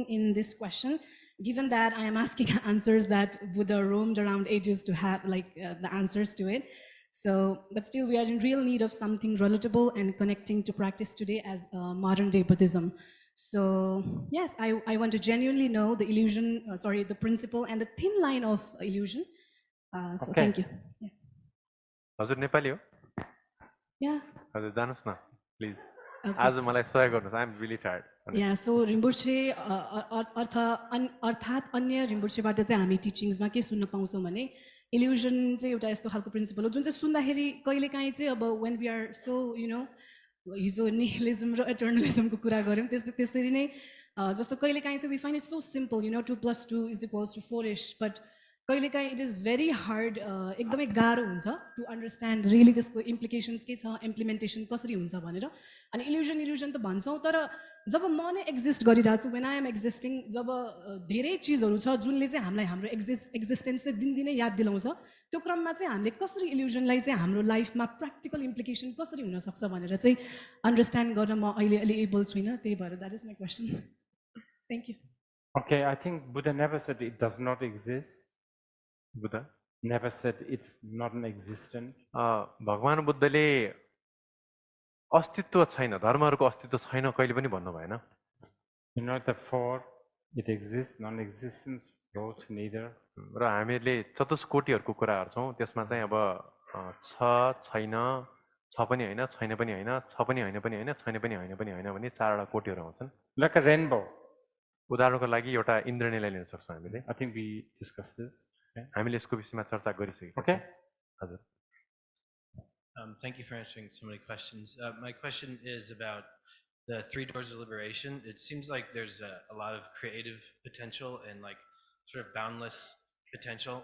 in this question, given that I am asking answers that Buddha roamed around ages to have, like the answers to it. So, but still we are in real need of something relatable and connecting to practice today as modern day Buddhism. So yes, I want to genuinely know the illusion, the principle and the thin line of illusion. So Okay. thank you. Yeah. हजुर नेपाली हो? Yeah. हजुर जानुस् न please. Okay. आज मलाई सहयोग गर्नुहोस्, I am really tired. Yeah, so Rinpoche अर्थात् अन्य रिम्पोछेबाट चाहिँ हामी टिचिङ्समा के सुन्न पाउँछौँ भने इल्युजन चाहिँ एउटा यस्तो खालको प्रिन्सिपल हो जुन चाहिँ सुन्दाखेरि कहिलेकाहीँ चाहिँ अब वेन वी आर सो हिजो निहिलिजम र एटर्नलिजमको कुरा गऱ्यौँ त्यसरी नै जस्तो कहिलेकाहीँ चाहिँ we find it so simple 2+2 is equals to 4-ish, but कहिलेकाहीँ इट इज भेरी हार्ड, एकदमै गाह्रो हुन्छ टु अन्डरस्ट्यान्ड रियली त्यसको इम्प्लिकेसन्स के छ, इम्प्लिमेन्टेसन कसरी हुन्छ भनेर। अनि इल्युजन त भन्छौँ, तर जब म नै एक्जिस्ट गरिरहेको छु, वेन आई एम एक्जिस्टिङ, जब धेरै चिजहरू छ जुनले चाहिँ हामीलाई हाम्रो एक्जिस्टेन्स चाहिँ दिनदिनै याद दिलाउँछ, त्यो क्रममा चाहिँ हामीले कसरी इल्युजनलाई चाहिँ हाम्रो लाइफमा प्र्याक्टिकल इम्प्लिकेसन कसरी हुनसक्छ भनेर चाहिँ अन्डरस्ट्यान्ड गर्न म अहिले एबल छुइनँ, त्यही भएर that is my question. Thank you. Okay, I think Buddha never said it does not exist. Buddha Never said it's not an existent. भगवान बुद्धले अस्तित्व छैन, धर्महरूको अस्तित्व छैन कहिले पनि भन्नु भएन। Therefore, it exists, non-existence, both, neither. र हामीले चतुष्कोटिहरूको कुरा गर्छौँ, त्यसमा चाहिँ अब छ, छैन, छ पनि होइन, छैन पनि होइन, छ पनि होइन पनि होइन, छैन पनि होइन पनि होइन भन्ने 4वटा कोटिहरू आउँछन्। Like a rainbow. उदाहरणको लागि एउटा इन्द्रणीलाई लिन सक्छौँ हामीले। I think we discussed this. Okay. हामीले यसको विषयमा चर्चा गरिसकेका छौँ। Okay. हजुर। Thank you for answering so many questions. My question is about the 3 doors of liberation. It seems like there's a lot of creative potential and like sort of boundless potential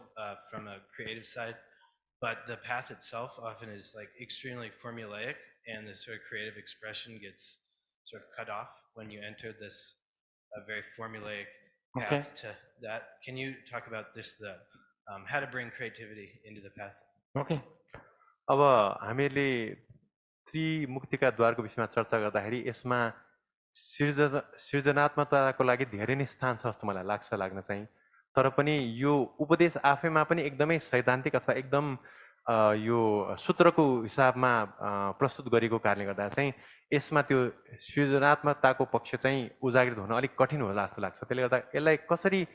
from a creative side, but the path itself often is like extremely formulaic, and the sort of creative expression gets sort of cut off when you enter this very formulaic path to that. Can you talk about this, how to bring creativity into the path? Okay. अब हामीले त्रिमुक्तिका द्वारको विषयमा चर्चा गर्दाखेरि यसमा सृजनात्मकताको लागि धेरै नै स्थान छ जस्तो मलाई लाग्न चाहिँ, तर पनि यो उपदेश आफैमा पनि एकदमै सैद्धान्तिक अथवा एकदम यो सूत्रको हिसाबमा प्रस्तुत गरेको कारणले गर्दा चाहिँ यसमा त्यो सृजनात्मकताको पक्ष चाहिँ उजागर हुन अलिक कठिन होला जस्तो लाग्छ। त्यसले गर्दा यसलाई कसरी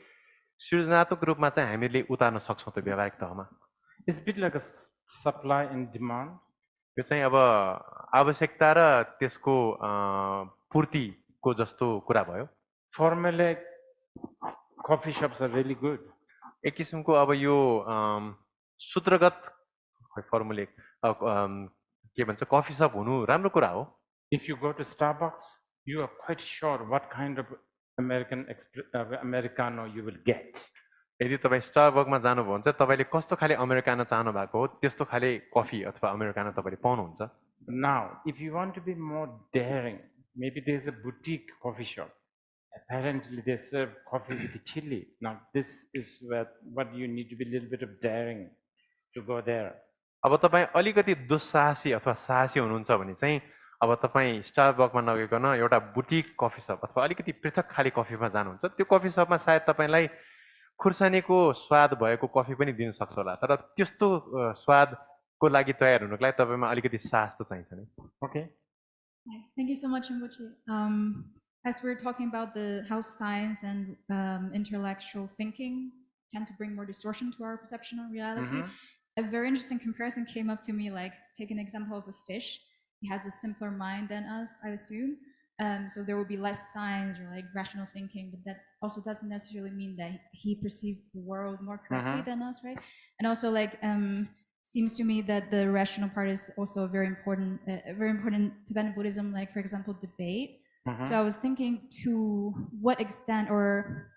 सृजनात्मक रूपमा चाहिँ हामीले उतार्न सक्छौँ त व्यावहारिक तहमा? It's a bit like a supply and demand. यो चाहिँ अब आवश्यकता र त्यसको पूर्तिको जस्तो कुरा भयो। Formulaic coffee shops are really good. एक किसिमको अब यो सूत्रगत फर्मुलेक के भन्छ कफी सप हुनु राम्रो कुरा हो। If you go to Starbucks, you are quite sure what kind of Americano you will get. यदि तपाईँ स्टारबक्समा जानुभयो भने चाहिँ तपाईँले कस्तो खाले अमेरिकानो चाहनु भएको हो त्यस्तो खाले कफी अथवा अमेरिकानो तपाईँले पाउनुहुन्छ। Now, if you want to be more daring, maybe there is a boutique coffee shop. apparently they serve coffee with chili. Now this is what you need to be a little bit of daring to go there. अब तपाईँ अलिकति दुस्साहसी अथवा साहसी हुनुहुन्छ भने चाहिँ अब तपाईँ स्टारबकमा नगइकन एउटा बुटिक कफी सप अथवा अलिकति पृथक खाली कफीमा जानुहुन्छ त्यो कफी सपमा सायद तपाईँलाई खुर्सानीको स्वाद भएको कफी पनि दिन सक्छ होला तर त्यस्तो स्वादको लागि तयार हुनुको लागि तपाईँमा अलिकति साहस त चाहिन्छ नि Okay. Hi. Thank you so much, Mbuchi. As we're talking about how science and intellectual thinking tend to bring more distortion to our perception of reality, a very interesting comparison came up to me, like take an example of a fish. He has a simpler mind than us, I assume. So there will be less science or like rational thinking, but that also doesn't necessarily mean that he perceives the world more correctly than us, right? And also like, seems to me that the rational part is also very important Tibetan Buddhism, like for example, debate. So I was thinking to what extent or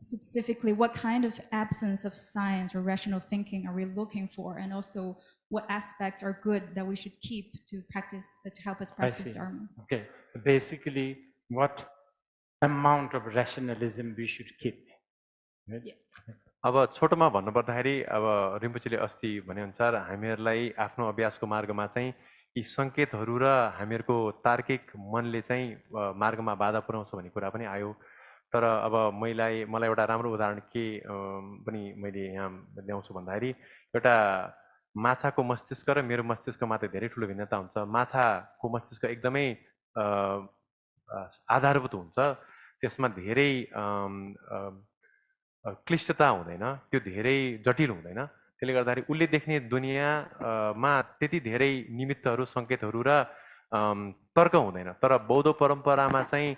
specifically what kind of absence of science or rational thinking are we looking for, and also what aspects are good that we should keep to practice to help us practice Dharma. Okay, basically what amount of rationalism we should keep. Right? Yeah. अब छोटोमा भन्नुपर्दाखेरि अब रिम्पोचीले अस्ति भनेअनुसार हामीहरूलाई आफ्नो अभ्यासको मार्गमा चाहिँ यी सङ्केतहरू र हामीहरूको तार्किक मनले चाहिँ मार्गमा बाधा पुर्याउँछ भन्ने कुरा पनि आयो तर अब मलाई एउटा राम्रो उदाहरण के पनि मैले यहाँ ल्याउँछु भन्दाखेरि एउटा माछाको मस्तिष्क र मेरो मस्तिष्कमा त धेरै ठुलो भिन्नता हुन्छ माछाको मस्तिष्क एकदमै आधारभूत हुन्छ त्यसमा धेरै क्लिष्टता हुँदैन त्यो धेरै जटिल हुँदैन त्यसले गर्दाखेरि उसले देख्ने दुनियाँमा त्यति धेरै निमित्तहरू सङ्केतहरू र तर्क हुँदैन तर बौद्ध परम्परामा चाहिँ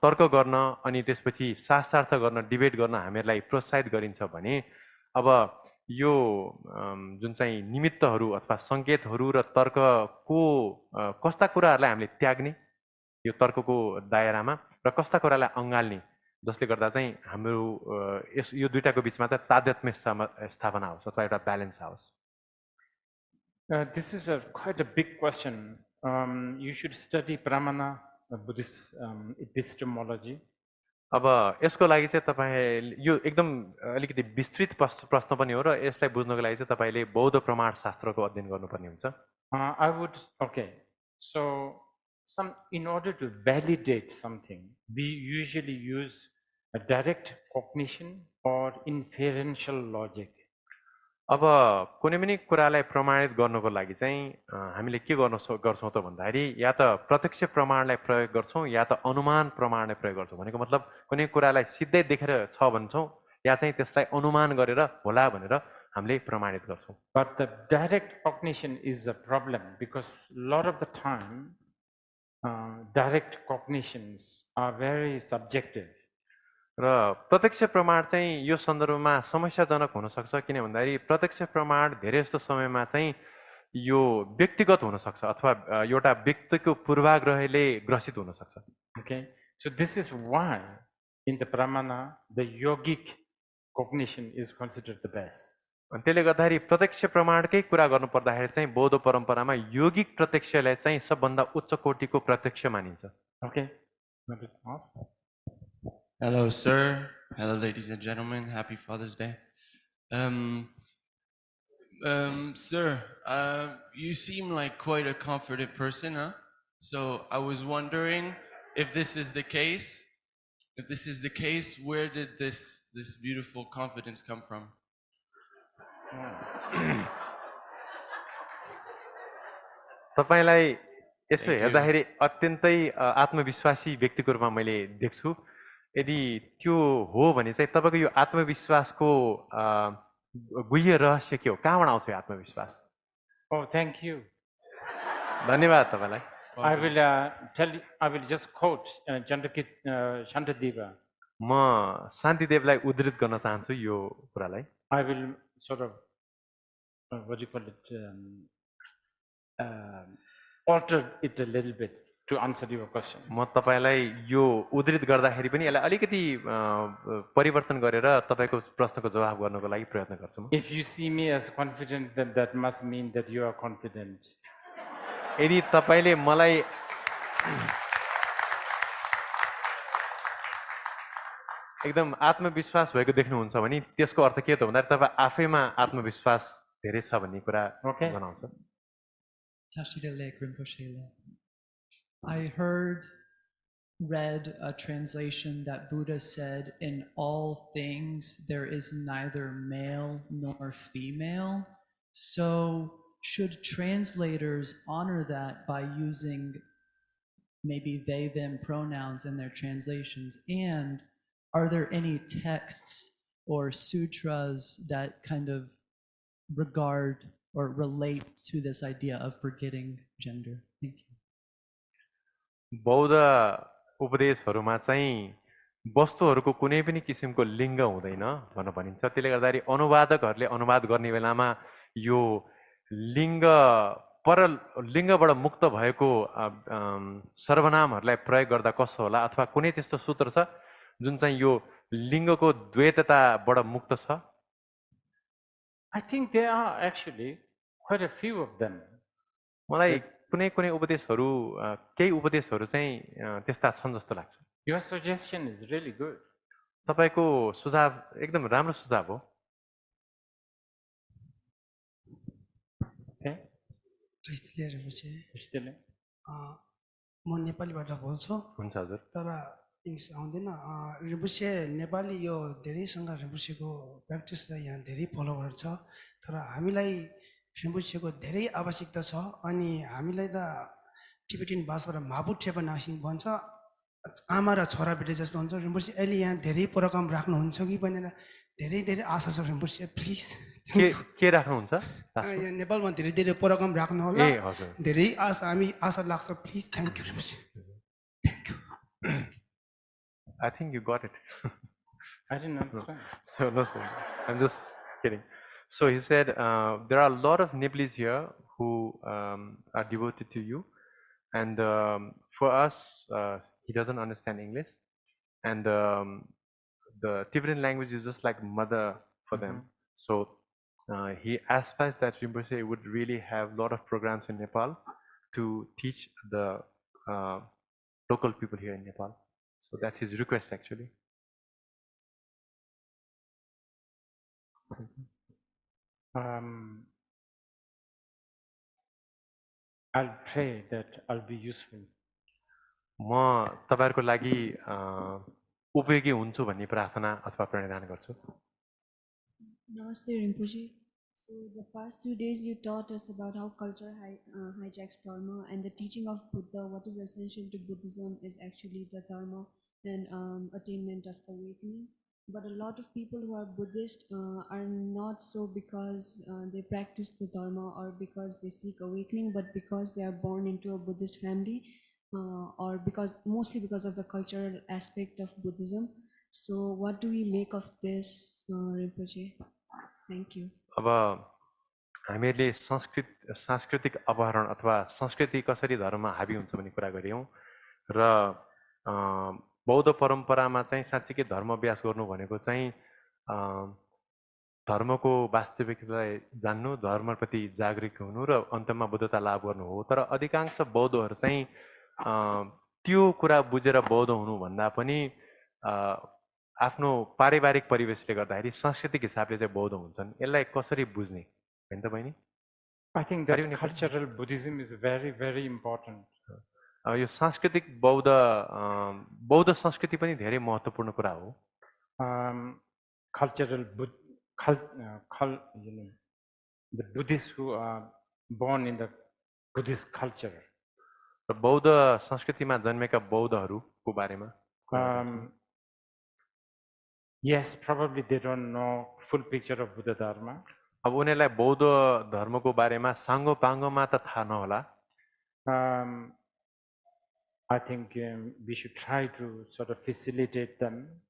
तर्क गर्न अनि त्यसपछि शास्त्रार्थ गर्न डिबेट गर्न हामीहरूलाई प्रोत्साहित गरिन्छ भने अब यो जुन चाहिँ निमित्तहरू अथवा सङ्केतहरू र तर्कको कस्ता कुराहरूलाई हामीले त्याग्ने यो तर्कको दायरामा र कस्ता कुरालाई अँगाल्ने जसले गर्दा चाहिँ हाम्रो यो दुईटाको बिचमा चाहिँ तादात्म्य स्थापना होस् अथवा एउटा ब्यालेन्स आओस् This is quite a big question. You should study Pramana Buddhist epistemology. अब यसको लागि चाहिँ तपाईँ यो एकदम अलिकति विस्तृत प्रश्न पनि हो र यसलाई बुझ्नको लागि चाहिँ तपाईँले बौद्ध प्रमाण शास्त्रको अध्ययन गर्नुपर्ने हुन्छ I would, okay, so in order to validate something, we usually use a direct cognition or inferential logic. अब कुनै पनि कुरालाई प्रमाणित गर्नको लागि चाहिँ हामीले के गर्छौँ त भन्दाखेरि या त प्रत्यक्ष प्रमाणलाई प्रयोग गर्छौँ या त अनुमान प्रमाणलाई प्रयोग गर्छौँ भनेको मतलब कुनै कुरालाई सिधै देखेर छ भन्छौँ या चाहिँ त्यसलाई अनुमान गरेर होला भनेर हामीले प्रमाणित गर्छौँ But the direct cognition is a problem because a lot of the time direct cognitions are very subjective. र प्रत्यक्ष प्रमाण चाहिँ यो सन्दर्भमा समस्याजनक हुन सक्छ किन भन्दाखेरि प्रत्यक्ष प्रमाण धेरै जस्तो समयमा चाहिँ यो व्यक्तिगत हुन सक्छ अथवा एउटा व्यक्तिको पूर्वाग्रहले ग्रसित हुन सक्छ Okay, so this is why in the pramana the yogic cognition is considered the best. अनि त्यसले गर्दाखेरि प्रत्यक्ष प्रमाणकै कुरा गर्नु पर्दाखेरि चाहिँ बौद्ध परम्परामा योगिक प्रत्यक्षलाई चाहिँ सबभन्दा उच्च कोटिको प्रत्यक्ष मानिन्छ Okay. Hello, sir. Hello, ladies and gentlemen. Happy Father's Day. Sir, you seem like quite a confident person, huh? So I was wondering if this is the case. If this is the case, where did this beautiful confidence come from? तपाईलाई यसो हेर्दाखेरि अत्यन्तै आत्मविश्वासी व्यक्तिको रूपमा मैले देख्छु यदि त्यो हो भने चाहिँ तपाईको यो आत्मविश्वासको गुह्य रहस्य के हो कहाँबाट आउँछ यो आत्मविश्वास Oh, thank you. धन्यवाद तपाईलाई I will tell you, I will just quote Shantadeva. म शान्तिदेवलाई उद्धृत गर्न चाहन्छु यो कुरालाई I will sort of what do you call it alter it a little bit to answer your question. म तपाईलाई यो उद्धृत गर्दाखेरि पनि यसलाई अलिकति परिवर्तन गरेर तपाईको प्रश्नको जवाफ गर्नको लागि प्रयत्न गर्छु म If you see me as confident, then that must mean that you are confident. यदि तपाईले मलाई एकदम आत्मविश्वास भएको देख्नुहुन्छ भने त्यसको अर्थ के त भन्दाखेरि तपाईँ आफैमा आत्मविश्वास धेरै छ भन्ने कुरा जनाउँछ। I read a translation that Buddha said, in all things there is neither male nor female. So should translators honor that by using maybe they, them pronouns in their translations? And are there any texts or sutras that kind of regard or relate to this idea of forgetting gender? Thank you. बौद्ध उपदेशहरूमा चाहिँ वस्तुहरूको कुनै पनि किसिमको लिङ्ग हुँदैन भनेर भनिन्छ। त्यसले गर्दाखेरि अनुवादकहरूले अनुवाद गर्ने बेलामा यो लिङ्ग लिङ्गबाट मुक्त भएको सर्वनामहरूलाई प्रयोग गर्दा कस्तो होला, अथवा कुनै त्यस्तो सूत्र छ जुन चाहिँ यो लिङ्गको द्वैतताबाट मुक्त छ? I think there are actually quite a few of them. मलाई कुनै कुनै उपदेशहरू केही उपदेशहरू चाहिँ त्यस्ता छन् जस्तो लाग्छ। Your suggestion is really good. तपाईको सुझाव एकदम राम्रो सुझाव हो। म नेपालीबाट बोल्छु। हुन्छ हजुर। तर इङ्ग्लिस आउँदैन। रिम्पोछे नेपाली यो धेरैसँग रिम्पोछेको प्र्याक्टिसलाई यहाँ धेरै फलोवर छ, तर हामीलाई रिम्पोछेको धेरै आवश्यकता छ। अनि हामीलाई त टिबेटियन भाषाबाट माबुठेपा नासिङ भन्छ, आमा र छोरा बेटे जस्तो हुन्छ। रिम्पोछे अहिले यहाँ धेरै प्रोग्राम राख्नुहुन्छ कि भनेर धेरै धेरै आशा छ रिम्पोछे, प्लिज। के राख्नुहुन्छ? यहाँ नेपालमा धेरै धेरै प्रोग्राम राख्नु होला, धेरै हामी आशा लाग्छ, please. Thank you Rinpoche. Thank you. I think you got it. I didn't understand. So no, I'm just kidding. So he said there are a lot of Nepalese here who are devoted to you, and for us, he doesn't understand English, and the Tibetan language is just like mother for them. So he aspires that Rinpoche would really have a lot of programs in Nepal to teach the local people here in Nepal. So that's his request actually. I'll pray that I'll be useful. म तपाईहरुको लागि उपयोगी हुन्छु भन्ने प्रार्थना अथवा प्रणिधान गर्छु। Namaste Rinpoche. So the past 2 days you taught us about how culture hijacks Dharma, and the teaching of Buddha, what is essential to Buddhism is actually the Dharma and attainment of awakening. But a lot of people who are Buddhist are not so because they practice the Dharma or because they seek awakening, but because they are born into a Buddhist family or mostly because of the cultural aspect of Buddhism. So what do we make of this, Rinpoche? Thank you. अब हामीले सांस्कृतिक अपहरण अथवा संस्कृति कसरी धर्ममा हाबी हुन्छ भन्ने कुरा गर्यौं र बौद्ध परम्परामा चाहिँ साच्चै धर्म अभ्यास गर्नु भनेको चाहिँ धर्मको वास्तविकतालाई जान्नु, धर्मप्रति जागृत हुनु र अन्तमा बुद्धता लाभ गर्नु हो। तर अधिकांश बौद्धहरू चाहिँ त्यो कुरा बुझेर बौद्ध हुनु भन्दा पनि आफ्नो पारिवारिक परिवेशले गर्दाखेरि सांस्कृतिक हिसाबले चाहिँ बौद्ध हुन्छन्। यसलाई कसरी बुझ्ने हैन त बहिनी? I think that cultural Buddhism is very, very important. यो सांस्कृतिक बौद्ध संस्कृति पनि धेरै महत्त्वपूर्ण कुरा हो। Cultural the Buddhists who are born in the Buddhist culture. बौद्ध संस्कृतिमा जन्मेका बौद्धहरूको बारेमा Yes, probably they don't know full picture of Buddha Dharma. अब उनीहरूलाई बौद्ध धर्मको बारेमा साङ्गो पाङ्गोमा त थाहा नहोला। I think we should try to sort of facilitate them.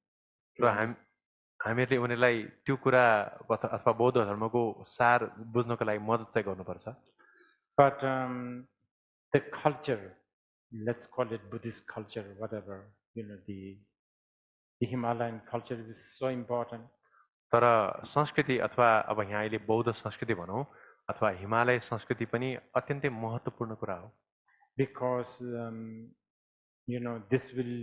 र हामीले उनीहरूलाई त्यो कुरा अथवा बौद्ध धर्मको सार बुझ्नको लागि मद्दत चाहिँ गर्नुपर्छ। But the culture, let's call it Buddhist culture, whatever, the Himalayan culture is so important. तर संस्कृति अथवा अब यहाँ अहिले बौद्ध संस्कृति भनौं अथवा हिमालय संस्कृति पनि अत्यन्तै महत्त्वपूर्ण कुरा हो। Because this will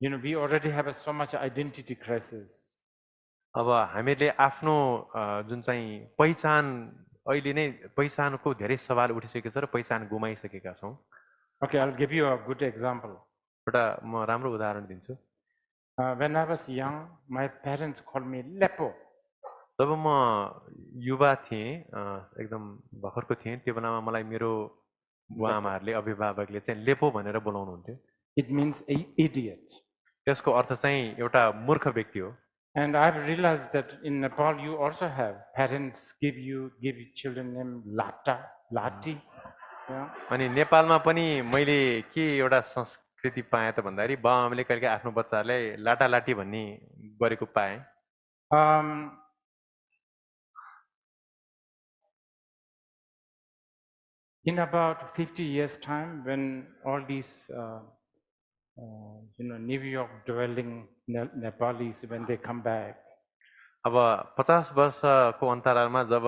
You know, we already have so much identity crisis. अब हामीले आफ्नो जुन चाहिँ पहिचान अहिले नै पहिचानको धेरै सवाल उठिसकेको छ र पहिचान गुमाइसकेका छौँ। Okay, I'll give you a good example. एउटा म राम्रो उदाहरण दिन्छु। When I was young, my parents called me lepo. जब म युवा थिएँ, एकदम भर्खरको थिएँ, त्यो बेलामा मलाई मेरो बुवा आमाहरूले अभिभावकले चाहिँ लेपो भनेर बोलाउनुहुन्थ्यो। It means idiot. त्यसको अर्थ चाहिँ एउटा मूर्ख व्यक्ति हो। And I've realized that in Nepal you also have parents give children name Lata, Lati. अनि नेपालमा पनि मैले के एउटा संस्कृति पाएँ त भन्दाखेरि बाबाआमाले कहिले आफ्नो बच्चाहरूलाई लाटा लाटी भन्ने गरेको पाएँ। In about 50 years time, when all these New York dwelling Nepalis, when they come back, अब 50 वर्षको अन्तरालमा जब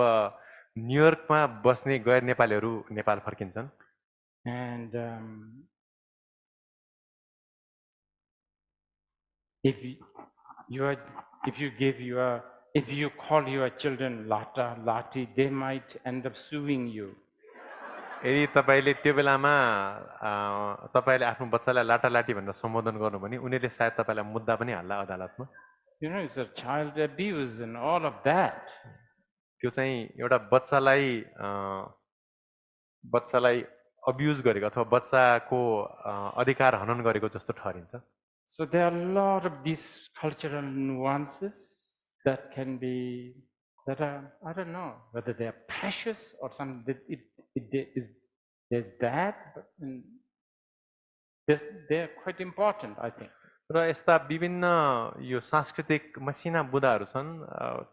न्युयोर्कमा बस्ने गैर नेपालीहरू नेपाल फर्किन्छन्, and if you call your children Lata, Lati, they might end up suing you. यदि तपाईले त्यो बेलामा तपाईले आफ्नो बच्चालाई लाटा लाटी भनेर सम्बोधन गर्नु भने उनीहरूले सायद तपाईलाई मुद्दा पनि हाल्ला अदालतमा। You know, it's a child abuse and all of that. त्यो चाहिँ एउटा बच्चालाई अब्युज गरेको अथवा बच्चाको अधिकार हनन गरेको जस्तो ठहरिन्छ। So there are a lot of these cultural nuances that can be, that are, I don't know whether they are precious or something. There's that, but they're quite important, I think. र यस्ता विभिन्न यो सांस्कृतिक मसिना बुदाहरू छन्,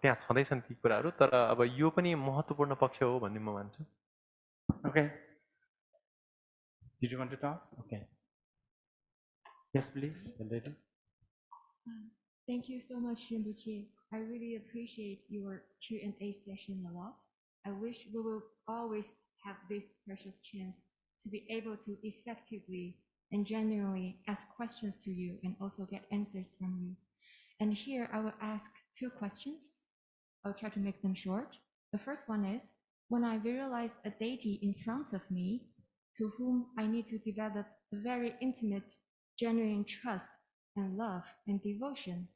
त्यहाँ छँदैछन् ती कुराहरू, तर अब यो पनि महत्त्वपूर्ण पक्ष हो भन्ने म मान्छु। Okay. Did you want to talk? Okay. Yes, please, the lady. Thank you so much, Rinpoche. I really appreciate your Q&A session a lot. I wish we will always have this precious chance to be able to effectively and genuinely ask questions to you and also get answers from you. And here I will ask 2 questions. I'll try to make them short. The first one is, when I visualize a deity in front of me to whom I need to develop a very intimate, genuine trust and love and devotion,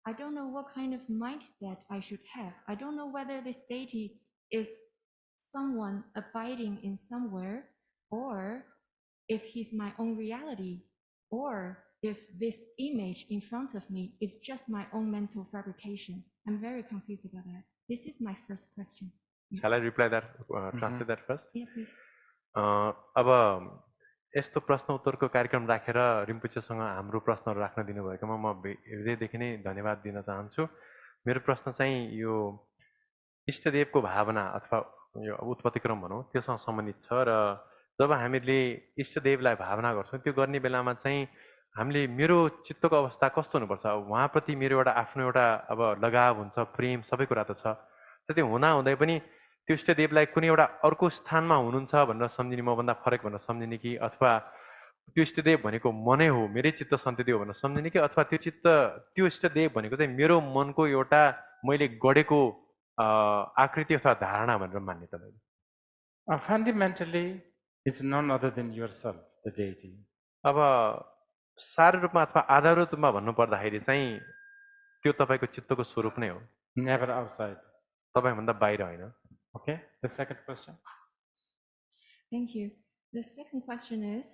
I don't know what kind of mindset I should have. I don't know whether this deity is someone abiding in somewhere, or if he's my own reality, or if this image in front of me is just my own mental fabrication. I'm very confused about that. This is my first question. Shall I reply that, translate that first? Yeah, please. अब यस्तो प्रश्न उत्तरको कार्यक्रम राखेर रिम्पोचेसँग हाम्रो प्रश्नहरू राख्न दिनुभएकोमा म हृदयदेखि नै धन्यवाद दिन चाहन्छु। मेरो प्रश्न चाहिँ यो इष्टदेवको भावना अथवा यो उत्पत्तिक्रम भनौँ त्योसँग सम्बन्धित छ र जब हामीले इष्टदेवलाई भावना गर्छौँ त्यो गर्ने बेलामा चाहिँ हामीले मेरो चित्तको अवस्था कस्तो हुनुपर्छ, उहाँप्रति मेरो एउटा आफ्नो एउटा अब लगाव हुन्छ, प्रेम सबै कुरा त छ। त्यो हुँदा हुँदै पनि त्यो इष्टदेवलाई कुनै एउटा अर्को स्थानमा हुनुहुन्छ भनेर सम्झिने, मभन्दा फरक भनेर सम्झिने कि अथवा त्यो इष्टदेव भनेको मनै हो, मेरै चित्त सन्तति हो भनेर सम्झिने कि अथवा त्यो इष्टदेव भनेको चाहिँ मेरो मनको एउटा मैले गढेको आकृति अथवा धारणा भनेर मान्ने तपाईले? Fundamentally, it's none other than yourself, the deity. अब सारो रूपमा अथवा आधार रूपमा भन्नु पर्दाखेरि चाहिँ त्यो तपाईको चित्तको स्वरूप नै हो, never outside. तपाईभन्दा बाहिर होइन। Okay, the second question. Thank you. The second question is,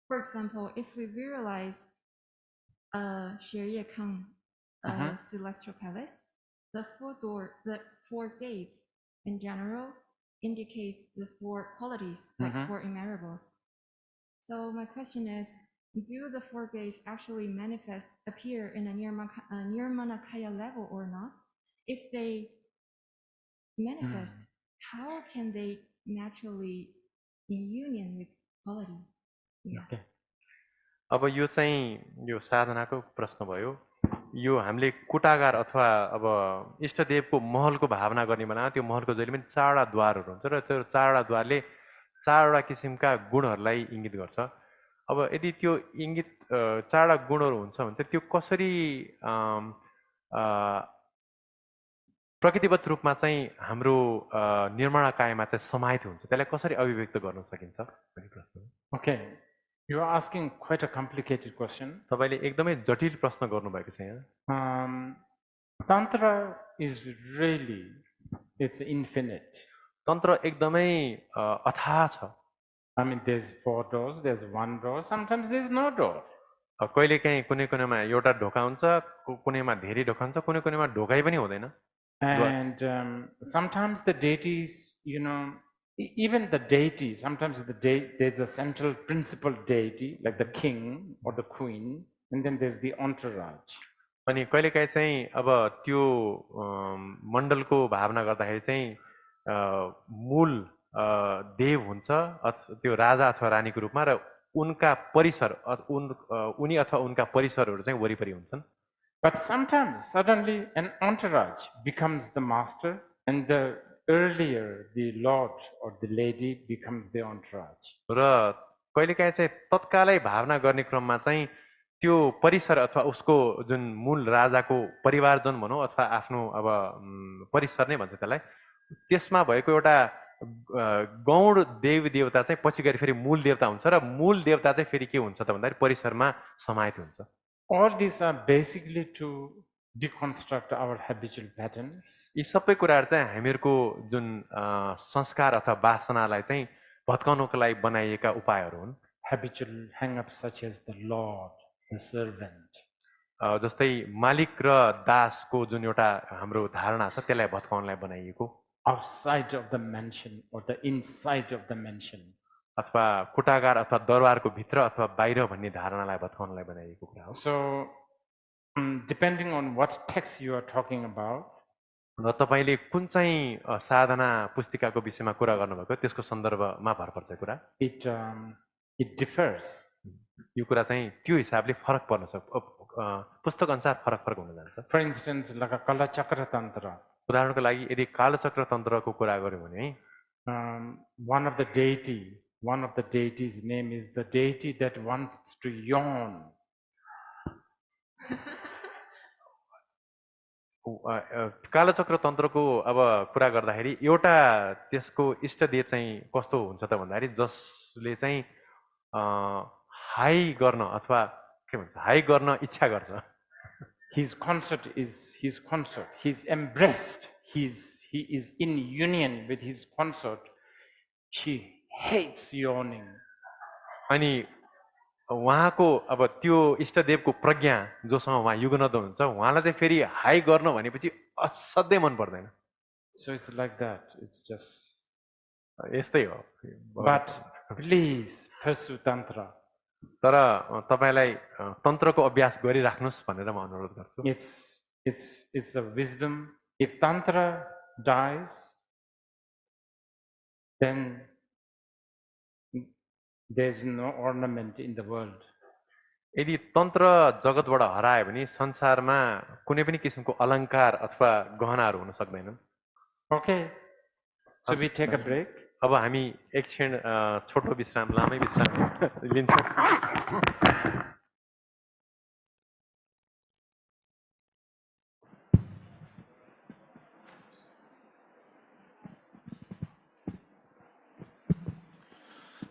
for example, if we visualize Sharia Kang celestial palace, the 4 gates in general indicates the 4 qualities, like 4 immerables. So my question is, do the 4 gates actually appear in a Nirmanakaya level or not? If they manifest, how can they naturally in union with quality? Yeah. Okay. अब यो चाहिँ यो साधनाको प्रश्न भयो। यो हामीले कुटागार अथवा अब इष्टदेवको महलको भावना गर्ने बेलामा त्यो महलको जहिले पनि 4वटा द्वारहरू हुन्छ र त्यो 4वटा द्वारले 4वटा किसिमका गुणहरूलाई इङ्गित गर्छ। अब यदि त्यो इङ्गित चारवटा गुणहरू हुन्छ भने चाहिँ त्यो कसरी प्रकृतिगत रूपमा चाहिँ हाम्रो निर्माणकायमा चाहिँ समाहित हुन्छ त्यसलाई कसरी अभिव्यक्त गर्न सकिन्छ भन्ने प्रश्न हो। Okay, you are asking quite a complicated question. तपाईँले एकदमै जटिल प्रश्न गर्नुभएको छ यहाँ। Tantra is really, it's infinite. तन्त्र एकदमै अथाह छ। I mean, there's 4 doors, there's 1 door, sometimes there's no door. कहिलेकाहीँ कुनै कुनैमा एउटा ढोका हुन्छ, कुनैमा धेरै ढोका हुन्छ, कुनै कुनैमा ढोकै पनि हुँदैन। And sometimes the deities, you know, even the deity, sometimes there's a central principal deity, like the king or the queen, and then there's the entourage. अनि कहिलेकाहीँ चाहिँ अब त्यो मण्डलको भावना गर्दाखेरि चाहिँ मूल देव हुन्छ त्यो राजा अथवा रानीको रूपमा र उनका परिसर उनी अथवा उनका परिसरहरू चाहिँ वरिपरि हुन्छन्। But sometimes suddenly an entourage becomes the master, and the earlier the lord or the lady becomes the entourage. र कहिलेकाहीँ चाहिँ तत्कालै भावना गर्ने क्रममा चाहिँ त्यो परिसर अथवा उसको जुन मूल राजाको परिवारजन भनौँ अथवा आफ्नो अब परिसर नै भन्छ त्यसलाई, त्यसमा भएको एउटा गौण देवी देवता चाहिँ पछि गएर फेरि मूल देवता हुन्छ र मूल देवता चाहिँ फेरि के हुन्छ त भन्दाखेरि परिसरमा समाहित हुन्छ। All these are basically to deconstruct our habitual patterns. यी सबै कुराहरू चाहिँ हामीहरूको जुन संस्कार अथवा वासनालाई चाहिँ भत्काउनको लागि बनाइएका उपायहरू हुन्। Habitual hang-ups such as the lord, the servant. जस्तै मालिक र दासको जुन एउटा हाम्रो धारणा छ त्यसलाई भत्काउनलाई बनाइएको। Outside of the mansion or the inside of the mansion. अथवा कुटागार अथवा दरबारको भित्र अथवा बाहिर भन्ने धारणालाई भत्काउनलाई बनाइएको कुरा हो। So depending on what text you are talking about, र तपाईले कुन चाहिँ साधना पुस्तिकाको विषयमा कुरा गर्नुभएको त्यसको सन्दर्भमा भर पर्छ कुरा। it differs. यो कुरा चाहिँ त्यो हिसाबले फरक पर्न सक्छ, पुस्तक अनुसार फरक फरक हुन जान्छ। For instance, like a Kala Chakra Tantra. उदाहरणको लागि यदि कालचक्र तन्त्रको कुरा गर्यो भने one of the deities' name is the deity that wants to yawn. कालचक्र तन्त्रको अब कुरा गर्दाखेरि एउटा त्यसको इष्टदेव चाहिँ कस्तो हुन्छ त भन्दाखेरि जसले चाहिँ हाई गर्न अथवा के भन्छ हाई गर्न इच्छा गर्छ। His consort is his consort. He's embraced. He is in union with his consort. She hates yawning. अनि उहाँको अब त्यो इष्टदेवको प्रज्ञा जोसँग उहाँ युगनद हुन्छ उहाँलाई चाहिँ फेरि हाई गर्न भनेपछि असाध्यै मन पर्दैन। So it's like that. It's just यस्तै हो। But please pursue tantra. तर तपाईलाई तन्त्रको अभ्यास गरिराख्नुस् भनेर म अनुरोध गर्छु। It's a wisdom. If tantra dies, then there's no ornament in the world. यदि तन्त्र जगतबाट हरायो भने संसारमा कुनै पनि किसिमको अलङ्कार अथवा गहनाहरू हुन सक्दैनन्। Okay. So we take a break. अब हामी एक क्षण छोटो विश्राम लामै विश्राम लिन्छौँ।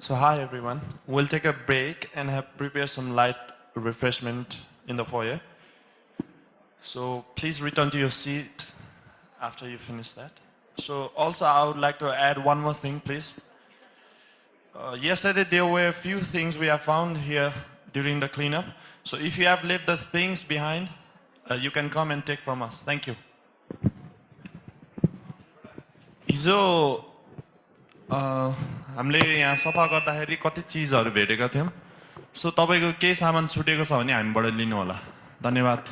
So hi everyone, we'll take a break and have prepared some light refreshment in the foyer. So please return to your seat after you finish that. So also I would like to add one more thing, please. Yesterday there were a few things we have found here during the cleanup. So if you have left the things behind, you can come and take from us. Thank you. हिजो हामीले यहाँ सफा गर्दाखेरि कति चिजहरू भेटेका थियौँ। So तपाईको केही सामान छुटेको छ भने हामीबाट लिनु होला। धन्यवाद।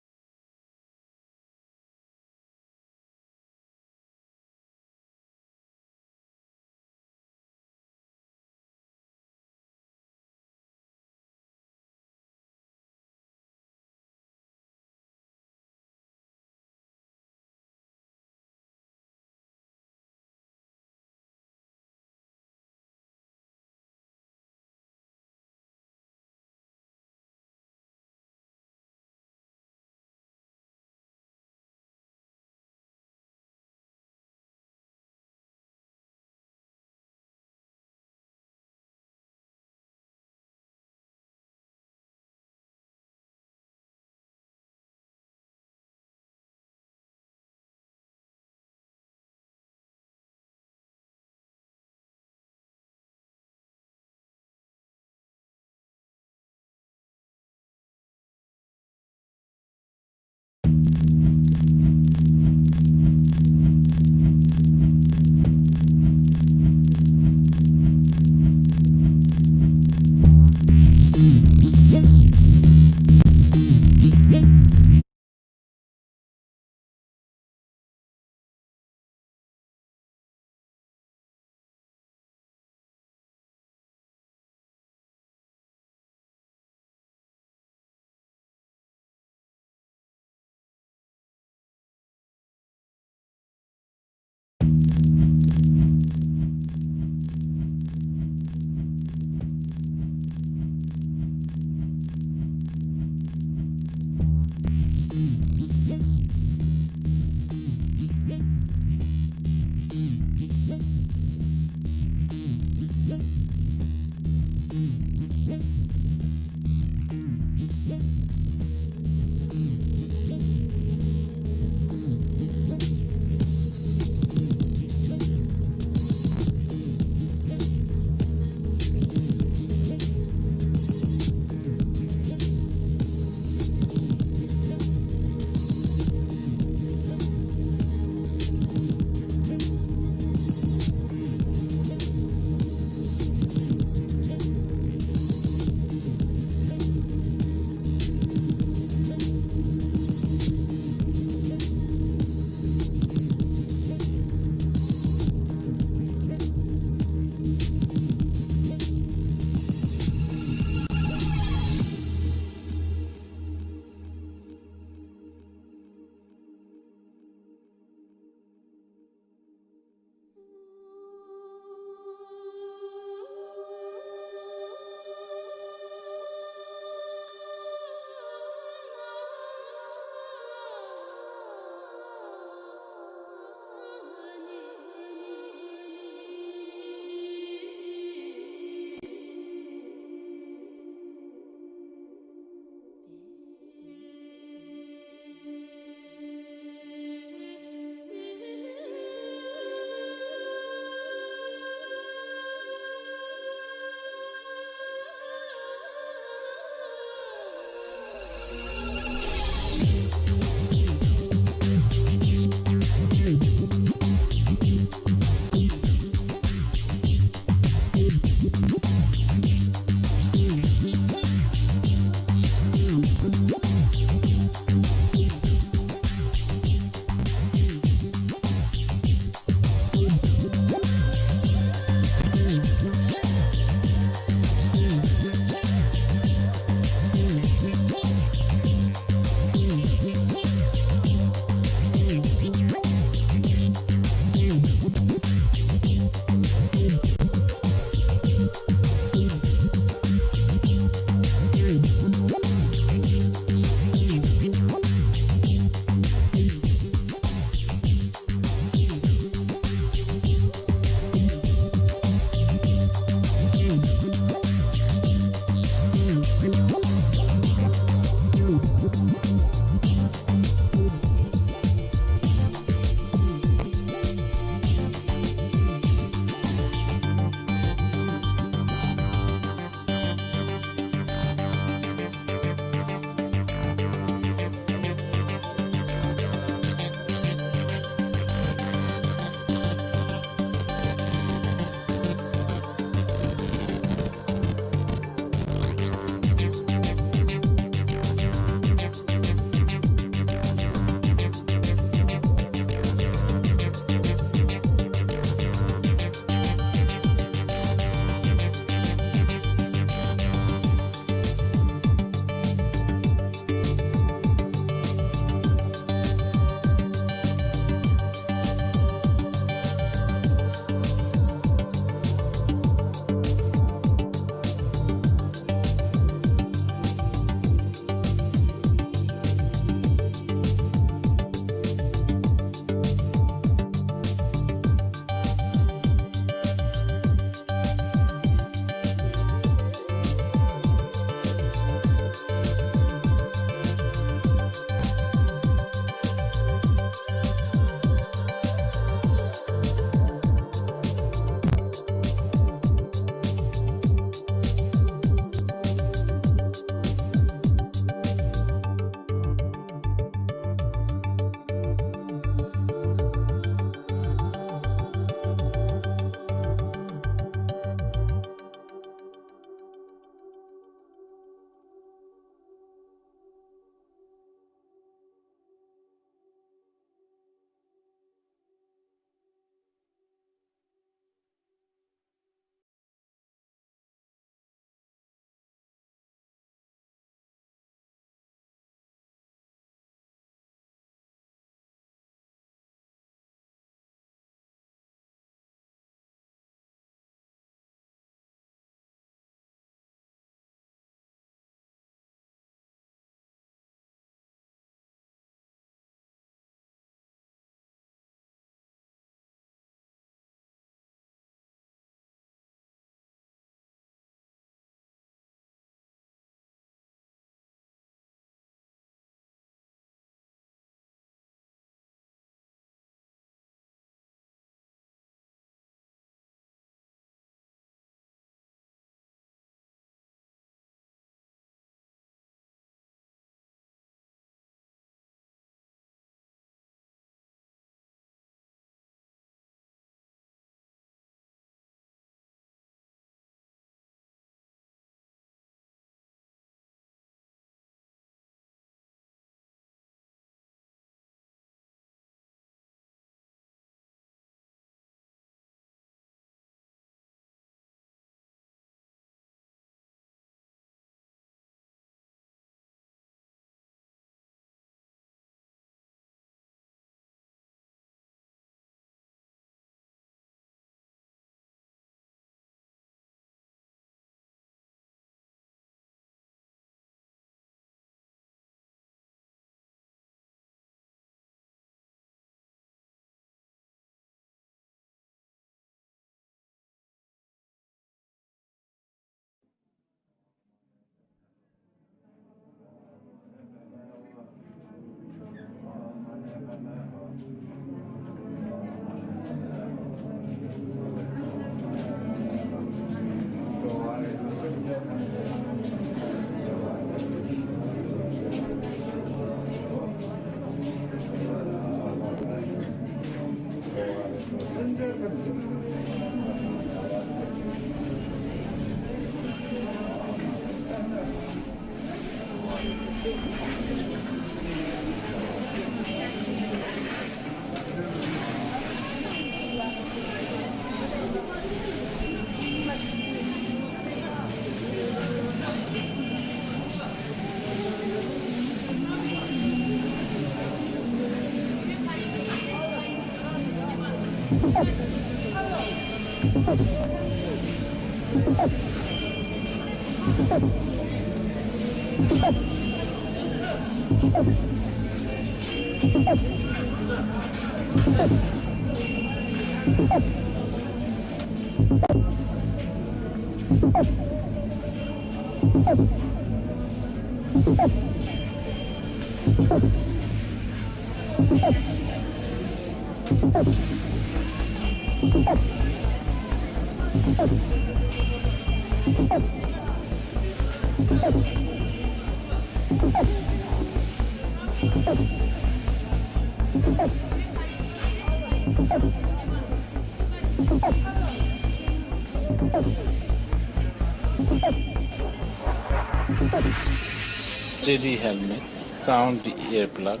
Steady helmet, sound earplug,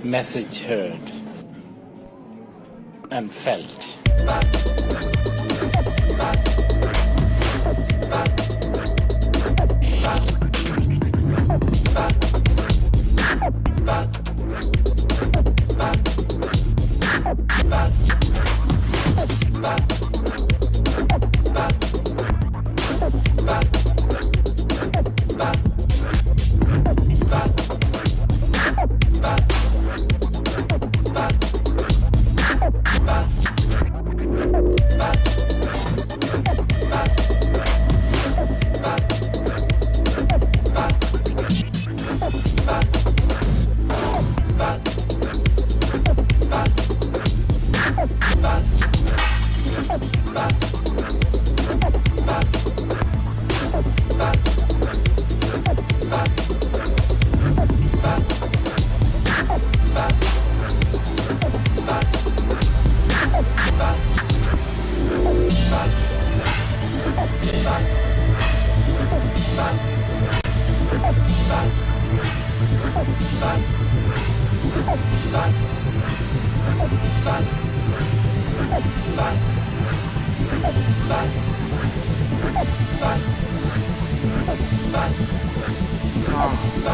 message heard and felt.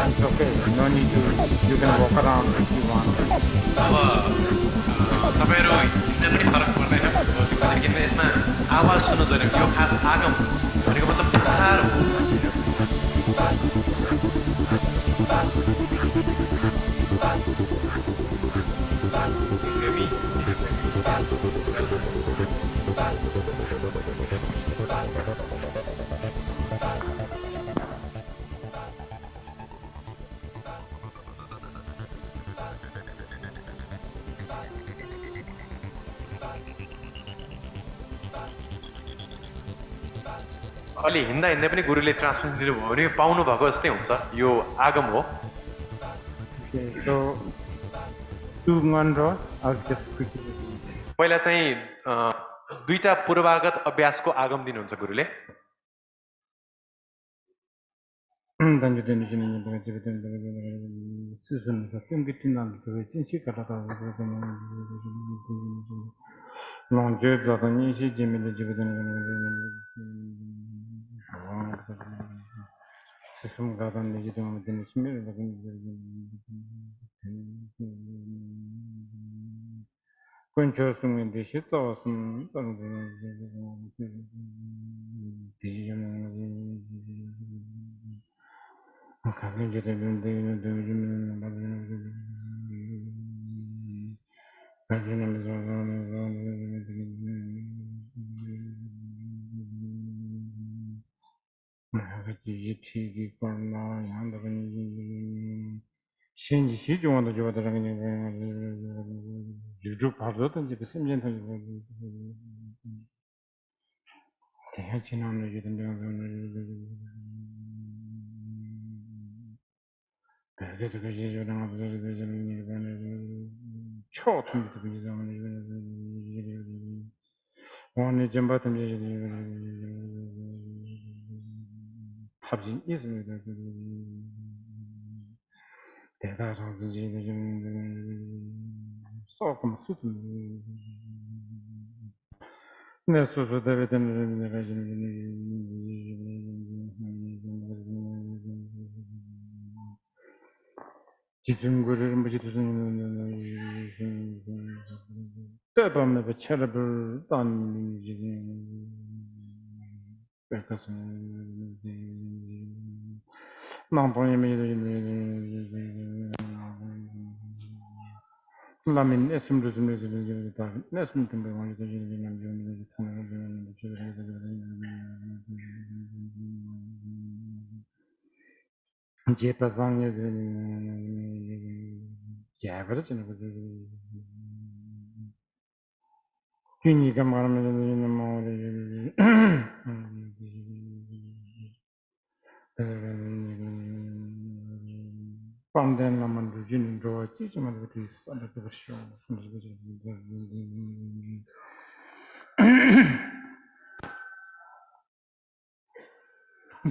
It's okay. No need to. You can walk around if you want. अब तपाईँहरू हिँड्न पनि फरक पर्दैन किनभने यसमा आवाज सुन्नु छैन यो खास आगम भनेको मतलब संसार हो अलि हिँड्दा हिँड्दै पनि गुरुले ट्रान्समिसन दिनुभयो भने पाउनु भएको जस्तै हुन्छ यो आगम हो Okay, so 2-1 draw. I'll just quickly. पहिला चाहिँ दुईटा पूर्वागत अभ्यासको आगम दिनुहुन्छ गुरुले 원이 좀 받은 답이 있습니다. 대다성지 조금 수준 내 소소대로 되는 내가 기준구를 무지 때밤에 베차를 딴 백화선 라민 에스므르 즈므르 에스므르 등배왕이 되는 제파상에 야버지는 거지 균이가 말하면 뭐 Pandan naman rujin ro chi chaman ro sada to show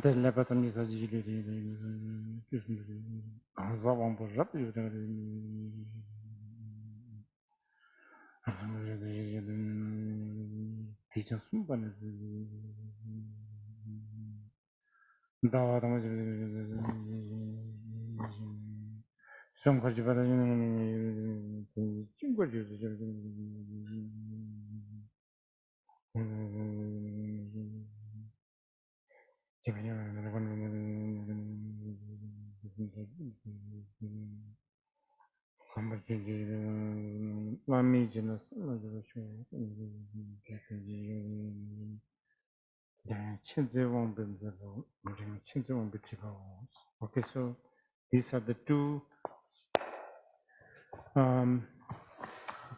Delle patani sa ji le za wang bo rap yu de ti cha sum ban da da ma 좀 거지 받아주는 친구들 Okay, so these are the two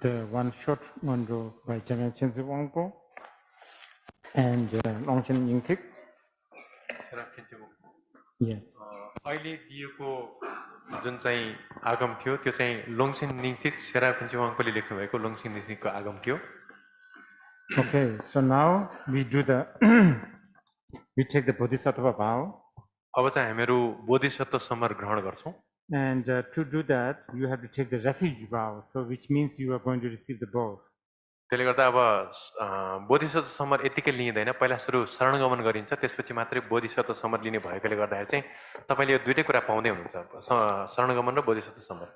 the one short one row by General Chenzi Wangpo and Longchen Yingtik. Yes. अहिले दिएको जुन चाहिँ आगम थियो त्यो चाहिँ लोङछिन निङथिक सेराफिन्ची वाङपोले लेख्नु भएको लोङछिन निङथिकको आगम थियो Okay, so now we do the we take the Bodhisattva vow. अब चाहिँ हामीहरू बोधिसत्व समर ग्रहण गर्छौं And to do that, you have to take the refuge vow, so which means you are going to receive the both. त्यसले गर्दा अब Bodhisattva summer यतिकै लिइँदैन पहिला सुरु शरणगमन गरिन्छ त्यसपछि मात्रै बोधिसत्व समर लिने भएकोले गर्दाखेरि चाहिँ तपाईले यो दुईटै कुरा पाउँदै हुनुहुन्छ शरणगमन र Bodhisattva summer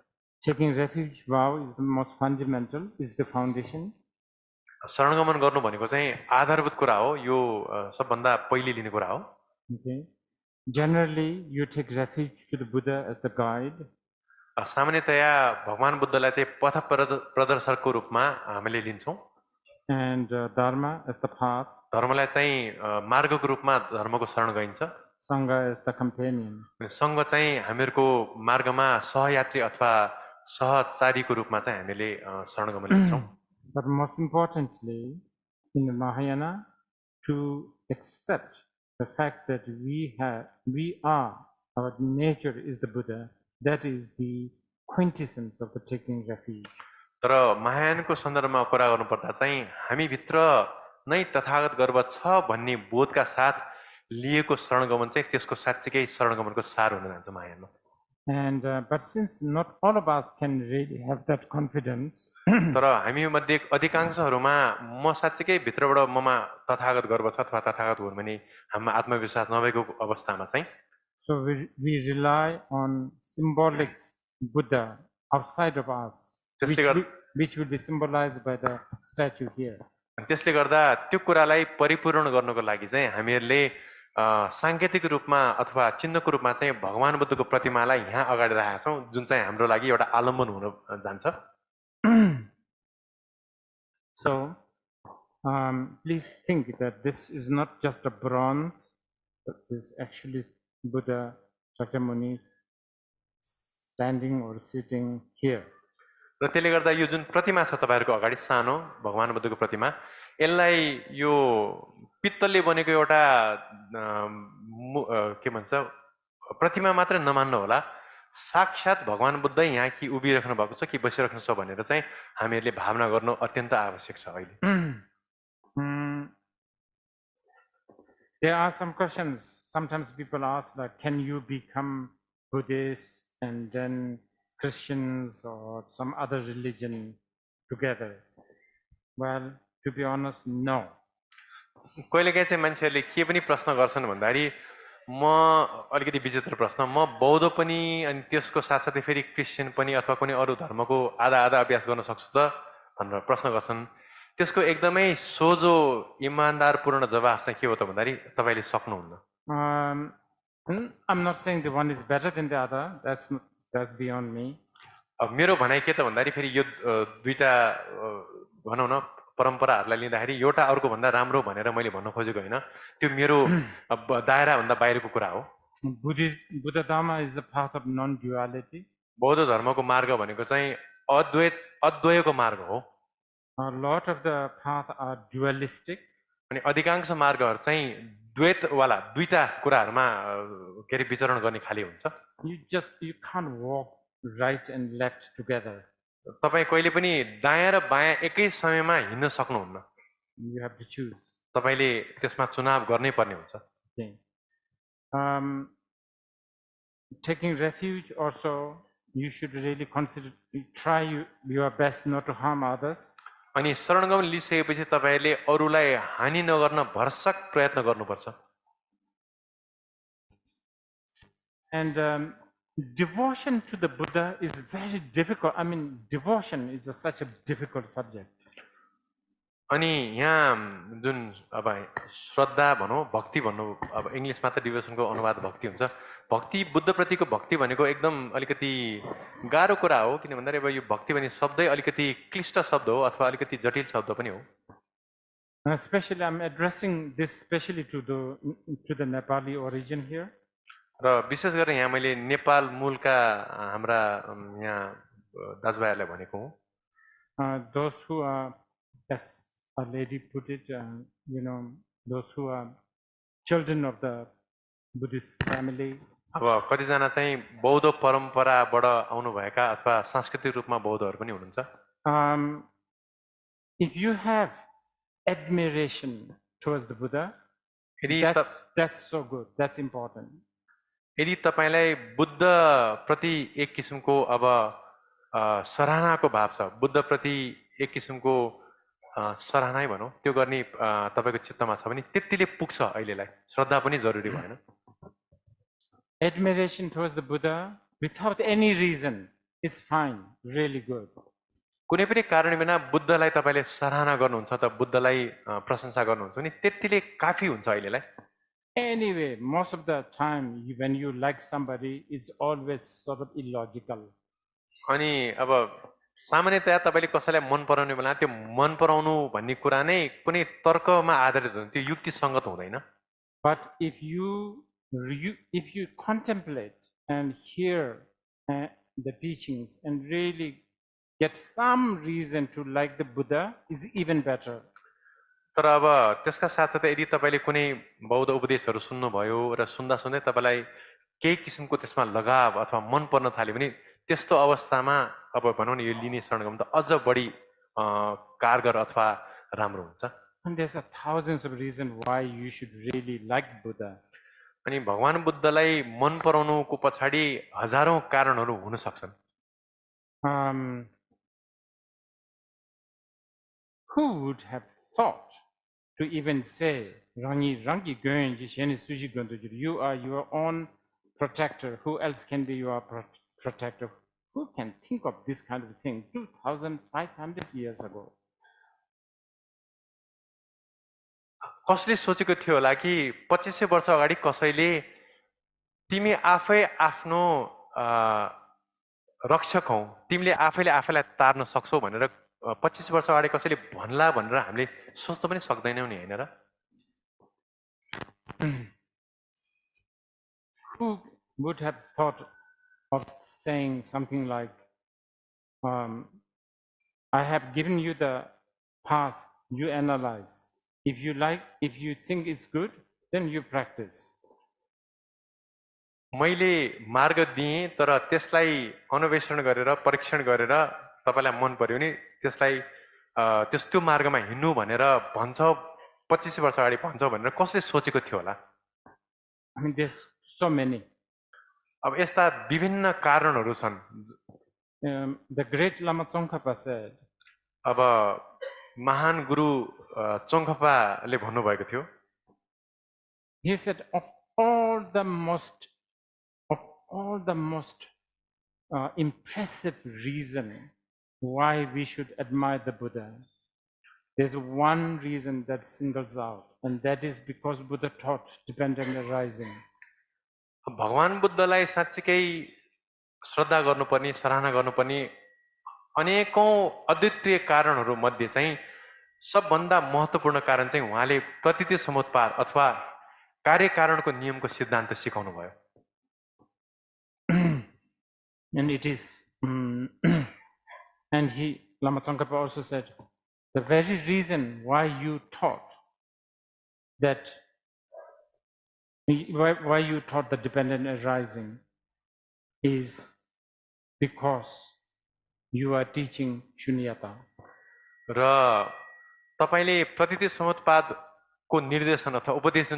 Taking refuge vow is the most fundamental, is the foundation. शरणगमन गर्नु भनेको चाहिँ आधारभूत कुरा हो यो सबभन्दा पहिले लिने कुरा हो Okay. Generally, you take refuge to the Buddha as the guide. सामान्यतया भगवान बुद्धलाई चाहिँ पथ प्रदर्शकको रूपमा हामीले लिन्छौं And Dharma as the path. धर्मलाई चाहिँ मार्गको रूपमा धर्मको शरण गइन्छ Sangha as the companion. संघ चाहिँ हामीहरूको मार्गमा सहयात्री अथवा सहचारीको रूपमा चाहिँ हामीले शरणगमन लिन्छौं But most importantly, in the Mahayana, to accept the fact that we are, our nature is the Buddha, that is the quintessence of the taking refuge. तर महायानको सन्दर्भमा कुरा गर्नुपर्दा चाहिँ हामीभित्र नै तथागत गर्व छ भन्ने बोधका साथ लिएको शरणगमन चाहिँ त्यसको साच्चीकै शरणगमनको सार हुन जान्छ महायानमा And but since not all of us can really have that confidence, तर हामी मध्ये अधिकांशहरुमा म साच्चीकै भित्रबाट ममा तथागत गर्व छ अथवा तथागत हुन् भने हाम्रो आत्मविश्वास नभएको अवस्थामा चाहिँ so we rely on symbolic Buddha outside of us, which will be symbolized by the statue here. त्यसले गर्दा त्यो कुरालाई परिपूर्ण गर्नको लागि चाहिँ हामीहरूले सांकेतिक रूपमा अथवा चिन्हको रूपमा चाहिँ भगवान बुद्धको प्रतिमालाई यहाँ अगाडि राखेका छौं जुन चाहिँ हाम्रो लागि एउटा आलम्बन हुन जान्छ So please think that this is not just a bronze, but this is actually Buddha Shakyamuni standing or sitting here. र त्यसले गर्दा यो जुन प्रतिमा छ तपाईहरुको अगाडि सानो भगवान बुद्धको प्रतिमा यसलाई यो पित्तलले बनेको एउटा के भन्छ प्रतिमा मात्र नमान्नु होला साक्षात भगवान बुद्ध यहाँ कि उभिराख्नु भएको छ कि बसिराख्नु छ भनेर चाहिँ हामीहरूले भावना गर्नु अत्यन्त आवश्यक छ अहिले There are some questions. Sometimes people ask, like, can you become Buddhist and then Christians or some other religion together? Well, to be honest, no. कहिलेकाहीँ चाहिँ मान्छेहरूले के पनि प्रश्न गर्छन् भन्दाखेरि म अलिकति विचित्र प्रश्न म बौद्ध पनि अनि त्यसको साथसाथै फेरि क्रिस्चियन पनि अथवा कुनै अरू धर्मको आधा आधा अभ्यास गर्न सक्छु त भनेर प्रश्न गर्छन् त्यसको एकदमै सोझो इमान्दारपूर्ण जवाफ चाहिँ के हो त भन्दाखेरि तपाईँले सक्नुहुन्न I'm not saying the one is better than the other. That's beyond me. अब मेरो भनाइ के त भन्दाखेरि फेरि यो दुईटा भनौँ न परम्पराहरूलाई लिँदाखेरि एउटा अर्को भन्दा राम्रो भनेर मैले भन्न खोजेको होइन त्यो मेरो दायरा भन्दा बाहिरको कुरा हो Buddha Dharma is a path of non-duality. बौद्ध धर्मको मार्ग भनेको चाहिँ अद्वैतको मार्ग हो A lot of the paths are dualistic. अनि अधिकांश मार्गहरू चाहिँ द्वैतवाला दुईटा कुराहरूमा के अरे विचरण गर्ने खाली हुन्छ You can't walk right and left together. तपाईँ कहिले पनि दायाँ र बायाँ एकै समयमा हिँड्न सक्नुहुन्न You have to choose. तपाईँले त्यसमा चुनाव गर्नै पर्ने हुन्छ Okay. Taking refuge also, you should really consider, try your best not to harm others. अनि शरणगम लिइसकेपछि तपाईँले अरूलाई हानि नगर्न भरसक प्रयत्न गर्नुपर्छ And devotion to the Buddha is very difficult. I mean, devotion is such a difficult subject. अनि यहाँ जुन अब श्रद्धा भनौँ भक्ति भन्नु अब इङ्ग्लिसमा त डिभोसनको अनुवाद भक्ति हुन्छ भक्ति बुद्धप्रतिको भक्ति भनेको एकदम अलिकति गाह्रो कुरा हो किन भन्दाखेरि अब यो भक्ति भन्ने शब्दै अलिकति क्लिष्ट शब्द हो अथवा अलिकति जटिल शब्द पनि हो Especially, I'm addressing this especially to the Nepali origin here. र विशेष गरेर यहाँ मैले नेपाल मूलका हाम्रा यहाँ दाजुभाइहरूलाई भनेको हुँ Those who are, as a lady put it, those who are children of the Buddhist family. अब कतिजना चाहिँ बौद्ध परम्पराबाट आउनुभएका अथवा सांस्कृतिक रूपमा बौद्धहरू पनि हुनुहुन्छ If you have admiration towards the Buddha, that's so good, that's important. यदि तपाईलाई बुद्ध प्रति एक किसिमको अब सराहनाको भाव छ बुद्ध प्रति एक किसिमको सराहना भनौँ त्यो गर्ने तपाईको चित्तमा छ भने त्यतिले पुग्छ अहिलेलाई श्रद्धा पनि जरुरी भएन Admiration towards the Buddha without any reason is fine, really good. कुनै पनि कारण बिना बुद्धलाई तपाईले सराहना गर्नुहुन्छ त बुद्धलाई प्रशंसा गर्नुहुन्छ भने त्यतिले काफी हुन्छ अहिलेलाई Anyway, most of the time when you like somebody, it's always sort of illogical. अनि अब सामान्यतया तपाईले कसैलाई मन पराउने बेला त्यो मन पराउनु भन्ने कुरा नै कुनै तर्कमा आधारित हुन्छ त्यो युक्तिसङ्गत हुँदैन But if you contemplate and hear the teachings and really get some reason to like the Buddha, is even better. तर अब त्यसका साथसाथै यदि तपाईले कुनै बौद्ध उपदेशहरू सुन्नुभयो र सुन्दा सुन्दै तपाईलाई केही किसिमको त्यसमा लगाव अथवा मन पर्न थाल्यो भने त्यस्तो अवस्थामा अब भनौँ न यो लिने शरणगम त अझ बढी कारगर अथवा राम्रो हुन्छ And there's thousands of reasons why you should really like Buddha. अनि भगवान बुद्धलाई मन पराउनुको पछाडि हजारौं कारणहरू हुन सक्छन् Who would have thought to even say, Rangi Rangi Gönji Sheni Suji Gondoji, you are your own protector. Who else can be your protector? Who can think of this kind of thing 2,500 years ago? कसले सोचेको थियो होला कि 2500 वर्ष अगाडि कसैले तिमी आफै आफ्नो रक्षक हौ तिमीले आफैले आफैलाई तार्न सक्छौ भनेर 25 वर्ष अगाडि कसैले भन्ला भनेर हामीले सोच्न पनि सक्दैनौं नि हैन र Who would have thought of saying something like, I have given you the path, you analyze. If you think it's good, then you practice. मैले मार्ग दिएँ तर त्यसलाई अन्वेषण गरेर परीक्षण गरेर तपाईलाई मन पर्यो नि त्यसलाई त्यो मार्गमा हिँड्नु भनेर भन्छ 25 वर्ष अगाडि भन्छ भनेर कसले सोचेको थियो होला? I mean, there's so many. अब यस्ता विभिन्न कारणहरू छन्। The great Lama Tsongkhapa said, अब महान गुरु चोङखपाले भन्नुभएको थियो, he said, of all the most impressive reason why we should admire the Buddha, there's one reason that singles out, and that is because Buddha taught dependent arising. भगवान बुद्धलाई साँच्चीकै श्रद्धा गर्नुपर्ने, सराहना गर्नुपर्ने अनेकौं अद्वितीय कारणहरू मध्ये चाहिँ सबभन्दा महत्त्वपूर्ण कारण चाहिँ उहाँले प्रतीति समुत्पाद अथवा कार्यकारणको नियमको सिद्धान्त सिकाउनु भयो। And it is, and Lama Tsongkhapa also said, the very reason why you taught that, why you taught the dependent arising is because you are teaching shunyata. र तपाईले प्रतीति समुत्पादको निर्देशन अथवा उपदेश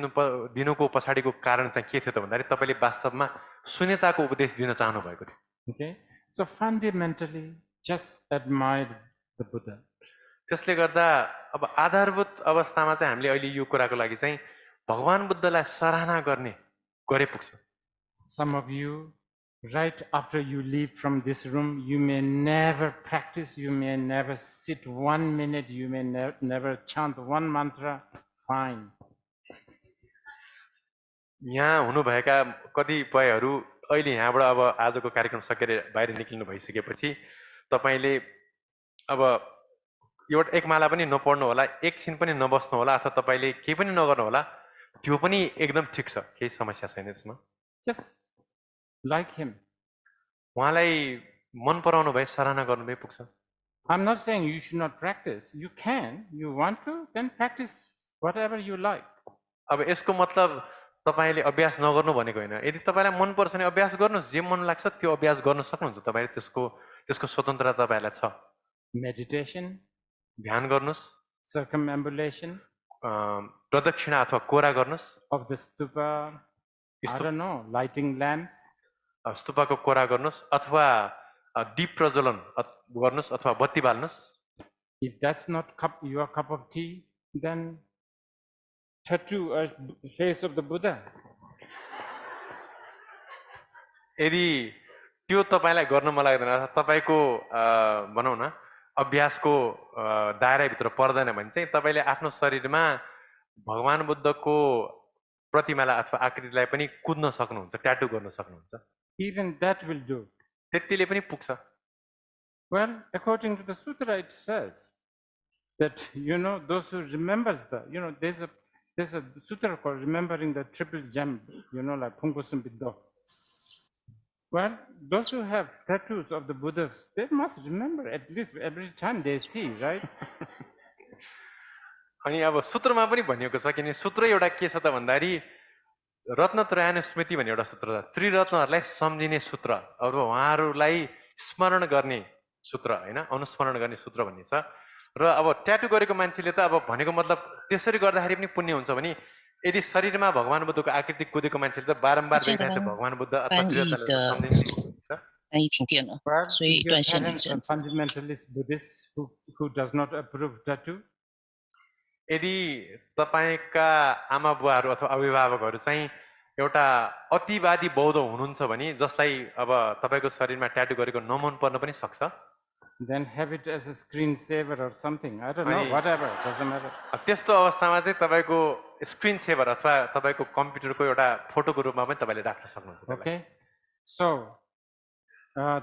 दिनुको पछाडिको कारण चाहिँ के थियो त भन्दाखेरि तपाईले वास्तवमा शून्यताको उपदेश दिन चाहनु भएको थियो। Okay, so fundamentally just admire the Buddha. त्यसले गर्दा अब आधारभूत अवस्थामा चाहिँ हामीले अहिले यो कुराको लागि चाहिँ भगवान बुद्धलाई सराहना गरे पुग्छ। Some of you, right after you leave from this room, you may never practice, you may never sit 1 minute, you may never chant one mantra, fine. यहाँ हुनुभएका कतिपयहरू अहिले यहाँबाट अब आजको कार्यक्रम सकेर बाहिर निक्लिनु भइसकेपछि तपाईले अब एउटा एक माला पनि नपढ्नु होला, एकछिन पनि नबस्नु होला, अथवा तपाईले केही पनि नगर्नु होला, त्यो पनि एकदम ठिक छ, केही समस्या छैन यसमा। Just like him. उहाँलाई मन पराउनु भए, सराहना गर्नु भए पुग्छ। I'm not saying you should not practice. You can, you want to, then practice whatever you like. अब यसको मतलब तपाईले अभ्यास नगर्नु भनेको हैन। यदि तपाईलाई मन पर्छ भने अभ्यास गर्नुस्, जे मन लाग्छ त्यो अभ्यास गर्न सक्नुहुन्छ। तपाईले त्यसको स्वतन्त्रता तपाईलाई छ। Meditation, ध्यान गर्नुस्, circumambulation, प्रदक्षिणा अथवा कोरा गर्नुस्, of the stupa, I don't know, lighting lamps, स्तूपको कोरा गर्नुस्, अथवा दीप प्रज्वलन गर्नुस्, अथवा बत्ती बाल्नुस्। If that's not your cup of tea, then tattoo a face of the Buddha. यदि त्यो तपाईलाई गर्न मन लाग्दैन, तपाईको भनौं न अभ्यासको दायराभित्र पर्दैन भने चाहिँ तपाईले आफ्नो शरीरमा भगवान बुद्धको प्रतिमालाई अथवा आकृतिलाई पनि कुद्न सक्नुहुन्छ, ट्याटू गर्न सक्नुहुन्छ। Even that will do. त्यतिले पनि पुग्छ। Well, according to the sutra, it says that, those who remembers there's a sutra called remembering the triple gem, like Phungkusum Buddha. Well, those who have tattoos of the Buddhas, they must remember at least every time they see, right? अनि अब सूत्रमा पनि भनिएको छ, किन सूत्र एउटा के छ त भन्दाखेरि रत्नत्रयान स्मृति भन्ने एउटा सूत्र छ। त्रिरत्नहरूलाई सम्झिने सूत्र, अब उहाँहरूलाई स्मरण गर्ने सूत्र हैन, अनुस्मरण गर्ने सूत्र भन्ने छ। र अब ट्याटू गरेको मान्छेले त अब भनेको मतलब त्यसरी गर्दाखेरि पनि पुण्य हुन्छ भने यदि शरीरमा भगवान बुद्धको आकृति कुदेको मान्छेले त बारम्बार देखिरहेको भगवान बुद्ध अथवा त्रिरत्नलाई सम्झिन्छ। Fundamentalist Buddhists who does not approve tattoo. यदि तपाईका आमा बुवाहरू अथवा अभिभावकहरू चाहिँ एउटा अतिवादी बौद्ध हुनुहुन्छ भने जसलाई अब तपाईको शरीरमा ट्याटू गरेको नमन पर्न पनि सक्छ। Then have it as a screensaver or something. I don't know, whatever, doesn't matter. त्यस्तो अवस्थामा चाहिँ तपाईको स्क्रिन सेभर अथवा तपाईको कम्प्युटरको एउटा फोटोको रूपमा पनि तपाईले राख्न सक्नुहुन्छ। Okay. So,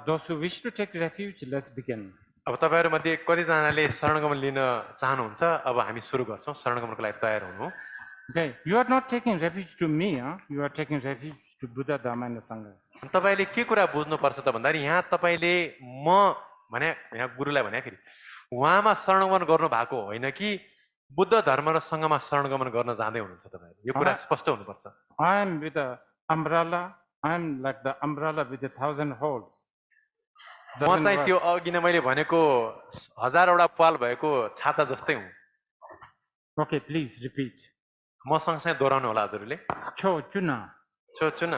those who wish to take refuge, let's begin. अब तपाईहरु मध्ये कतिजनाले शरणगमन लिन चाहनुहुन्छ? अब हामी सुरु गर्छौं। शरणगमनको लागि तयार हुनु। Okay, you are not taking refuge to me, you are taking refuge to Buddha, Dharma and Sangha. तपाईले के कुरा बुझ्नु पर्छ त भन्दाखेरि यहाँ तपाईले म भने यहाँ गुरुलाई भनेखेरि उहाँमा शरणगमन गर्नु भएको होइन कि बुद्ध धर्म र संघमा शरणगमन गर्न जाँदै हुनुहुन्छ तपाईहरु। यो कुरा स्पष्ट हुनुपर्छ। I am with the umbrella, I am like the umbrella with 1,000 holes. म चाहिँ त्यो अघि नै मैले भनेको हजारवटा पाल भएको छाता जस्तै हुँ Okay, please repeat. म सँगसँगै दोहोऱ्याउनु होला हजुरले Cho chuna, चुन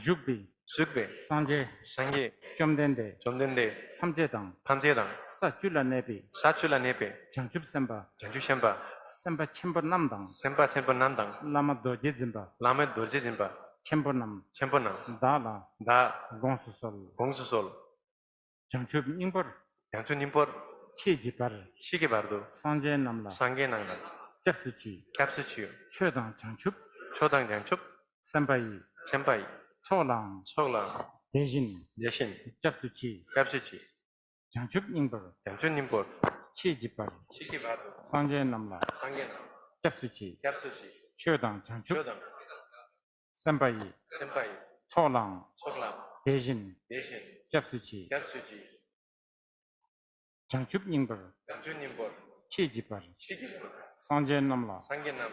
jugbi, सुक्बे sanje, सङ्गे chomdende, चोम्देन्दे hamjedang, फाम्चेदङ sa chula nebi, साचुला नेपे changchup semba, झन्चु सेम्पा semba chembo namdang, सेम्पा सेम्पा नामदाङ lama doje zimba, लामे धोर्जे जिम्पा chembo nam, सेम्पो नाम dala, दा gongsu sol, घोङ्सु सोल changchup imbor, झ्याङ्चु निम्पोर chi jipar, सिके बार्दो sanje namla, साङ्गे नाङ्ना chapsuchi, क्याप्सु छियो chodang changchup, छोदाङ झ्याङ्चुप sembai, senpai cholang, सोला dejin, जेसिन chapsuchi, क्याप्सु छि changchup imbor, झ्याङ्चु निम्पोर chi jipar, सिके बार्दो sanje namla, साङ्गे नाम chapsuchi, क्याप्सु छि chodang changchup, छोदाङ sembai, senpai cholang, सोला dejin, जेसिन chapsuchi, क्याप्सु छि changchup imbor, झ्याङ्चु निम्पोर chi jipar, सिके बार्दो sanje namla, साङ्गे नाम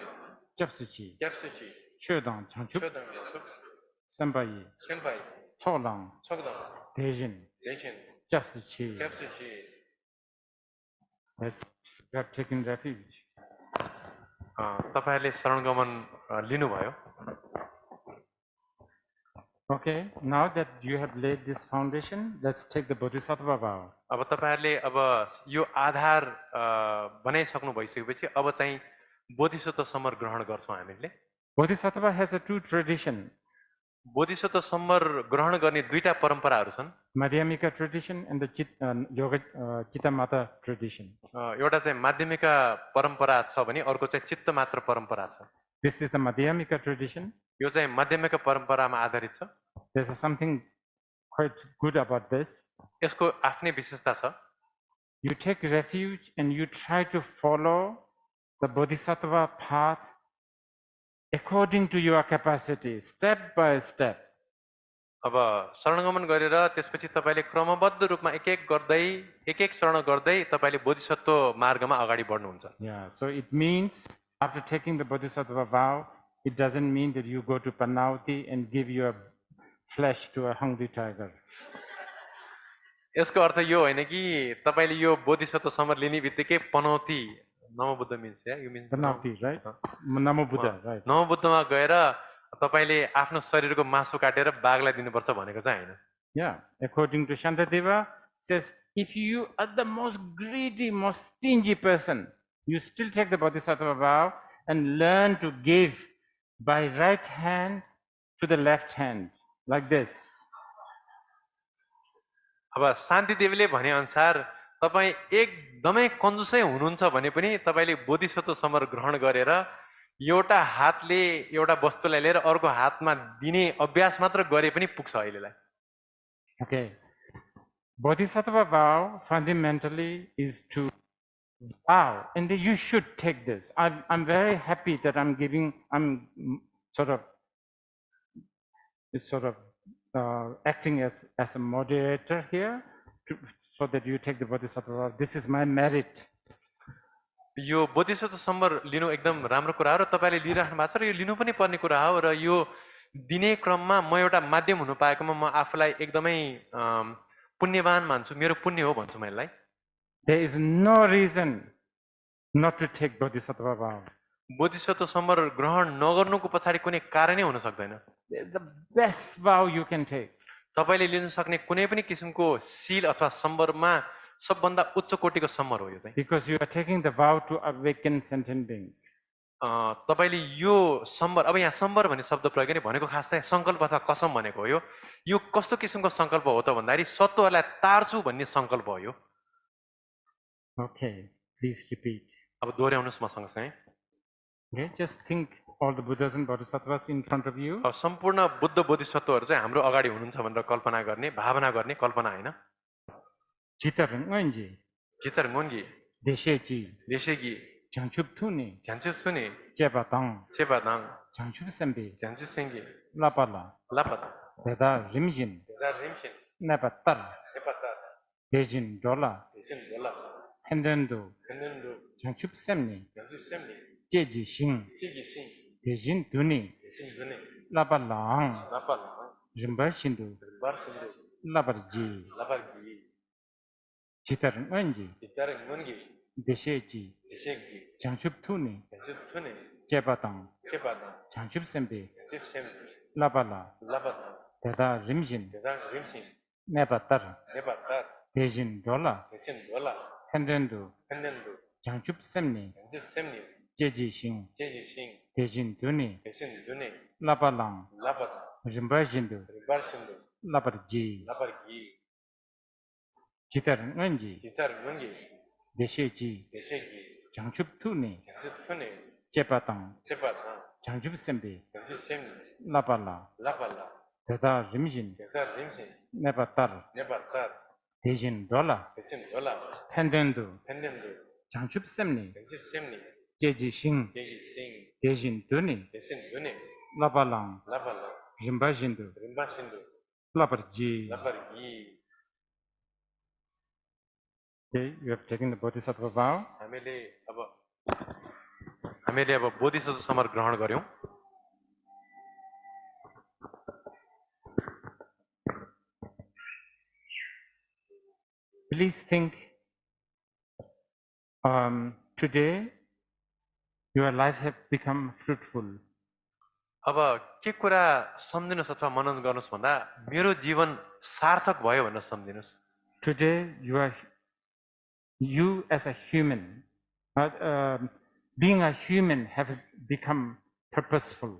chapsuchi, क्याप्सु छि chodang changchup, छोदाङ झ्याङ्चुप sembai, senpai cholang, छोदाङ dejin, जेसिन chapsuchi. क्याप्सु छि That's you have taken refuge. तपाईँहरूले शरणगमन लिनुभयो Okay, now that you have laid this foundation, let's take the Bodhisattva vow. अब तपाईँहरूले अब यो आधार बनाइसक्नु भइसकेपछि अब चाहिँ बोधिसत्व समर ग्रहण गर्छौँ हामीले Bodhisattva has a two tradition, Bodhisattva summer ग्रहण गर्ने दुईटा परम्पराहरू छन् Madhyamika tradition and the Chittamata tradition. एउटा चाहिँ माध्यमिका परम्परा छ भने अर्को चाहिँ चित्त मात्र परम्परा छ This is the Madhyamika tradition. यो चाहिँ माध्यमिका परम्परामा आधारित छ There's something quite good about this. यसको आफ्नै विशेषता छ You take refuge and you try to follow the Bodhisattva path according to your capacity, step by step. अब शरणगमन गरेर त्यसपछि तपाईँले क्रमबद्ध रूपमा एक एक शरण गर्दै तपाईँले बोधिसत्व मार्गमा अगाडि बढ्नुहुन्छ Yeah, so it means after taking the Bodhisattva vow, it doesn't mean that you go to Panauti and give your flesh to a hungry tiger. यसको अर्थ यो होइन कि तपाईँले यो बोधिसत्व समर लिने बित्तिकै Panauti Namobuddha means ya you means Panauti, right? Namo Buddha, right? नमोबुद्धमा गएर तपाईँले आफ्नो शरीरको मासु काटेर बाघलाई दिनुपर्छ भनेको चाहिँ होइन Yeah, according to Shantadeva, says if you are the most greedy, most stingy person, you still take the Bodhisattva vow and learn to give by right hand to the left hand, like this. अब शान्तिदेवीले भने अनुसार तपाईँ एकदमै कन्जुसै हुनुहुन्छ भने पनि तपाईँले Bodhisattva summer ग्रहण गरेर एउटा हातले एउटा वस्तुलाई लिएर अर्को हातमा दिने अभ्यास मात्र गरे पनि पुग्छ अहिलेलाई Okay. Bodhisattva vow fundamentally is to vow, and you should take this. I'm very happy that I'm sort of acting as a moderator here, so that you take the Bodhisattva vow. This is my merit. यो Bodhisattva summer लिनु एकदम राम्रो कुरा हो र तपाईँले लिइराख्नु भएको छ र यो लिनु पनि पर्ने कुरा हो र यो दिने क्रममा म एउटा माध्यम हुनु पाएकोमा म आफूलाई एकदमै पुण्यवान मान्छु मेरो पुण्य हो भन्छु म यसलाई There is no reason not to take Bodhisattva vow. Bodhisattva summer ग्रहण नगर्नुको पछाडि कुनै कारणै हुन सक्दैन The best vow you can take. तपाईँले लिन सक्ने कुनै पनि किसिमको शील अथवा सम्बरमा सबभन्दा उच्च कोटिको सम्बर हो यो चाहिँ Because you are taking the vow to awaken sentient beings. तपाईँले यो सम्बर अब यहाँ सम्बर भन्ने शब्द प्रयोग गर्ने भनेको खास चाहिँ सङ्कल्प अथवा कसम भनेको हो यो कस्तो किसिमको सङ्कल्प हो त भन्दाखेरि सत्वहरूलाई तार्छु भन्ने सङ्कल्प हो यो Okay, please repeat. अब दोहोऱ्याउनुहोस् म सँगसँगै Okay, just think all the Buddhas and Bodhisattvas in front of you. अब सम्पूर्ण बुद्ध बोधिसत्वहरू चाहिँ हाम्रो अगाडि हुनुहुन्छ भनेर कल्पना गर्ने भावना गर्ने कल्पना होइन Chitarangwanji, चितरङ्गोन्गी Deshechi, देशेगी Changchup Thuni, झ्यान्चुप सुने Chebatang, चेपादाङ Changchup Sembi, झ्यान्चु सिङ्गी Lapala, लापता Deda Rimjin, रिमसिन Napatar, नेपातार Bejin Dola, देशिन गोला Hendendo, हेन्दुन्दु Changchup Semni, झ्यान्चु सेम्नी Jeji Shing, सिगी सिङ Bejin Duni, देशिन जुने Lapalang, लापाला Rimbar Shindu, bar Sindhu Labarji, लापागी 지다른 은지 지다른 문기 대세지 대세기 장춥투니 장습투니 제바당 케바다 장춥셈비 집셈 라발라 라바다 대다 림진 대당 림신 네바따르 네바다 대신 돌라 대신 돌라 펜덴두 펜덴두 장춥셈니 장습셈니 제지싱 제지싱 대신 두니 대신 두니 라발랑 라바다 림바신두 리발신두 라바르지 라바기 지다른 은지 지다른 문기 대세지 대세기 장춥투니 장습투니 제바당 케바다 장춥셈비 장습셈니 라발라 라발라 대다 림진 대당 림신 네바따르 네바다 대신 돌라 대신 돌라 펜덴두 펜덴두 장춥셈니 장습셈니 제지싱 제지싱 대신 두니 대신 두니 라발랑 라발라 림바신두 림바신두 라바르지 라바기 Okay, you have taken the bodhisattva vow. हामीले अब Bodhisattva summer ग्रहण गर्यौं Please think today your life have become fruitful. अब के कुरा सम्झिनुहोस् अथवा मनन गर्नुहोस् भन्दा मेरो जीवन सार्थक भयो भनेर सम्झिनुहोस् Today you as a human, being a human have become purposeful.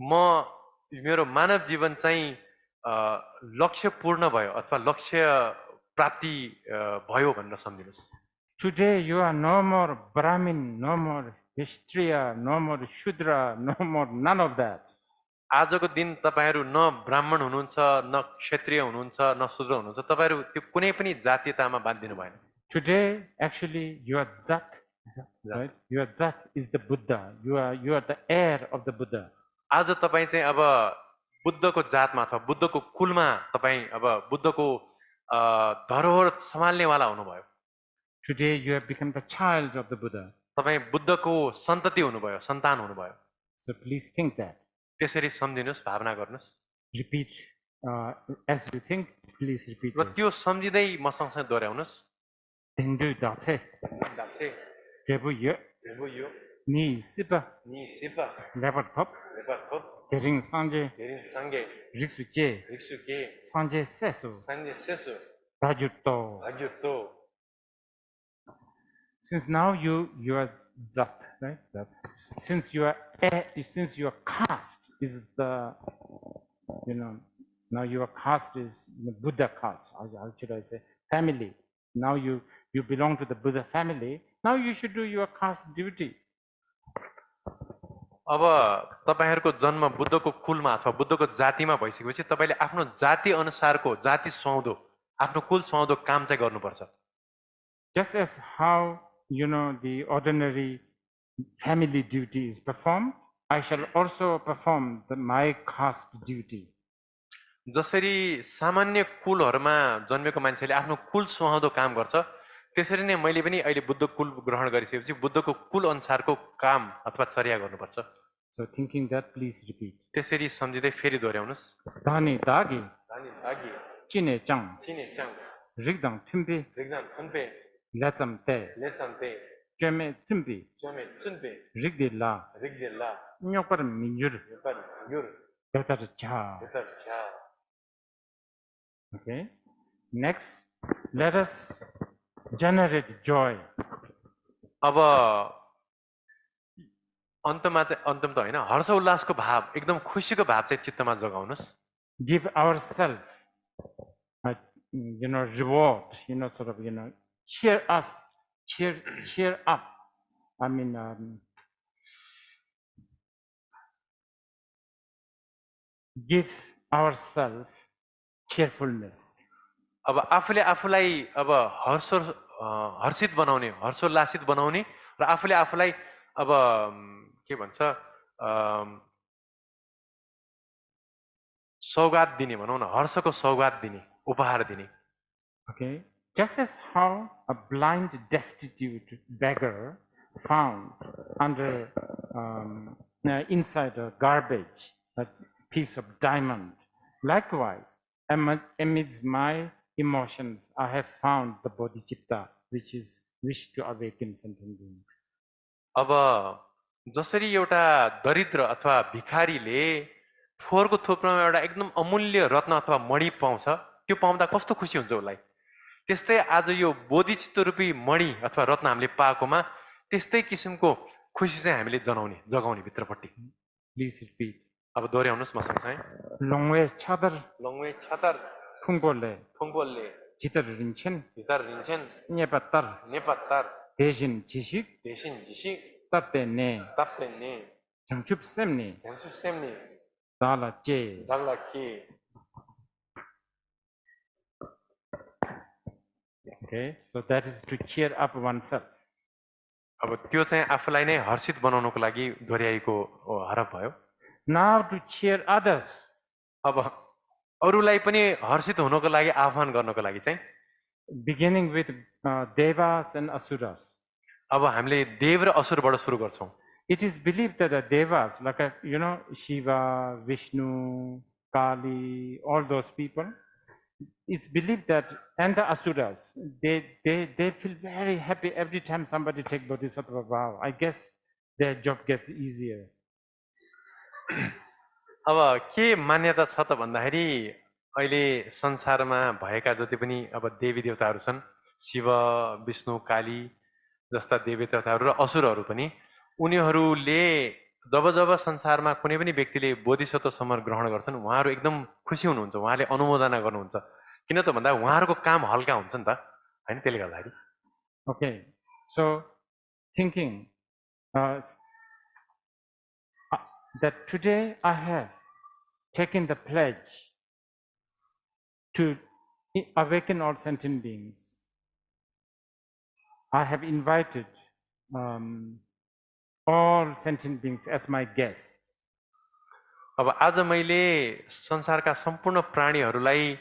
म मेरो मानव जीवन चाहिँ लक्ष्यपूर्ण भयो अथवा लक्ष्य प्राप्ति भयो भनेर सम्झिनुहोस् Today you are no more Brahmin, no more Kshatriya, no more Shudra, no more none of that. आजको दिन तपाईहरू न ब्राह्मण हुनुहुन्छ न क्षत्रिय हुनुहुन्छ न शूद्र हुनुहुन्छ तपाईहरू त्यो कुनै पनि जातीयतामा बाँधिनु भएन Today actually your Zat, right? Your Zat is the Buddha. You are the heir of the Buddha. आज तपाईँ चाहिँ अब बुद्धको जातमा अथवा बुद्धको कुलमा तपाईँ अब बुद्धको धरोहर सम्हाल्नेवाला हुनुभयो Today you have become the child of the Buddha. तपाईँ बुद्धको सन्तति हुनुभयो सन्तान हुनुभयो So please think that. त्यसरी सम्झिनुहोस् भावना गर्नुहोस् Repeat as you think. Please repeat. र त्यो सम्झिँदै म सँगसँगै दोहोऱ्याउनुहोस् Tendu dace. दाछे Debu yo. देबु यो Ni sipa. नि सिपा Leopard pop. नेपाल खोप Dering sanje. धेरै सँगै Riksu che. रिक्सु के Sanje sesu. सन्जे सेसु Rajuto. भाग्य तो Since now you are Zat, right? Zat. Since your caste is the, now your caste is the Buddha caste. How should I say? Family. Now you belong to the Buddha family. Now you should do your caste duty. अब तपाईहरूको जन्म बुद्धको कुलमा अथवा बुद्धको जातिमा भइसकेपछि तपाईले आफ्नो जाति अनुसारको जाति सुहाउँदो आफ्नो कुल सुहाउँदो काम चाहिँ गर्नुपर्छ Just as how the ordinary family duty is performed, I shall also perform my caste duty. जसरी सामान्य कुलहरुमा जन्मेको मान्छेले आफ्नो कुल सुहाउँदो काम गर्छ त्यसरी नै मैले पनि अहिले बुद्ध कुल ग्रहण गरिसकेपछि बुद्धको कुल अनुसारको काम अथवा चर्या गर्नुपर्छ So thinking that, please repeat. त्यसरी सम्झिदै फेरि दोहोर्याउनुस् Dani dagi, धानी धागी chine chang, चिने च्याङ rigdang tumpi, रिग्दान थुन्पे lecham te, लेचन्ते jeme tumpi, चोमे चुन्पे rigdi la, रिग्देला nyokpar minjur, नेपाल युर betar cha. बेतर छ्या Okay. Next, let us generate joy. अब अन्तमा चाहिँ अन्तिम त होइन हर्ष उल्लासको भाव एकदम खुसीको भाव चाहिँ चित्तमा जगाउनुस् Give ourselves, reward, sort of, cheer us, cheer up. I mean, give ourselves cheerfulness. अब आफूले आफूलाई अब हर्षित बनाउने हर्षोल्लासित बनाउने र आफूले आफूलाई अब के भन्छ सौगात दिने भनौँ न हर्षको सौगात दिने उपहार दिने Okay, just as how a blind, destitute beggar found under inside a garbage a piece of diamond, likewise amidst my emotions, I have found the bodhicitta, which is wish to awaken sentient beings. अब जसरी एउटा दरिद्र अथवा भिखारीले फोहोरको थोप्रोमा एउटा एकदम अमूल्य रत्न अथवा मणि पाउँछ, त्यो पाउँदा कस्तो खुसी हुन्छ उसलाई, त्यस्तै आज यो बोधिचित्त रूपी मणि अथवा रत्न हामीले पाएकोमा त्यस्तै किसिमको खुसी चाहिँ हामीले जगाउने भित्रपट्टि. Please repeat. अब दोहोऱ्याउनुस् मसँग चाहिँ. Longwe chadar छतर phungbolle jitar rinchen भित्र रिन्छन् nyepatar नेपात्तर deshin jishik झिसिक tapene ताप्तेन्ने changchup semni झ्याङ्सु सेम्ने dala che. दल्ला के. Okay, so that is to cheer up oneself. अब त्यो चाहिँ आफूलाई नै हर्षित बनाउनको लागि दोहोऱ्याएको हरफ भयो. Now to cheer others. अब अरूलाई पनि हर्षित हुनको लागि आह्वान गर्नको लागि चाहिँ beginning with devas and asuras. अब हामीले देव र असुरबाट सुरु गर्छौं. It is believed that the devas, like Shiva, Vishnu, Kali, all those people, it's believed that, and the asuras, they feel very happy every time somebody takes bodhisattva vow. I guess their job gets easier. अब के मान्यता छ त भन्दाखेरि अहिले संसारमा भएका जति पनि अब देवी देवताहरू छन्, शिव, विष्णु, काली जस्ता देवी देवताहरू र असुरहरू पनि, उनीहरूले जब जब संसारमा कुनै पनि व्यक्तिले बोधिसत्व समर ग्रहण गर्छन् उहाँहरू एकदम खुसी हुनुहुन्छ, उहाँले अनुमोदना गर्नुहुन्छ. किन त भन्दा उहाँहरूको काम हल्का हुन्छ नि त, हैन? त्यसले गर्दाखेरि. Okay, so thinking that today I have taken the pledge to awaken all sentient beings. I have invited all sentient beings as my guests. अब आज मैले संसारका सम्पूर्ण प्राणीहरूलाई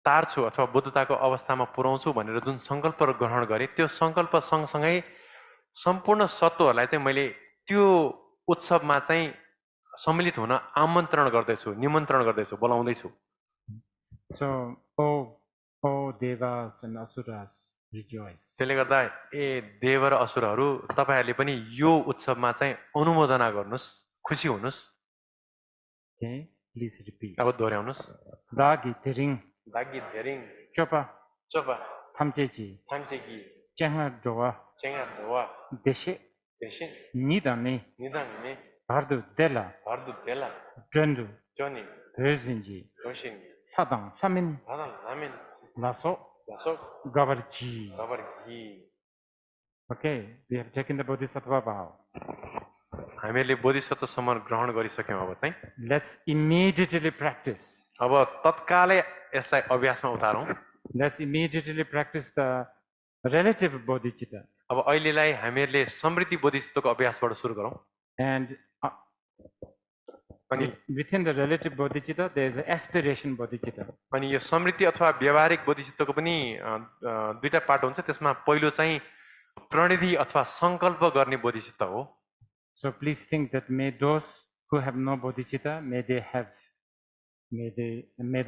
तार्छु अथवा बुद्धताको अवस्थामा पुर्याउँछु भनेर जुन सङ्कल्प ग्रहण गरे, त्यो सङ्कल्प सँगसँगै सम्पूर्ण सत्वहरूलाई चाहिँ मैले त्यो उत्सवमा चाहिँ सम्मिलित हुन आमन्त्रण गर्दैछु, निमन्त्रण गर्दैछु, बोलाउँदैछु. So, oh devas and asuras, rejoice. त्यसले गर्दा देव र असुरहरू तपाईहरुले पनि यो उत्सवमा चाहिँ अनुमोदना गर्नुस्, खुसी हुनुस्. Okay, please repeat. अब दोहोऱ्याउनुस्. Dagi tering, chopa, thamchechi, chenga doa, deshe, nidane, bardu dela, drendu, rezinji, tadang samin, laso, gabarji. Okay, we have taken the bodhisattva vow. हामीले बोधिसत्व समर ग्रहण गरिसक्यौं. अब चाहिँ let's immediately practice. अब तत्कालै यसलाई अभ्यासमा उतारौं. Let's immediately practice the relative bodhicitta. अब अहिलेलाई हामीले समृद्धि बोधिचित्तको अभ्यासबाट सुरु गरौं. And within the relative bodhicitta there is an aspiration bodhicitta. अनि यो समृद्धि अथवा व्यावहारिक बोधिचित्तको पनि दुईटा पार्ट हुन्छ. त्यसमा पहिलो चाहिँ प्रणिधि अथवा संकल्प गर्ने बोधिचित्त हो. So please think that may those who have no bodhicitta, may the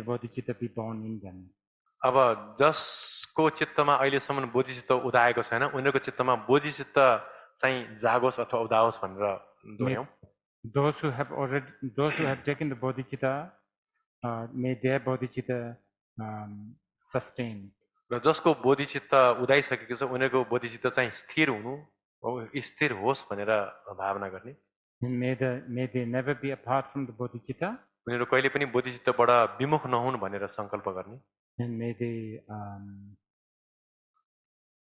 bodhicitta be born in them. अब जसको चित्तमा अहिलेसम्म बोधिचित्त उदाएको छैन, उनीहरूको चित्तमा बोधिचित्त चाहिँ जागोस् अथवा उदाओस् भनेर दोहोऱ्याउँ. Those who have taken the bodhicitta, may their bodhicitta sustain. र जसको बोधिचित्त उदाइसकेको छ उनीहरूको बोधिचित्त चाहिँ स्थिर हुनु, स्थिर होस् भनेर भावना गर्ने. May they never be apart from the bodhicitta. उनीहरू कहिले पनि बोधिचित्तबाट विमुख नहुन् भनेर संकल्प गर्ने. And may they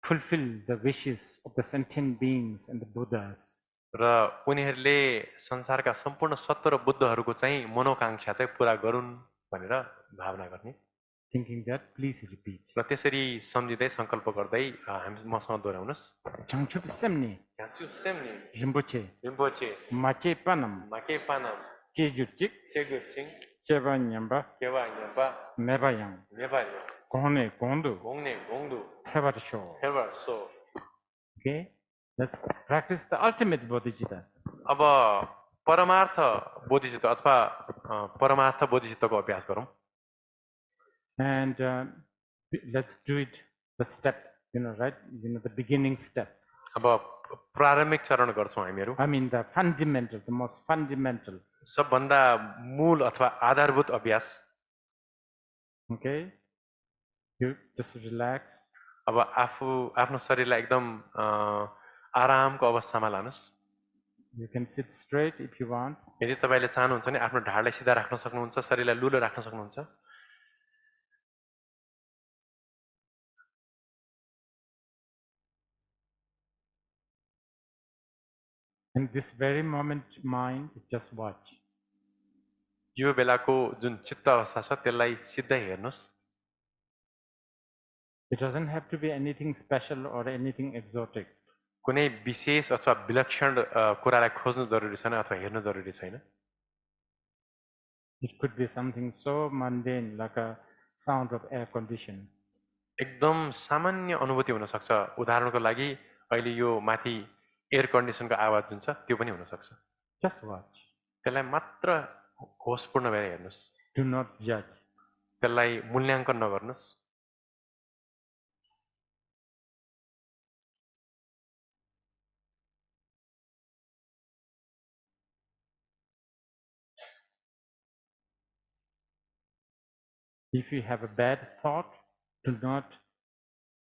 fulfill the wishes of the sentient beings and the Buddhas. र उनीहरूले संसारका सम्पूर्ण सत्व र बुद्धहरूको चाहिँ मनोकांक्षा चाहिँ पूरा गरून् भनेर भावना गर्ने. Thinking that, please repeat. र त्यसरी सम्झिँदै संकल्प गर्दै हामी मसँग दोहोऱ्याउनुस्. Changchup semni, rinpoche, mache panam, chejurchik, cheba nyamba, mebayang, kone gondu, hevarsho. Okay, let's practice the ultimate bodhicitta. अब परमार्थ बोधिचित्त अथवा परमार्थ बोधिचित्तको अभ्यास गरौँ. And let's do it the step, right? The beginning step. अब प्रारम्भिक चरण गर्छौँ हामीहरू. I mean the fundamental, the most fundamental. सबभन्दा मूल अथवा आधारभूत अभ्यास. Okay, you just relax. अब आफ्नो शरीरलाई एकदम आरामको अवस्थामा लानुस्. You can sit straight if you want. यदि तपाईले चाहनुहुन्छ भने आफ्नो ढाडलाई सिधा राख्न सक्नुहुन्छ, शरीरलाई लुलो राख्न सक्नुहुन्छ. In this very moment, mind, just watch. यो बेलाको जुन चित्त अवस्था छ त्यसलाई सिधै हेर्नुस्. It doesn't have to be anything special or anything exotic. कुनै विशेष अथवा विलक्षण कुरालाई खोज्नु जरुरी छैन अथवा हेर्नु जरुरी छैन. It could be something so mundane like a sound of air condition. एकदम सामान्य अनुभूति हुन सक्छ. उदाहरणको लागि अहिले यो माथि एयर कन्डिसनको आवाज जुन छ त्यो पनि हुन सक्छ. Just watch. त्यसलाई मात्र होशपूर्ण भएर हेर्नुस्. Do not judge. त्यसलाई मूल्याङ्कन नगर्नुस्. If you have a bad thought, do not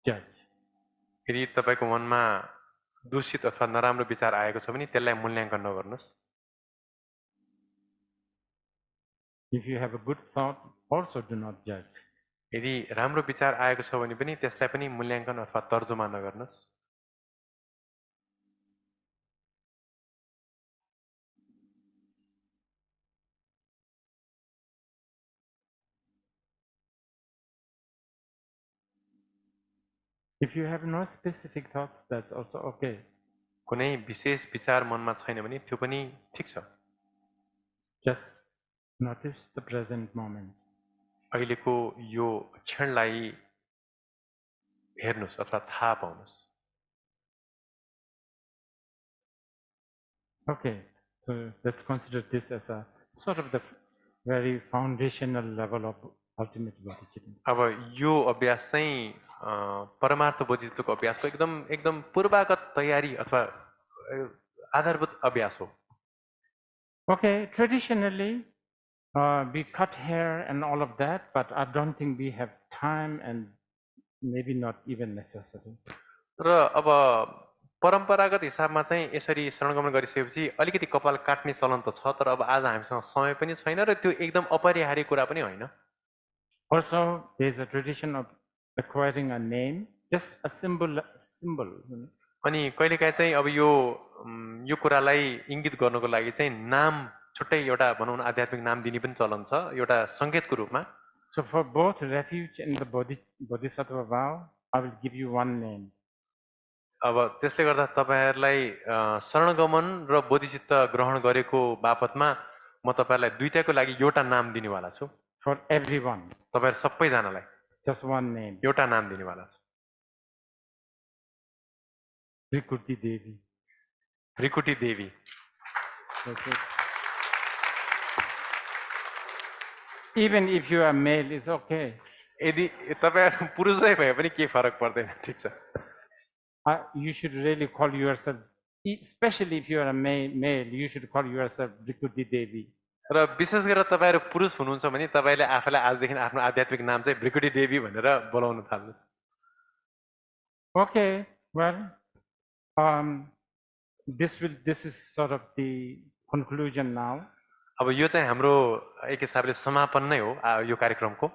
judge. यदि तपाईको मनमा दूषित अथवा नराम्रो विचार आएको छ भने त्यसलाई मूल्याङ्कन नगर्नुस्. If you have a good thought, also do not judge. यदि राम्रो विचार आएको छ भने पनि त्यसलाई पनि मूल्याङ्कन अथवा तर्जुमा नगर्नुस्. If you have no specific thoughts, that's also okay. कुनै विशेष विचार मनमा छैन भने त्यो पनि ठीक छ. Just notice the present moment. अहिलेको यो क्षणलाई हेर्नुस् अथवा थाहा पाउनुस्. Okay, so let's consider this as a sort of the very foundational level of ultimate bodhicitta. अब यो अभ्यास चाहिँ परमार्थ बोधिचित्तको अभ्यासको एकदम पूर्वागत तयारी अथवा आधारभूत अभ्यास हो. Okay, traditionally we cut hair and all of that, but I don't think we have time and maybe not even necessary. र अब परम्परागत हिसाबमा चाहिँ यसरी शरणगमन गरिसकेपछि अलिकति कपाल काट्ने चलन त छ, तर अब आज हामीसँग समय पनि छैन र त्यो एकदम अपरिहार्य कुरा पनि होइन. Also, there is a tradition of acquiring a name, just a symbol. अनि कहिलेकाहीँ चाहिँ अब यो कुरालाई इङ्गित गर्नको लागि चाहिँ नाम छुट्टै एउटा भनौँ न आध्यात्मिक नाम दिने पनि चलन छ, एउटा संकेतको रूपमा. So for both refuge and the bodhisattva vow, I will give you one name. अब त्यसले गर्दा तपाईहरुलाई शरणगमन र बोधिचित्त ग्रहण गरेको बापतमा म तपाईहरुलाई दुईटाको लागि एउटा नाम दिनेवाला छु. For everyone. तपाईहरु सबैजनालाई just one name. एउटा नाम दिनेवाला छु. Rikuti Devi. Rikuti Devi. That's it. Even if you are male, it's okay. यदि तपाईहरु पुरुषै भए पनि के फरक पर्दैन, ठीक छ. You should really call yourself, especially if you are a male, you should call yourself Rikuti Devi. र विशेष गरेर तपाईहरु पुरुष हुनुहुन्छ भने तपाईले आफैलाई आजदेखि आफ्नो आध्यात्मिक नाम चाहिँ भृकुटी देवी भनेर बोलाउन थाल्नुस्. Okay, well, this is sort of the conclusion now. अब यो चाहिँ हाम्रो एक हिसाबले समापन नै हो यो कार्यक्रमको.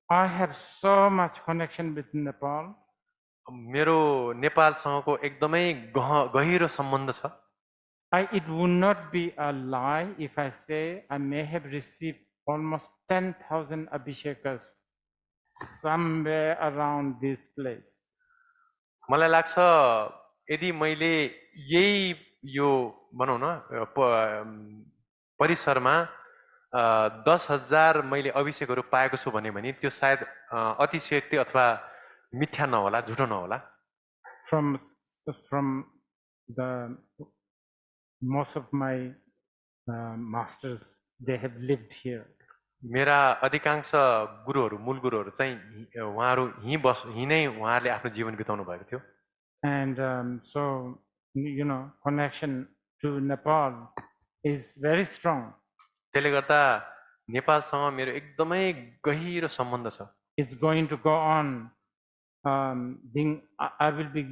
I have so much connection with Nepal. मेरो नेपालसँगको एकदमै गहिरो सम्बन्ध छ. It would not be a lie if I say I may have received almost 10,000 abhishekas somewhere around this place. मलाई लाग्छ यदि मैले यही यो भनौँ न परिसरमा 10,000 मैले अभिषेकहरू पाएको छु भने त्यो सायद अतिशयोक्ति अथवा मिथ्या नहोला, झुटो नहोला. From the most of my masters, they have lived here. मेरा अधिकांश गुरुहरू मूल गुरुहरू चाहिँ उहाँहरू यहीँ नै उहाँहरूले आफ्नो जीवन बिताउनु भएको थियो And so, you know, connection to Nepal is very strong. त्यसले गर्दा नेपालसँग मेरो एकदमै गहिरो सम्बन्ध छ It's going to go on being, I will be,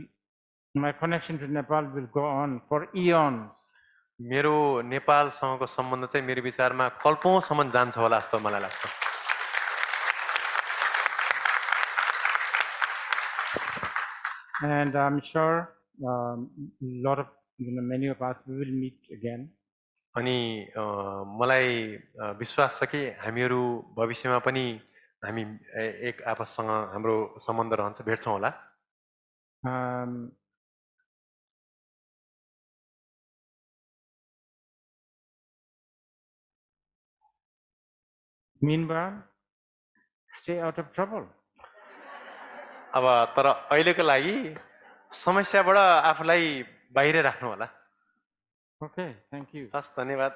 my connection to Nepal will go on for eons. मेरो नेपालसँगको सम्बन्ध चाहिँ मेरो विचारमा कल्पौँसम्म जान्छ होला जस्तो मलाई लाग्छ And I'm sure lot of, many of us, we will meet again. अनि मलाई विश्वास छ कि हामीहरू भविष्यमा पनि हामी एक आपससँग हाम्रो सम्बन्ध रहन्छ भेट्छौँ होला Meanwhile, stay out of trouble. अब तर अहिलेको लागि समस्याबाट आफूलाई बाहिर राख्नु होला Okay, thank you. हस् धन्यवाद